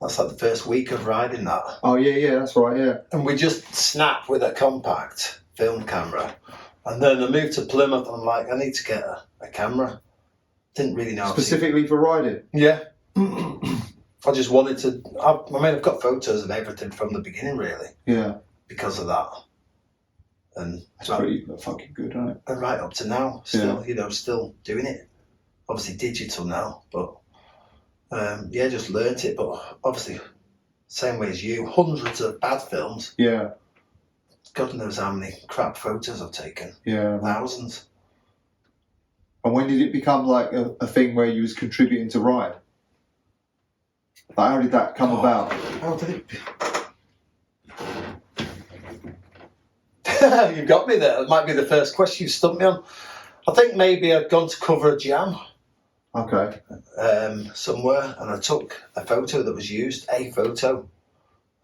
That's like the first week of riding that. Oh, yeah, that's right, yeah. And we just snap with a compact film camera. And then I moved to Plymouth and I'm like, I need to get a camera. Didn't really know. Specifically for riding? Yeah. I just wanted to. I've got photos and everything from the beginning, really. Yeah. Because of that. And that's pretty fucking good, isn't it? And right up to now, still, still doing it. Obviously digital now, but just learnt it. But obviously, same way as you, hundreds of bad films. Yeah. God knows how many crap photos I've taken. Yeah. Thousands. And when did it become like a thing where you was contributing to ride? Like, how did that come about? How did it? You've got me there. It might be the first question you stumped me on. I think maybe I'd gone to cover a jam. Okay. Somewhere, and I took a photo that was used, a photo,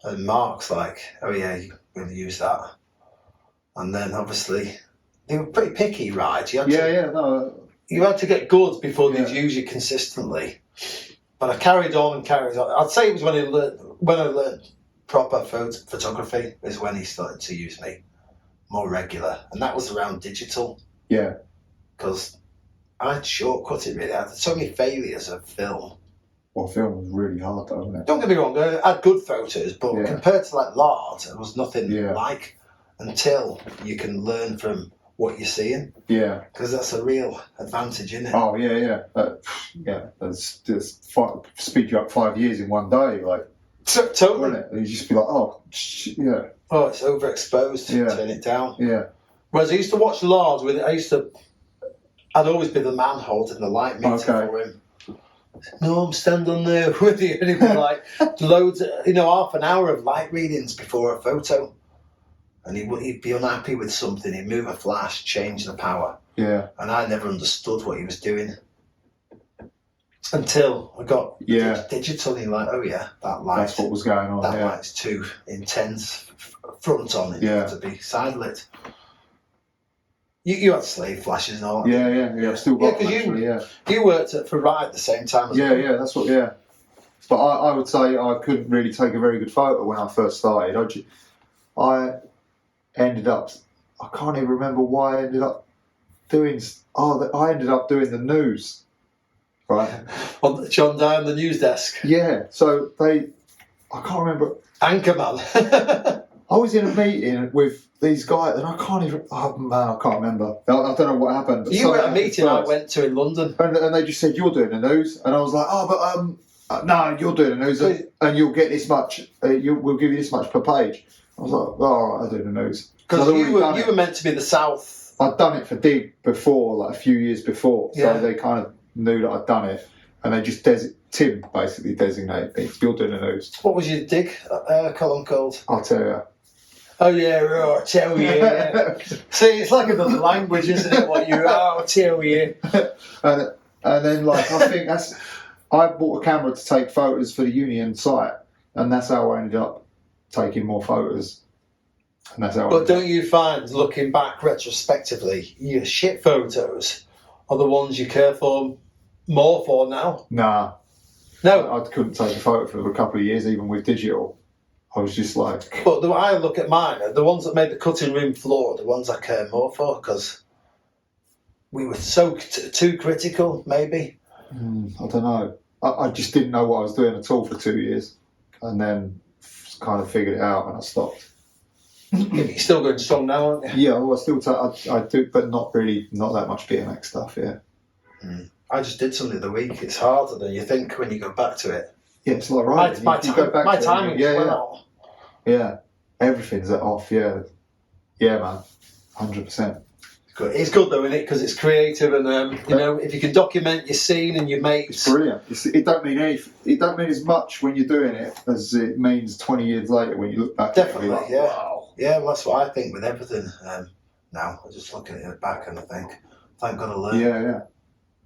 and Mark's like, "Oh yeah, you're going to use that." And then obviously they were pretty picky rides. You had to get good before they'd use you consistently. But I carried on and carried on. I'd say it was when I learned proper photography is when he started to use me more regular, and that was around digital. Yeah. Because I'd shortcut it really. I had so many failures of film. Well, film was really hard though, wasn't it? Don't get me wrong, I had good photos, but compared to like Lard, it was nothing like until you can learn from what you're seeing. Yeah. Because that's a real advantage, isn't it? Oh, yeah. That's just speed you up 5 years in one day, like. Totally. Wouldn't it? You just be like, oh, yeah. Oh, it's overexposed. Turn it down. Yeah. Whereas I used to watch Lard I'd always be the man holding the light meter for him. No, I'm stand on there with you. And he'd be like, loads, half an hour of light readings before a photo. And he'd be unhappy with something. He'd move a flash, change the power. Yeah. And I never understood what he was doing. Until I got digitally like, oh yeah, that light. That's what was going on. That light's too intense front on. It had to be side lit. You had slave flashes and all that. Yeah. I've still got them, actually, You worked for Ride at the same time as me. Yeah, that's what, But I would say I couldn't really take a very good photo when I first started. I ended up, I can't even remember why I ended up doing, I ended up doing the news. Right. On John down the news desk. Yeah, so I can't remember. Anchorman. I was in a meeting with these guys, and I can't even. Oh man, I can't remember. I don't know what happened. But You were at a something meeting I happened went to in London. first. And they just said, "You're doing the news," and I was like, "Oh, but no, you're doing the news, and you'll get this much. We'll give you this much per page." I was like, "Oh, all right, I'll do the news." Because you were meant to be the South. I'd done it for Dig before, like a few years before, so they kind of knew that I'd done it, and they just Tim basically designated me. You're doing the news. What was your Dig column called? I'll tell you. Oh yeah, right, tell you. Yeah. See, it's like another language, isn't it? What you are, I'll tell you. And then like I bought a camera to take photos for the Union site, and that's how I ended up taking more photos. And that's how. But don't you find, looking back retrospectively, your shit photos are the ones you care for more for now? Nah. No. I couldn't take a photo for a couple of years, even with digital. I was just like. But the way I look at mine, the ones that made the cutting room floor, are the ones I care more for, because we were so too critical, maybe. I don't know. I just didn't know what I was doing at all for 2 years, and then kind of figured it out, and I stopped. You're still going strong now, aren't you? Yeah, well, I do, but not that much BMX stuff. Yeah. I just did something the other week. It's harder than you think when you go back to it. Yeah, it's like right. My timing. Yeah, everything's off. Yeah, man, 100%. Good. It's good though, isn't it? Because it's creative, and you know, if you can document your scene and your mates, it's brilliant. It don't mean anything. It don't mean as much when you're doing it as it means 20 years later when you look back. Definitely, at it, like, yeah, wow. Yeah. Well, that's what I think with everything. Now I'm just looking at it back, and I think, thank God I learned.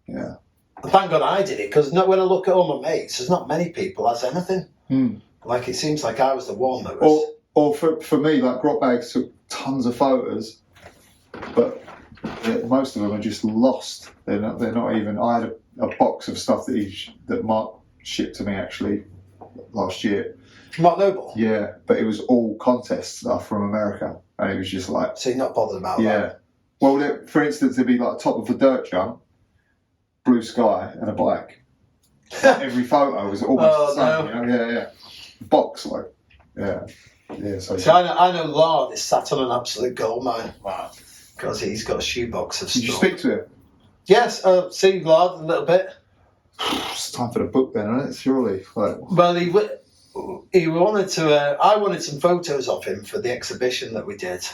Yeah. And thank God I did it, because when I look at all my mates, there's not many people as anything. Like, it seems like I was the one that was. Or for me, like Grotbags took tons of photos, but most of them are just lost. They're not even. I had a box of stuff that Mark shipped to me actually last year. Mark Noble? Yeah, but it was all contest stuff from America, and it was just like. So you're not bothered about that? Yeah. Well, for instance, there'd be like top of a dirt jump, blue sky, and a bike. Every photo was almost the same. No. You know? Yeah. Box like. Yeah. So I know Lard is sat on an absolute goldmine. Wow. Because he's got a shoebox of stuff. Did you speak to him? Yes, see Lard a little bit. It's time for the book then, isn't it? Surely. Like... Well, he wanted to. I wanted some photos of him for the exhibition that we did,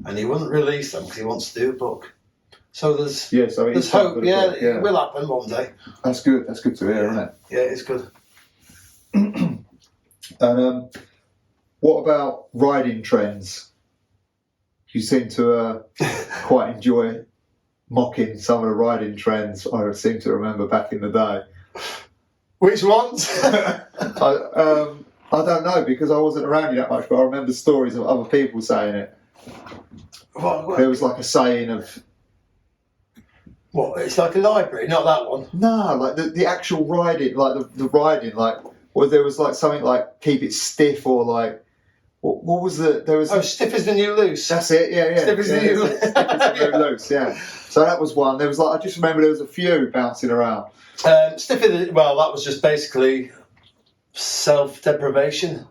and he wouldn't release them because he wants to do a book. So there's hope. Yeah, it will happen one day. That's good. That's good to hear, isn't it? Yeah, it's good. And what about riding trends? You seem to quite enjoy mocking some of the riding trends. I seem to remember back in the day. Which ones? I don't know, because I wasn't around you that much, but I remember stories of other people saying it. What? There was like a saying of... What, it's like a library, not that one? No, like the actual riding, like the riding, like... Well, there was like something like keep it stiff, or like... What was the... There was stiff as the new loose. That's it, yeah. Stiff as the new loose. Stiff as the new loose, yeah. So that was one. There was like... I just remember there was a few bouncing around. Stiff as the... Well, that was just basically self-deprivation.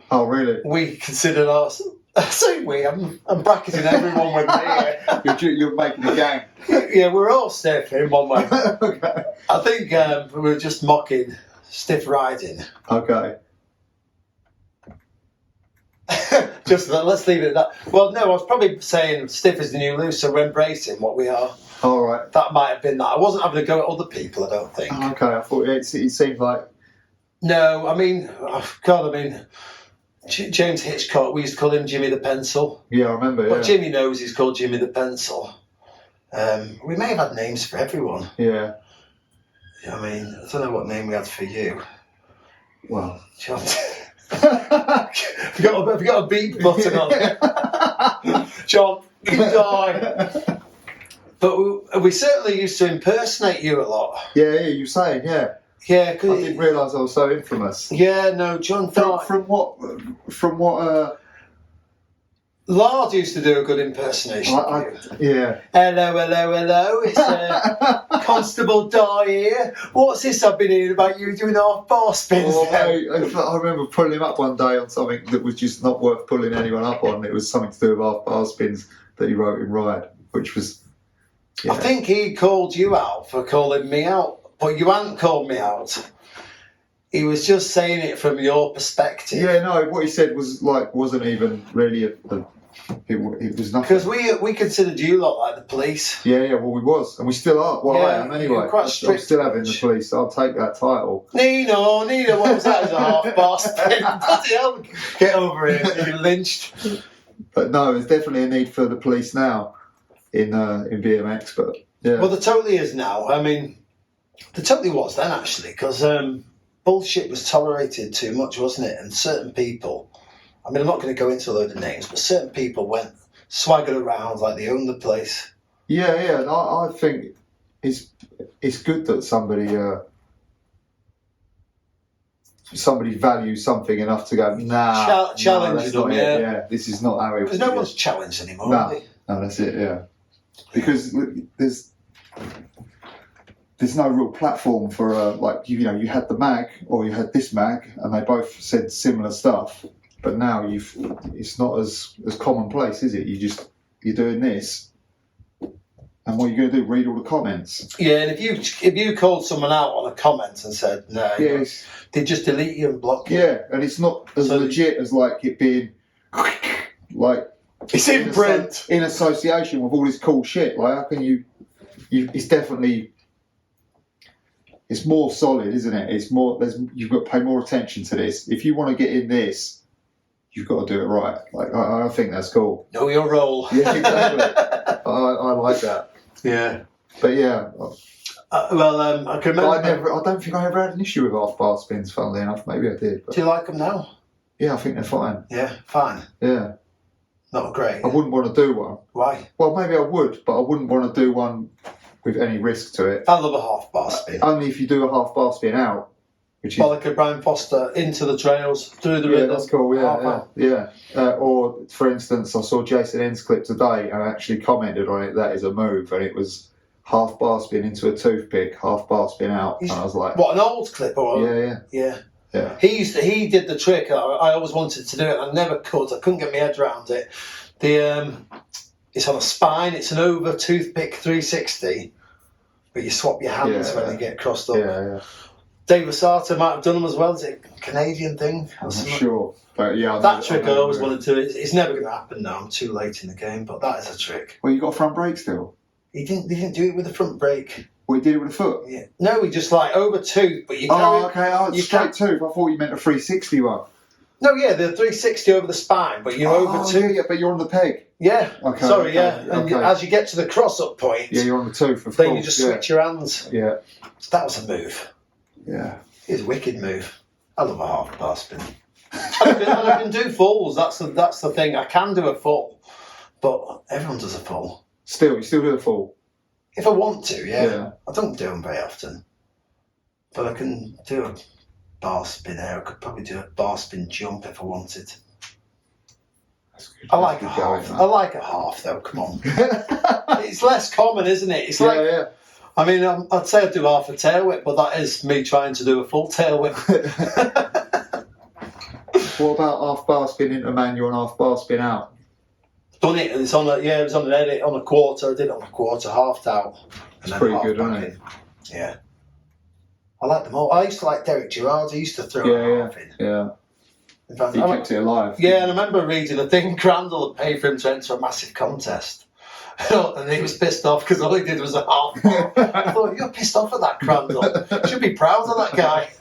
Oh, really? We considered us... I say we, I'm bracketing everyone with me here. You're making a gang. Yeah, we're all stiff in one way. Okay. I think we were just mocking stiff riding. Okay. Just let's leave it at that. Well, no, I was probably saying stiff is the new loose, so we're embracing what we are. All right. That might have been that. I wasn't having a go at other people, I don't think. Oh, okay, I thought it seemed like... No, I mean, James Hitchcox, we used to call him Jimmy the Pencil. Yeah, I remember, But Jimmy knows he's called Jimmy the Pencil. We may have had names for everyone. Yeah. I mean, I don't know what name we had for you. Well... John... have you got a beep button on it? John, you die. But we certainly used to impersonate you a lot. Yeah, you were saying, yeah. Yeah, I didn't realise I was so infamous. Yeah, no, John. From what? Lard used to do a good impersonation of you. Yeah. Hello, it's Constable Di here. What's this I've been hearing about you doing half-bar spins? I remember pulling him up one day on something that was just not worth pulling anyone up on. It was something to do with half-bar spins that he wrote in Ride, which was... Yeah. I think he called you out for calling me out, but you hadn't called me out. He was just saying it from your perspective. Yeah, no, what he said was wasn't even really it was nothing. Because we considered you lot like the police. Yeah, well, we was, and we still are. Well, I am anyway. Quite strict. I'm still having the police. I'll take that title. Nino, what was that? It was a half-bar spin. Bloody hell, get over here, you're lynched. But no, there's definitely a need for the police now in BMX. But yeah, well, there totally is now. I mean, there totally was then actually, because bullshit was tolerated too much, wasn't it? And certain people. I mean, I'm not going to go into a load of names, but certain people went swaggered around like they owned the place. Yeah. And I think it's good that somebody values something enough to go, nah, challenge them. Yeah, this is not how it. Because no one's challenged anymore. Are they? No, that's it. Yeah, because there's no real platform for you had the mag or you had this mag, and they both said similar stuff. But now it's not as commonplace, is it? You're doing this, and what are you going to do? Read all the comments? Yeah, and if you called someone out on a comment and said no, they just delete you and block you. Yeah, and it's not as legit as it being it's in print in association with all this cool shit. Like, how can you? It's definitely. It's more solid, isn't it? It's more. You've got to pay more attention to this. If you want to get in this. You've got to do it right. I think that's cool. Know your role. Yeah, exactly. I like that. Yeah. But yeah. I can remember. I don't think I ever had an issue with half-bar spins, funnily enough. Maybe I did. But do you like them now? Yeah, I think they're fine. Yeah, fine. Yeah. Not great. I wouldn't want to do one. Why? Well, maybe I would, but I wouldn't want to do one with any risk to it. I love a half-bar spin. Only if you do a half-bar spin out. Bollicker, Brian Foster, into the trails, through the rhythm. Yeah, that's cool, yeah. Or, for instance, I saw Jason N's clip today and I actually commented on it, that is a move, and it was half bar spin into a toothpick, half bar spin out, and I was like... What, an old clip? Or Yeah. He did the trick, I always wanted to do it, I never could, I couldn't get my head around it. It's on a spine, it's an over toothpick 360, but you swap your hands when they get crossed up. Yeah. Dave Asata might have done them as well. Is it a Canadian thing? I'm not sure. But yeah, that trick I always wanted to. It's never going to happen now. I'm too late in the game. But that is a trick. Well, you got a front brake still. He didn't do it with the front brake. Well, he did it with a foot. Yeah. No, he just over tooth. But you. Straight tooth. I thought you meant a 360 one. No, the 360 over the spine, but you're over tooth. Yeah, but you're on the peg. Yeah. Okay. Sorry, yeah. And as you get to the cross-up point, you're on the tooth. Of then course, you just switch your hands. Yeah. That was a move. Yeah. It's a wicked move. I love a half-bar spin. I can do fulls. That's the thing. I can do a full, but everyone does a full. You still do a full? If I want to, yeah. I don't do them very often, but I can do a bar spin there. I could probably do a bar spin jump if I wanted. I like a half. I like a half though. Come on, it's less common, isn't it? It's yeah. I mean, I'd say I'd do half a tail whip, but that is me trying to do a full tail whip. What about half bar spin into manual and half bar spin out? Done it. It was on an edit on a quarter. I did it on a quarter, halved out. It's pretty good, isn't it? Yeah. I like them all. I used to like Derek Gerrard. I used to throw a half in. Yeah. In fact, he kept it alive. Yeah, and I remember reading a thing. Crandall had paid for him to enter a massive contest. And he was pissed off because all he did was a half bar. I thought, you're pissed off at that, Crandall. You should be proud of that guy.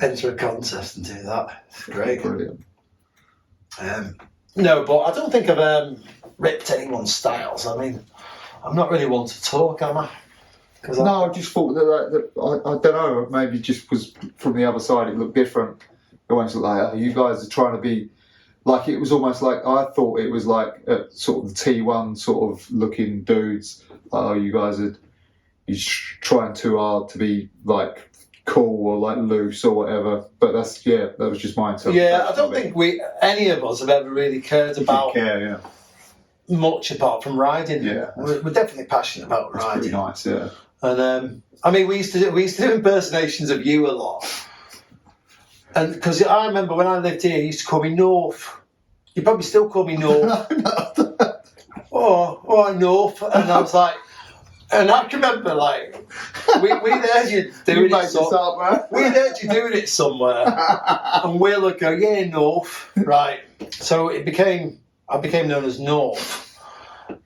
Enter a contest and do that. It's great. Brilliant. No, but I don't think I've ripped anyone's styles. I mean, I'm not really one to talk, am I? I just thought that I don't know, maybe just because from the other side it looked different. It almost looked like, you guys are trying to be... Like, it was almost like, I thought it was like sort of the T1 sort of looking dudes. You guys are trying too hard to be like cool or like loose or whatever. But that was just my interpretation. Yeah, I don't think any of us have ever really cared about much apart from riding. Yeah, we're definitely passionate about riding. Pretty nice, yeah. And I mean, we used to do impersonations of you a lot. And because I remember when I lived here, you used to call me Nawf. You probably still call me Nawf. Nawf. And I was like, and I can remember like we'd heard you doing it. We'd heard you doing it somewhere, and Will would go, "Yeah, Nawf." Right. So I became known as Nawf.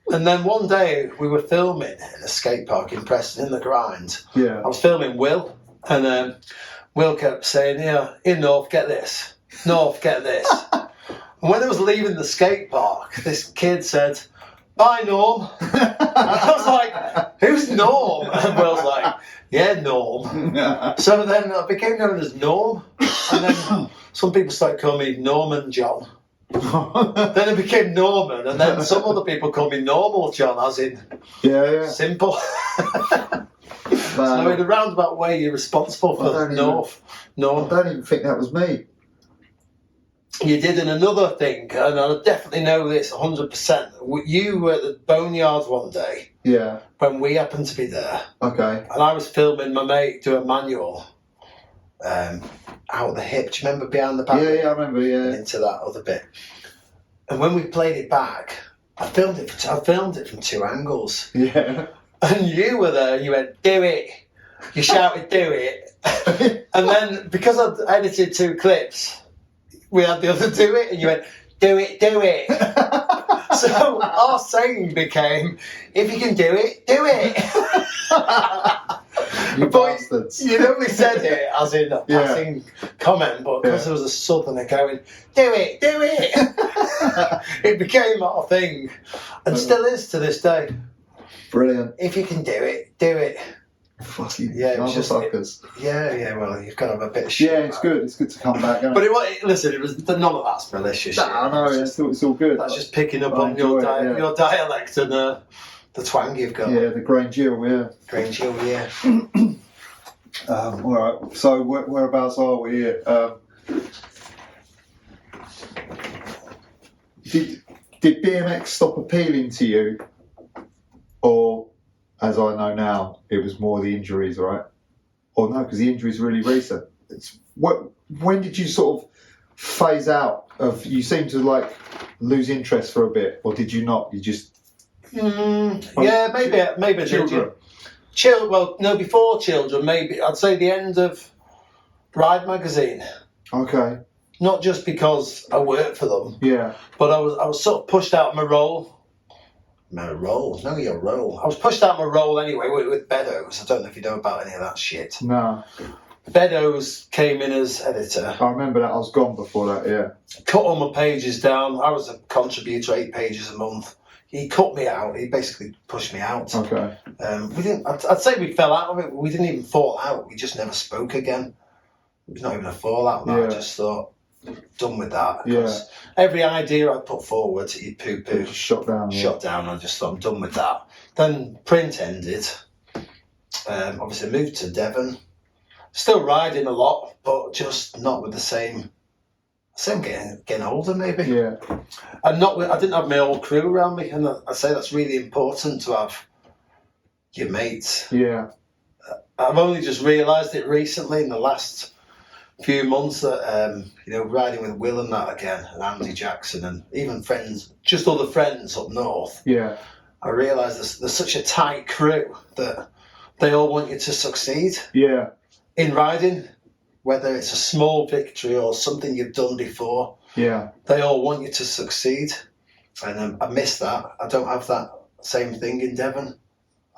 And then one day we were filming in a skate park in Preston in the grind. Yeah. I was filming Will, and Will kept saying, "Yeah, in Nawf, get this. Nawf, get this." And when I was leaving the skate park, this kid said, "Bye, Norm." I was like, "Who's Norm?" And Will's like, "Yeah, Norm." So then I became known as Norm, and then some people started calling me Norman John. Then it became Norman, and then some other people call me Normal John, as in simple. So in a roundabout way, you're responsible for North. I don't even think that was me. You did in another thing, and I definitely know this 100%. You were at the Boneyard one day. Yeah. When we happened to be there. Okay. And I was filming my mate do a manual. Out the hip. Do you remember behind the back? Yeah, I remember. Yeah. Into that other bit. And when we played it back, I filmed it from two angles. Yeah. And you were there. You went, "Do it." You shouted, "Do it." And then because I'd edited 2 clips, we had the other "Do it," and you went, "Do it, do it." So our saying became, "If you can do it, do it." You bastards. You'd only said it as in a passing comment, but because there was a southerner going, "Do it, do it," it became our thing, and still is to this day. Brilliant. If you can do it, do it. Fucking motherfuckers. Well, you've got to have a bit of shit. Yeah, it's good. It's good to come back. But it was none of that's malicious. I know. It's all good. That's just picking up on your dialect and the twang you've got. Yeah, the Grange Hill, yeah. Grange Hill, yeah. All right. So whereabouts are we here? Did BMX stop appealing to you, or, as I know now, it was more the injuries, right? Or no, because the injuries are really recent. When did you sort of phase out of? You seem to like lose interest for a bit, or did you not? You just maybe children. Before children, maybe I'd say the end of Ride magazine. Okay. Not just because I worked for them. Yeah. But I was sort of pushed out of my role. My role? No, your role. I was pushed out of my role anyway with Beddoes. I don't know if you know about any of that shit. No. Beddoes came in as editor. I remember that. I was gone before that, yeah. Cut all my pages down. I was a contributor, 8 pages a month. He cut me out. He basically pushed me out. Okay. We didn't. I'd say we fell out of it. We didn't even fall out. We just never spoke again. It was not even a fallout. I just thought, done with that. Yeah. Every idea I put forward, he'd poo-poo. Shot down. Shot down. I just thought, I'm done with that. Then print ended. Obviously moved to Devon. Still riding a lot, but just not with the same. Same getting older, maybe. Yeah. And I didn't have my old crew around me, and I say that's really important to have your mates. Yeah. I've only just realised it recently in the last few months that riding with Will and that again, and Andy Jackson, and even friends, just other friends up north. Yeah. I realised there's such a tight crew that they all want you to succeed. Yeah. In riding, whether it's a small victory or something you've done before. Yeah. They all want you to succeed, and I miss that. I don't have that same thing in Devon.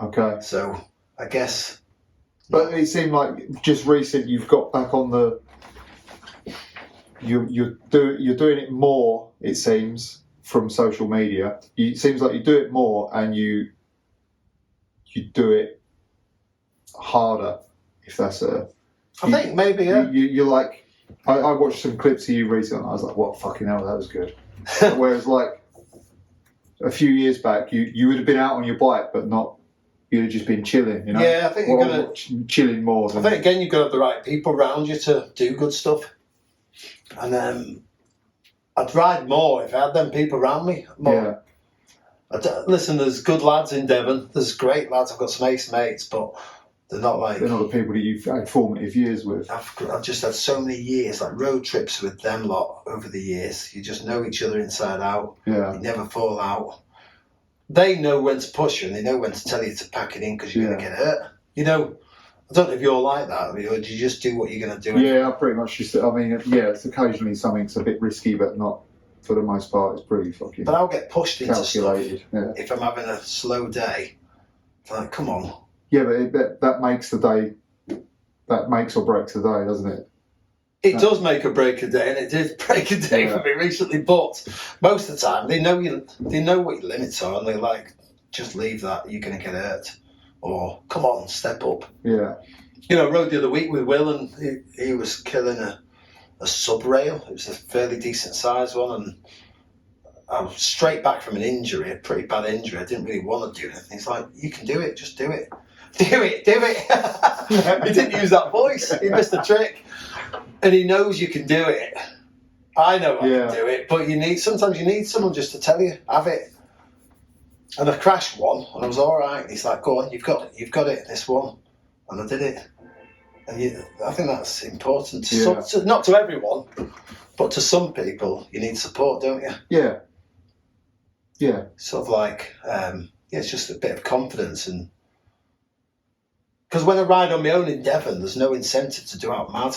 Okay. So I guess. But it seemed like just recent you've got back on the. You're doing it more. It seems from social media. It seems like you do it more, and you do it harder. If that's a. I think maybe, yeah. You're like, I watched some clips of you recently, and I was like, what fucking hell, that was good. Whereas, like, a few years back, you would have been out on your bike, but not you'd have just been chilling, you know? Yeah, I think you're gonna chilling more. I think again you've got to have the right people around you to do good stuff. And I'd ride more if I had them people around me. More. Yeah. Listen, there's good lads in Devon. There's great lads. I've got some ace mates, but they're not the people that you've had formative years with. I've just had so many years, like road trips with them lot over the years. You just know each other inside out. Yeah. You never fall out. They know when to push you and they know when to tell you to pack it in because you're going to get hurt. You know, I don't know if you're like that, or do you just do what you're going to do? Yeah, I pretty much just, I mean, yeah, it's occasionally something's a bit risky, but not, for the most part, it's pretty fucking But I'll get pushed into calculated. stuff if I'm having a slow day. It's like, come on. Yeah, but that makes the day, that makes or breaks the day, doesn't it? It does make or break a day, and it did break a day for me recently. But most of the time, they know what your limits are, and they're like, just leave that. You're going to get hurt, or come on, step up. Yeah. You know, I rode the other week with Will, and he was killing a sub rail. It was a fairly decent sized one, and I was straight back from an injury, a pretty bad injury. I didn't really want to do anything. He's like, you can do it, just do it. Do it. He didn't use that voice. He missed the trick. And he knows you can do it. I know I can do it, but sometimes you need someone just to tell you, have it. And I crashed one, and I was all right. He's like, go on, you've got it, this one. And I did it. And I think that's important. Not to everyone, but to some people, you need support, don't you? Yeah. Yeah. Sort of like, it's just a bit of confidence. And because when I ride on my own in Devon, there's no incentive to do out mad.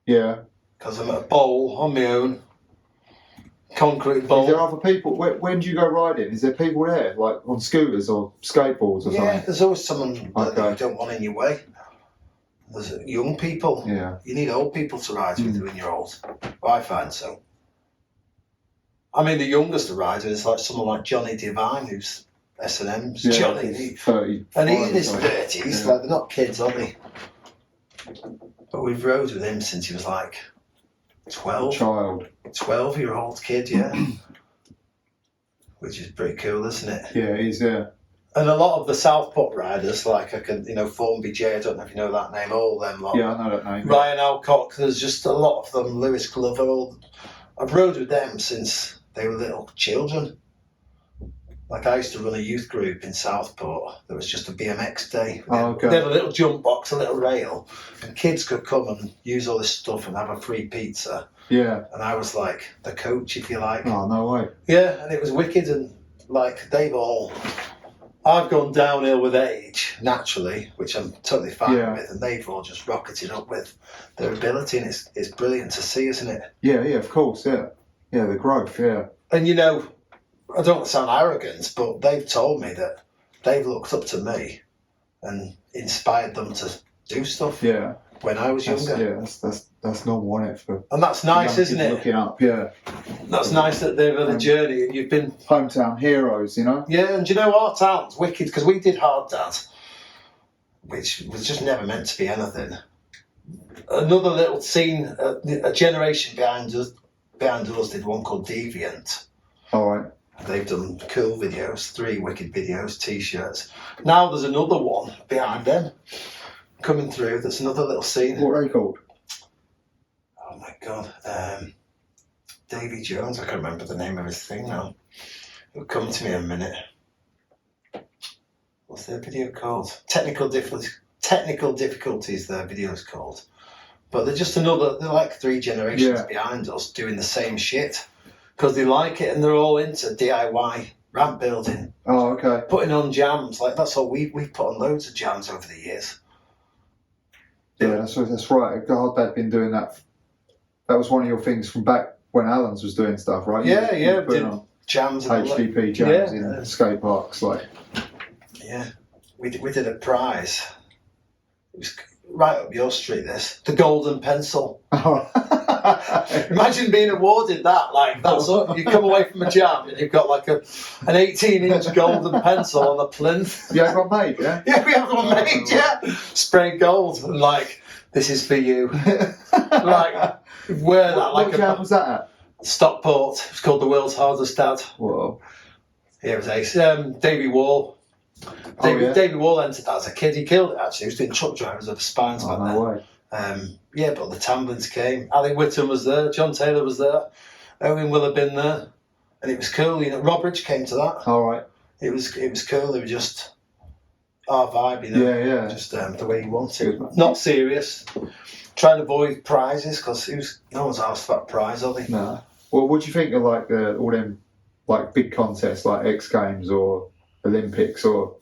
Yeah. Because I'm at a bowl on my own, concrete bowl. Is there other people? When do you go riding? Is there people there, like on scooters or skateboards or something? Yeah, there's always someone that you don't want in your way. There's young people. Yeah. You need old people to ride with when you're old. I find so. I mean, the youngest rider is like someone like Johnny Devine, who's S&M's. Yeah, Johnny. 30. And he's in his 30s. Like, they're not kids, are they? But we've rode with him since he was like 12. 12-year-old kid, yeah. Which is pretty cool, isn't it? Yeah, it is, yeah. And a lot of the Southport riders, like Formby J, I don't know if you know that name, all them lot. Yeah, I know that name. Ryan Alcock, there's just a lot of them, Lewis Glover. I've rode with them since they were little children. Like, I used to run a youth group in Southport. There was just a BMX day. They had a little jump box, a little rail, and kids could come and use all this stuff and have a free pizza. Yeah. And I was like the coach, if you like. Oh, no way. Yeah, and it was wicked. And like, I've gone downhill with age, naturally, which I'm totally fine with, and they've all just rocketed up with their ability, and it's brilliant to see, isn't it? Yeah, of course, yeah. Yeah, the growth, yeah. And I don't want to sound arrogant, but they've told me that they've looked up to me and inspired them to do stuff. Yeah. When I was younger. Yeah, that's normal, isn't it? And that's nice, isn't it? Looking up, yeah. That's nice that they've had a journey and you've been hometown heroes, you know. Yeah, and our town's wicked because we did Hard Dad, which was just never meant to be anything. Another little scene, a generation behind us did one called Deviant. All right. They've done cool videos, 3 wicked videos, t-shirts. Now there's another one behind them coming through. There's another little scene. What are they called? Oh my God. Davy Jones, I can't remember the name of his thing now. It'll come to me in a minute. What's their video called? Technical difficulties, their video's called. But they're like 3 generations behind us doing the same shit. Because they like it and they're all into DIY ramp building. Oh, okay. Putting on jams, like that's all we've put on loads of jams over the years. Yeah, that's right. God, they'd been doing that. That was one of your things from back when Alans was doing stuff, right? Yeah, you did jams. HDP jams in skate parks, like. Yeah, we did a prize. It was right up your street. The golden pencil. Imagine being awarded that. Like that's you come away from a jam and you've got like an 18-inch golden pencil on a plinth. You have one made, yeah? Yeah, we have one made. Yeah, sprayed gold and like this is for you. Like wear that. What jam was that at? Stockport. It's called the world's hardest dad. Whoa. Yeah, it was ace. Davy Wall. David Wall entered that as a kid. He killed it, actually. He was doing truck drivers over spines back then. No way. Yeah, but the Tamblins came. Ali Whitton was there. John Taylor was there. Owen will have been there. And it was cool. You know, Robridge came to that. All right. It was cool. It was just our vibe, you know. Yeah. Just the way he wanted. Not serious. Trying to avoid prizes because no one's asked for that prize, are they? No. Well, what do you think of like all them like big contests like X Games or Olympics or?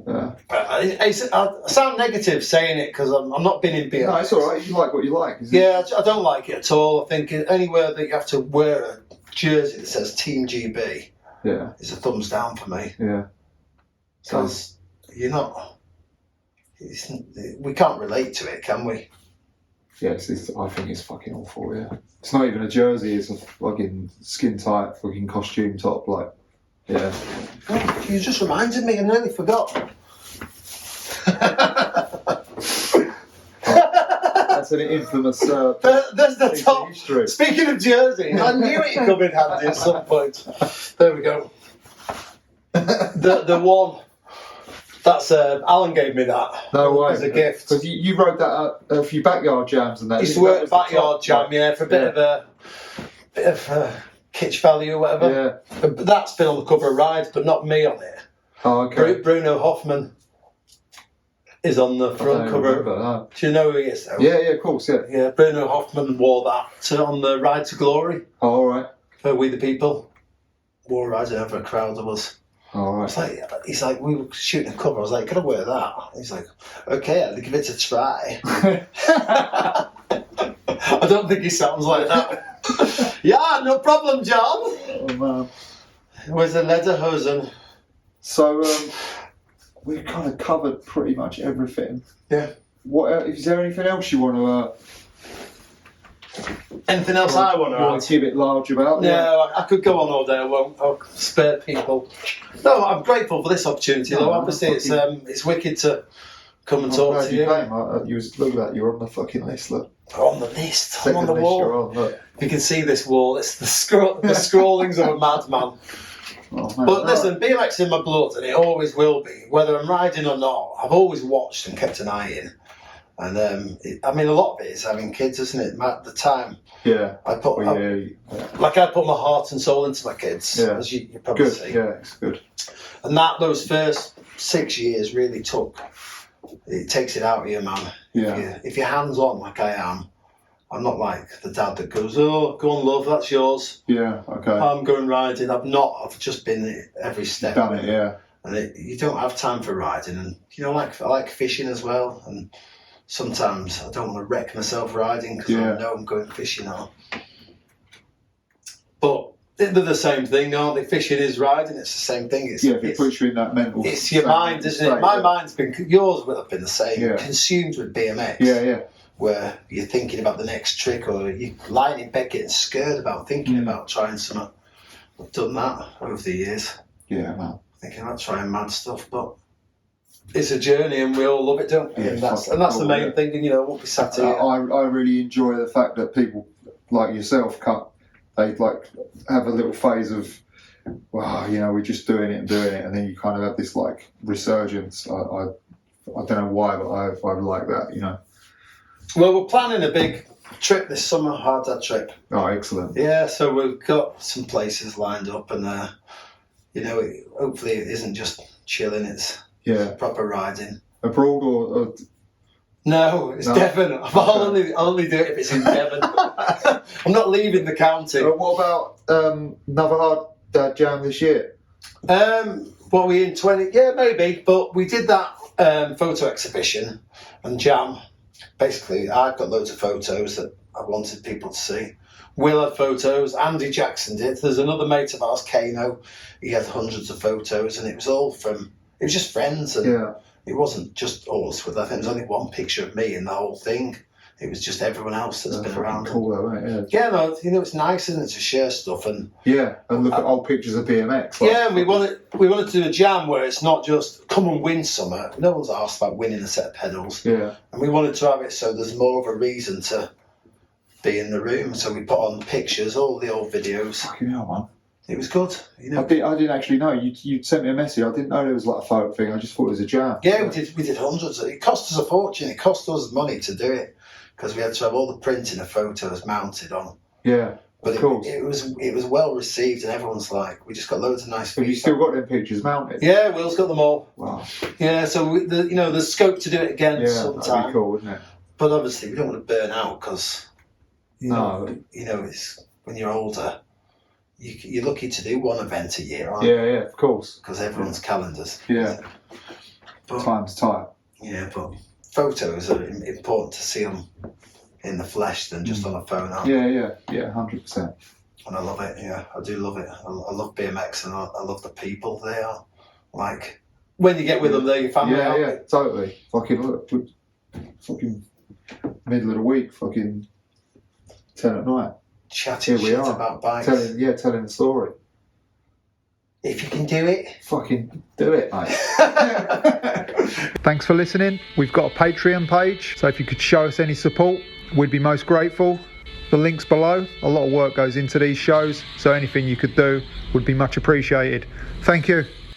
I sound negative saying it because I'm not been in BMX. No, it's all right. You like what you like. Isn't Yeah, I don't like it at all. I think anywhere that you have to wear a jersey that says Team GB is a thumbs down for me. Yeah. Because you're not... we can't relate to it, can we? Yes, I think it's fucking awful, yeah. It's not even a jersey, it's a fucking skin-tight fucking costume top, like, yeah. Oh, you just reminded me, I nearly forgot. That's an infamous there's the piece of top. history. Speaking of jerseys, I knew it'd come in handy at some point. There we go. The one... That's Alan gave me that. No way. As a gift. Because you rode that at a few backyard jams and that. Used to work at backyard jam, for a bit of kitsch value or whatever. Yeah. But that's been on the cover of Ride, but not me on it. Oh, okay. Bruno Hoffman is on the front cover. No. Do you know who he is though? Yeah, of course, yeah. Yeah, Bruno Hoffman wore that on the Ride to Glory Oh, all right. for We the People. Wore riding over a crowd of us. All right. He's like, we were shooting a cover. I was like, can I wear that? He's like, okay, I'll give it a try. I don't think he sounds like that. Yeah, no problem, John. Oh, man. Where's the lederhosen? So, we've kind of covered pretty much everything. Yeah. What is there anything else you want to... Anything else I want to add? Give it large about? No, I could go on all day. I won't. I'll spare people. No, I'm grateful for this opportunity, though. Obviously, it's wicked to come and talk to you. Look at that. You're on the fucking list. Look. On the list. I'm on the wall. Look. You can see this wall. It's the scrawlings of a madman. Oh, man. But listen, BMX in my blood, and it always will be. Whether I'm riding or not, I've always watched and kept an eye in. And a lot of it is having kids, isn't it? At the time, I put I put my heart and soul into my kids, as you probably see. Yeah, it's good. And those first 6 years really takes it out of you, man. Yeah. If you're hands on like I am, I'm not like the dad that goes, "Oh, go on, love, that's yours." Yeah, okay. I'm going riding. I've just been every step. Done it, yeah. And you don't have time for riding, and I like fishing as well, and. Sometimes I don't want to wreck myself riding because I know I'm going fishing now. But they're the same thing, aren't they? Fishing is riding, it's the same thing. If it puts you in that mental... It's your mind, isn't it? My mind's been... Yours will have been the same. Yeah. Consumed with BMX. Yeah. Where you're thinking about the next trick or you're lying in bed getting scared about thinking about trying something. I've done that over the years. Yeah, man. Thinking about trying mad stuff, but... It's a journey and we all love it, don't we? Yeah, and that's the main thing, and won't be sat here. I really enjoy the fact that people like yourself they like have a little phase of, wow, we're just doing it, and then you kind of have this like resurgence. I don't know why, but I like that, Well, we're planning a big trip this summer, hard dad trip. Oh, excellent. Yeah, so we've got some places lined up, and hopefully it isn't just chilling, it's proper riding. Abroad or No, it's Devon. I'll only do it if it's in Devon. I'm not leaving the county. What about another hard dad jam this year? What we in 20? Yeah, maybe. But we did that photo exhibition and jam. Basically, I've got loads of photos that I wanted people to see. Will had photos. Andy Jackson did. There's another mate of ours, Kano. He had hundreds of photos, and it was all from. It was just friends, and it wasn't just us. I think there was only one picture of me in the whole thing. It was just everyone else that's been around. Cool, though, right? Yeah, no, it's nice, isn't it, to share stuff and look at old pictures of BMX. And we wanted to do a jam where it's not just come and win something. No one's asked about winning a set of pedals. Yeah, and we wanted to have it so there's more of a reason to be in the room. So we put on pictures, all the old videos. Fucking hell, man. It was good. You know. I didn't actually know. You sent me a message. I didn't know there was like a photo thing. I just thought it was a jam. Yeah, we did hundreds. It cost us a fortune. It cost us money to do it because we had to have all the printing of photos mounted on. Yeah, but of course. It was well received, and everyone's like, we just got loads of nice. Have you still got them pictures mounted? Yeah, Will's got them all. Wow. Yeah, so there's scope to do it again sometime. That'd be cool, wouldn't it? But obviously, we don't want to burn out because it's when you're older. You're lucky to do one event a year, aren't you? Yeah, of course. Because everyone's calendars. Yeah. But, time's tight. Yeah, but photos are important to see them in the flesh than just on a phone, aren't they? Yeah, 100%. And I love it, yeah. I do love it. I love BMX and I love the people they are. Like, when you get with them, they're your family. Yeah, totally. Fucking middle of the week, fucking 10 at night. Chatting shit about bikes. Telling the story. If you can do it. Fucking do it, mate. Thanks for listening. We've got a Patreon page, so if you could show us any support, we'd be most grateful. The link's below. A lot of work goes into these shows, so anything you could do would be much appreciated. Thank you.